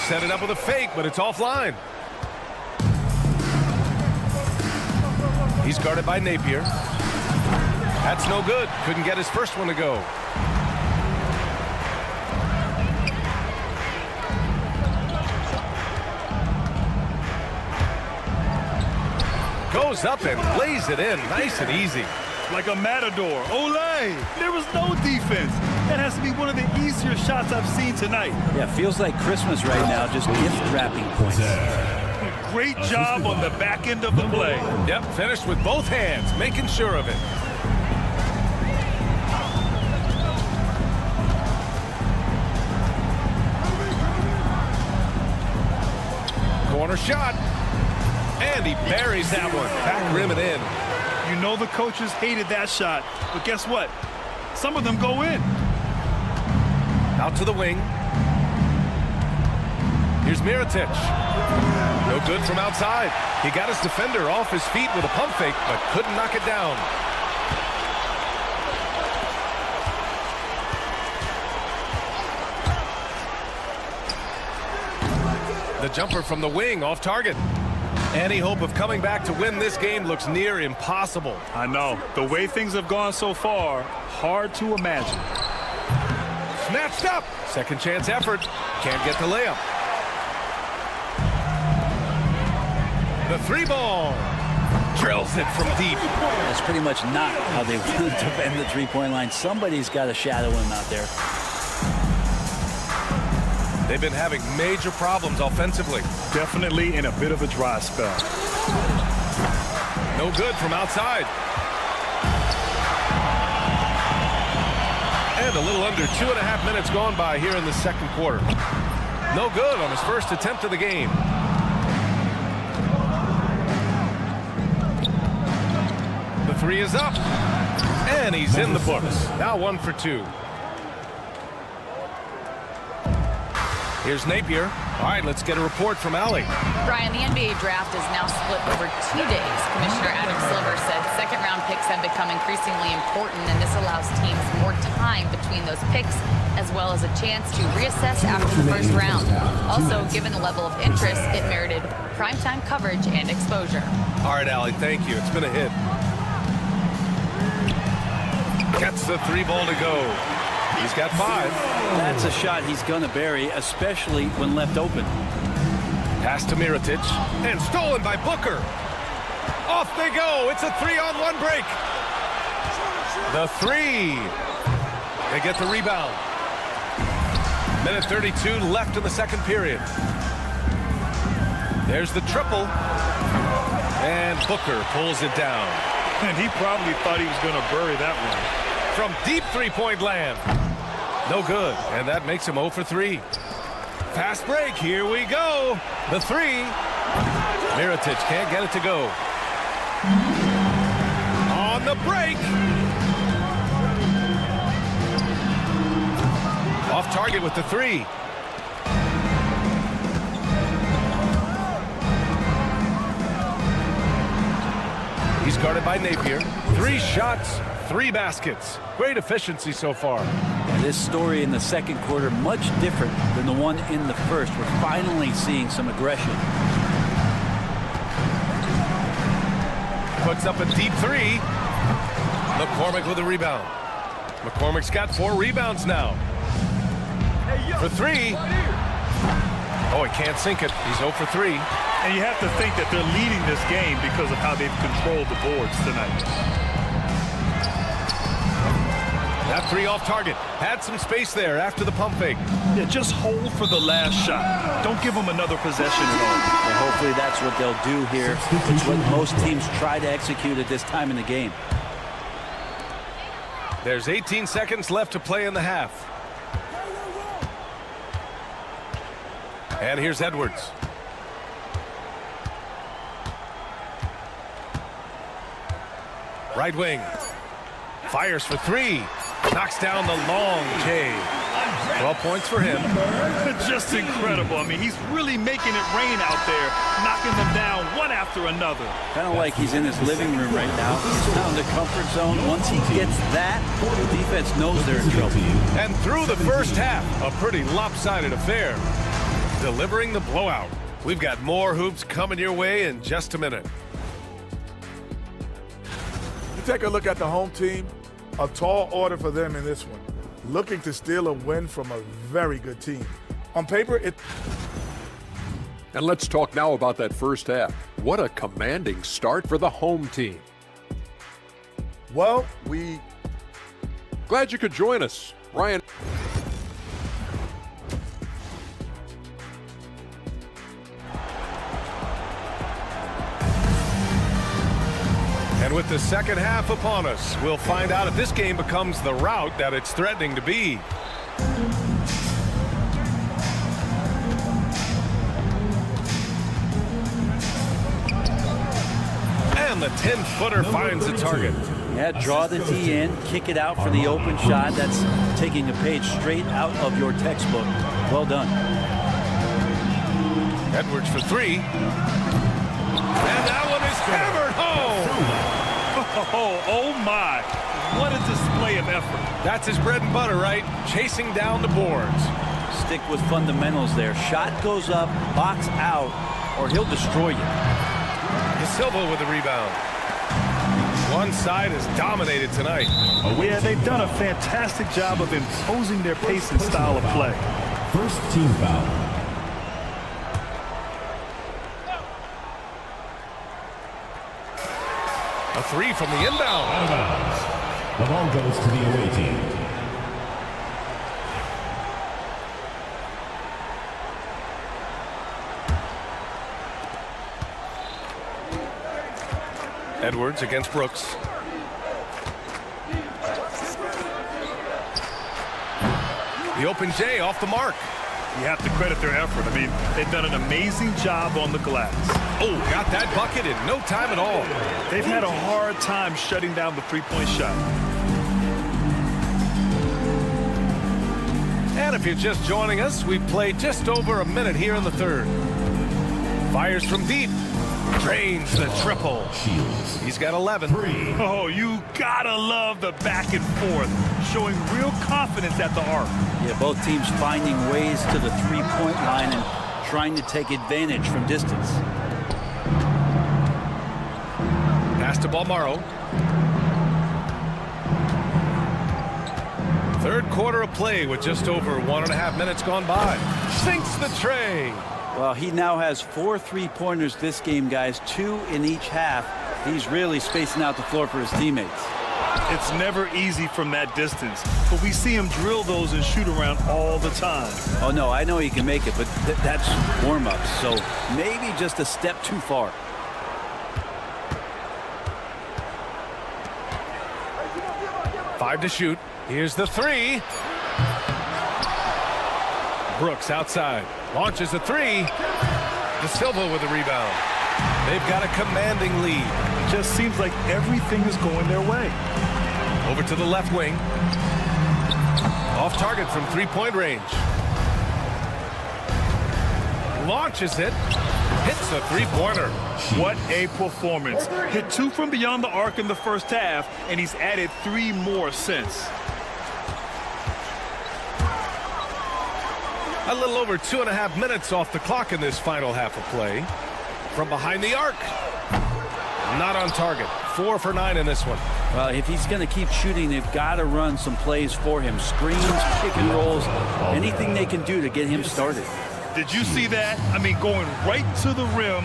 Set it up with a fake, but it's offline. He's guarded by Napier. That's no good. Couldn't get his first one to go. Goes up and lays it in. Nice and easy. Like a matador. Olay! There was no defense. That has to be one of the easier shots I've seen tonight. Yeah, feels like Christmas right now, just gift wrapping points. Great job on the back end of the play. Yep, finished with both hands, making sure of it. Corner shot. And he buries that one. Back rim and in. You know the coaches hated that shot, but guess what? Some of them go in. Out to the wing. Here's Mirotic. No good from outside. He got his defender off his feet with a pump fake, but couldn't knock it down. The jumper from the wing off target. Any hope of coming back to win this game looks near impossible. I know. The way things have gone so far, hard to imagine. Snatched up. Second chance effort. Can't get the layup. The three ball. Drills it from deep. That's pretty much not how they want to defend the three-point line. Somebody's got to shadow him out there. They've been having major problems offensively. Definitely in a bit of a dry spell. No good from outside. And a little under 2.5 minutes gone by here in the second quarter. No good on his first attempt of the game. The three is up. And he's in the books. Now 1 for 2. Here's Napier. All right, let's get a report from Allie. Brian, the NBA draft is now split over 2 days. Commissioner Adam Silver said second-round picks have become increasingly important, and this allows teams more time between those picks, as well as a chance to reassess after the first round. Also, given the level of interest, it merited primetime coverage and exposure. All right, Allie, thank you. It's been a hit. Gets the three ball to go. He's got 5. That's a shot he's going to bury, especially when left open. Pass to Mirotic. And stolen by Booker. Off they go. It's a 3-on-1 break. The three. They get the rebound. Minute 32 left in the second period. There's the triple. And Booker pulls it down. And he probably thought he was going to bury that one. From deep three-point land. No good. And that makes him 0 for 3. Fast break. Here we go. The three. Mirotic can't get it to go. On the break. Off target with the three. He's guarded by Napier. 3 shots, 3 baskets. Great efficiency so far. This story in the second quarter much different than the one in the first. We're finally seeing some aggression. Puts up a deep three. McCormick with a rebound. McCormick's got 4 rebounds now. For 3. Oh, he can't sink it. He's 0 for 3. And you have to think that they're leading this game because of how they've controlled the boards tonight. That 3 off target. Had some space there after the pump fake. Yeah, just hold for the last shot. Don't give them another possession at all. And hopefully that's what they'll do here. It's what most teams try to execute at this time in the game. There's 18 seconds left to play in the half. And here's Edwards. Right wing. Fires for 3. Knocks down the long J. 12 points for him. Just incredible. I mean, he's really making it rain out there, knocking them down one after another. Kind of like he's in his living room right now. He's found a comfort zone. Once he gets that, the defense knows they're in trouble. And through the first half, a pretty lopsided affair. Delivering the blowout. We've got more hoops coming your way in just a minute. You take a look at the home team, a tall order for them in this one. Looking to steal a win from a very good team. On paper, it... And let's talk now about that first half. What a commanding start for the home team. Well, Glad you could join us, Ryan. And with the second half upon us, we'll find out if this game becomes the rout that it's threatening to be. And the 10-footer finds the target. Yeah, draw the D in, kick it out for the open shot. That's taking a page straight out of your textbook. Well done. Edwards for 3. And that one is hammered home. Oh my. What a display of effort. That's his bread and butter, right? Chasing down the boards. Stick with fundamentals there. Shot goes up, box out, or he'll destroy you. Silva with the rebound. One side is dominated tonight. Yeah, they've done a fantastic job of imposing their pace and style of play. First team foul. A 3 from the inbound. Out of bounds. The ball goes to the away team. Edwards against Brooks. The open J off the mark. You have to credit their effort. I mean, they've done an amazing job on the glass. Oh, got that bucket in no time at all. They've had a hard time shutting down the three-point shot. And if you're just joining us, we've played just over a minute here in the third. Fires from deep. Drains the triple. He's got 11. Oh, you gotta love the back and forth, showing real confidence at the arc. Yeah, both teams finding ways to the three-point line and trying to take advantage from distance. Pass to Balmaro. Third quarter of play with just over 1.5 minutes gone by. Sinks the tray. Well, he now has 4 3-pointers this game, guys, 2 in each half. He's really spacing out the floor for his teammates. It's never easy from that distance, but we see him drill those and shoot around all the time. Oh, no, I know he can make it, but that's warm-ups, so maybe just a step too far. Five to shoot. Here's the 3. Brooks outside. Launches a 3. De Silva with the rebound. They've got a commanding lead. It just seems like everything is going their way. Over to the left wing. Off target from 3-point range. Launches it. Hits a 3-pointer. What a performance. Hit 2 from beyond the arc in the first half, and he's added 3 more since. A little over 2.5 minutes off the clock in this final half of play. From behind the arc. Not on target. 4 for 9 in this one. Well, if he's going to keep shooting, they've got to run some plays for him. Screens, pick and rolls, anything they can do to get him started. Did you see that? I mean, going right to the rim.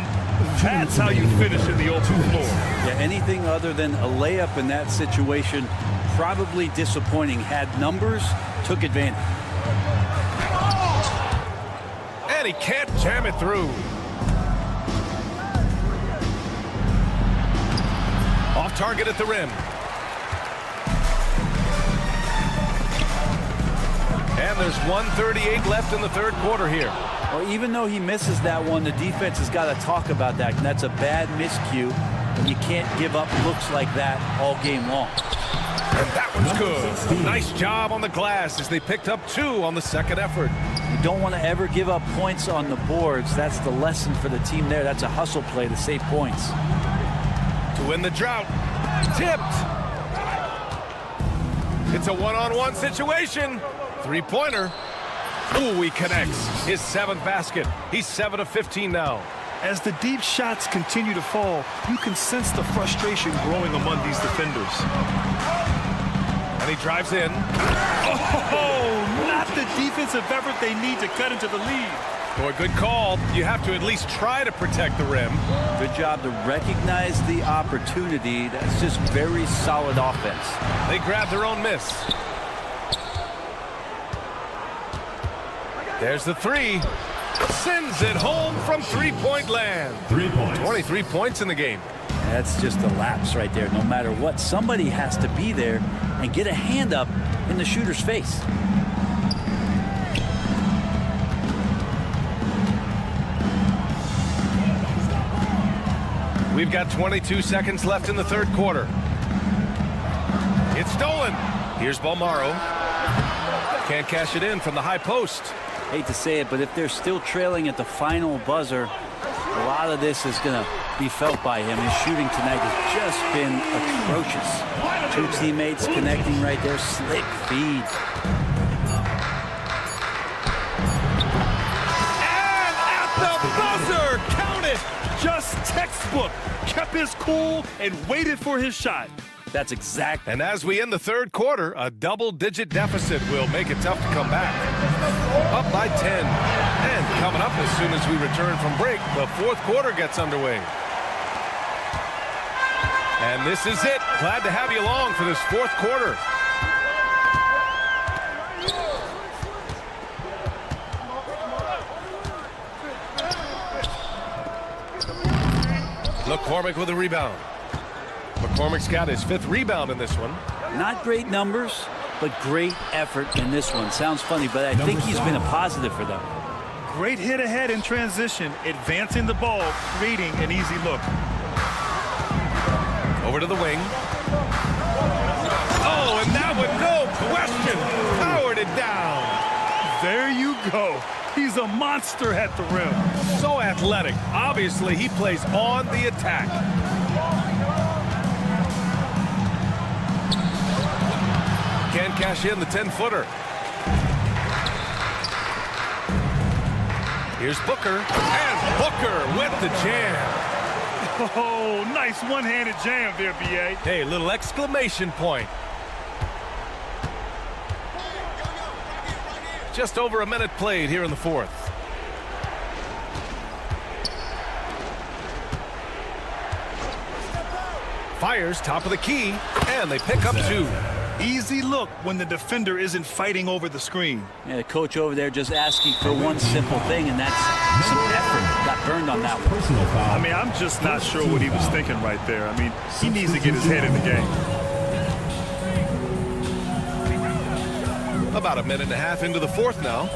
That's how you finish in the open floor. Yeah, anything other than a layup in that situation, probably disappointing. Had numbers, took advantage. And he can't jam it through. Off target at the rim. And there's 1:38 left in the third quarter here. Well, even though he misses that one, the defense has got to talk about that. And that's a bad miscue. And you can't give up looks like that all game long. And that one's good. Nice job on the glass as they picked up 2 on the second effort. You don't want to ever give up points on the boards. That's the lesson for the team there. That's a hustle play to save points. To win the drought. Tipped. It's a one-on-one situation. 3-pointer. Ooh, he connects. His 7th basket. He's 7 of 15 now. As the deep shots continue to fall, you can sense the frustration growing among these defenders. And he drives in. Oh, not the defensive effort they need to cut into the lead. Boy, good call. You have to at least try to protect the rim. Good job to recognize the opportunity. That's just very solid offense. They grab their own miss. There's the 3. Sends it home from 3-point land. 3 points. 23 points in the game. That's just a lapse right there. No matter what, somebody has to be there and get a hand up in the shooter's face. We've got 22 seconds left in the third quarter. It's stolen. Here's Balmaro. Can't cash it in from the high post. Hate to say it, but if they're still trailing at the final buzzer, a lot of this is going to be felt by him. His shooting tonight has just been atrocious. 2 teammates connecting right there. Slick feed. And at the buzzer, count it. Just textbook. Kept his cool and waited for his shot. That's exact. And as we end the third quarter, a double-digit deficit will make it tough to come back. Up by 10. And coming up as soon as we return from break, the fourth quarter gets underway. And this is it. Glad to have you along for this fourth quarter. McCormick with a rebound. McCormick's got his 5th rebound in this one. Not great numbers, but great effort in this one. Sounds funny, but I think he's been a positive for them. Great hit ahead in transition, advancing the ball, creating an easy look. Over to the wing. Oh, and that one, no question, powered it down. There you go. He's a monster at the rim. So athletic. Obviously, he plays on the attack. Can't cash in the 10-footer. Here's Booker. And Booker with the jam. Oh, nice one-handed jam there, B.A. Hey, little exclamation point. Just over a minute played here in the fourth. Fires top of the key, and they pick up 2. Easy look when the defender isn't fighting over the screen. Yeah, the coach over there just asking for one simple thing, and that's some effort. Got burned on that one. Personal foul. I mean, I'm just not sure what he was thinking right there. I mean, he needs to get his head in the game. About a minute and a half into the fourth now.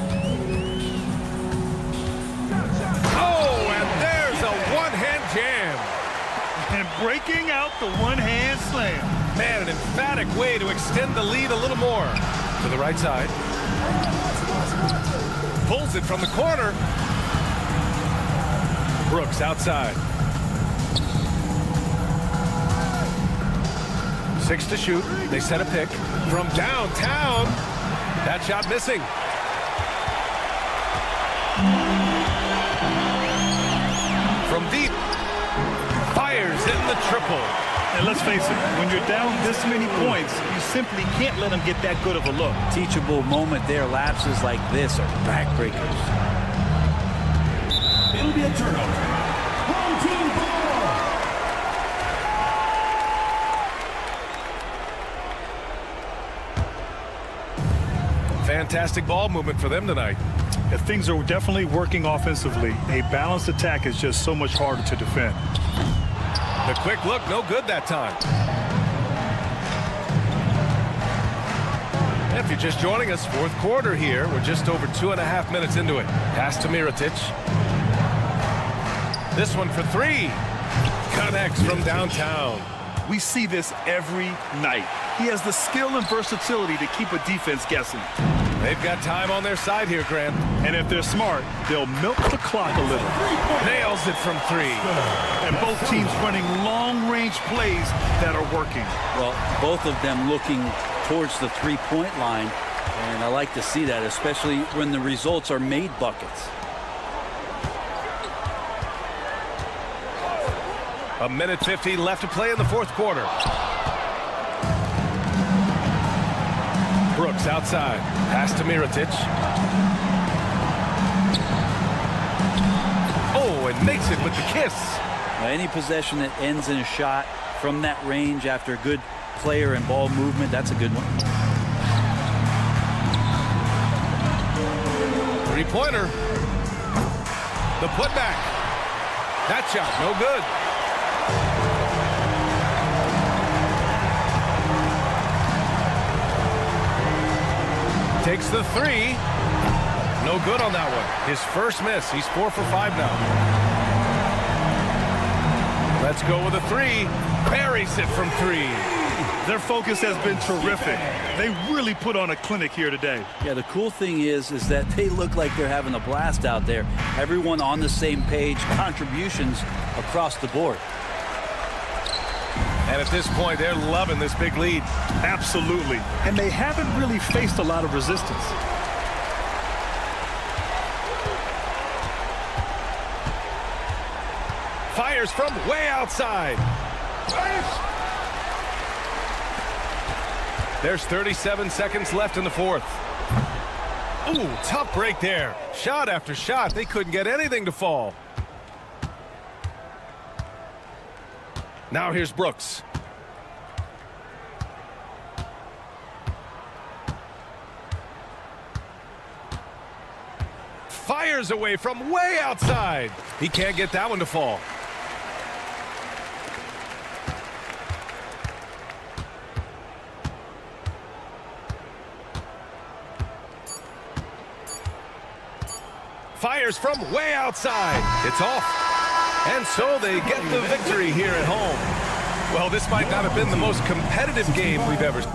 Oh, and there's a one-hand jam. And breaking out the one-hand slam. Man, an emphatic way to extend the lead a little more. To the right side. Pulls it from the corner. Brooks outside. 6 to shoot. They set a pick from downtown. That shot missing. From deep. Fires in the triple. And let's face it, when you're down this many points, you simply can't let them get that good of a look. Teachable moment there. Lapses like this are backbreakers. It'll be a turnover. Home team ball. Fantastic ball movement for them tonight. If things are definitely working offensively, a balanced attack is just so much harder to defend. The quick look, no good that time. If you're just joining us, fourth quarter here. We're just over 2.5 minutes into it. Pass to Mirotic. This one for 3. Connects from downtown. We see this every night. He has the skill and versatility to keep a defense guessing. They've got time on their side here, Grant. And if they're smart, they'll milk the clock a little. Nails it from 3. And both teams running long-range plays that are working. Well, both of them looking towards the three-point line, and I like to see that, especially when the results are made buckets. A minute 50 left to play in the fourth quarter. Brooks outside. Pass to Mirotic. Oh, and makes it with the kiss. Now, any possession that ends in a shot from that range after a good player and ball movement, that's a good one. Three-pointer. The putback. That shot, no good. Takes the 3. No good on that one. His first miss. He's 4 for 5 now. Let's go with a 3. Buries it from 3. Their focus has been terrific. They really put on a clinic here today. Yeah, the cool thing is that they look like they're having a blast out there. Everyone on the same page, contributions across the board. And at this point, they're loving this big lead. Absolutely. And they haven't really faced a lot of resistance. Fires from way outside. There's 37 seconds left in the fourth. Ooh, tough break there. Shot after shot. They couldn't get anything to fall. Now here's Brooks. Fires away from way outside. He can't get that one to fall. Fires from way outside. It's off. And so they get the victory here at home. Well, this might not have been the most competitive game we've ever seen.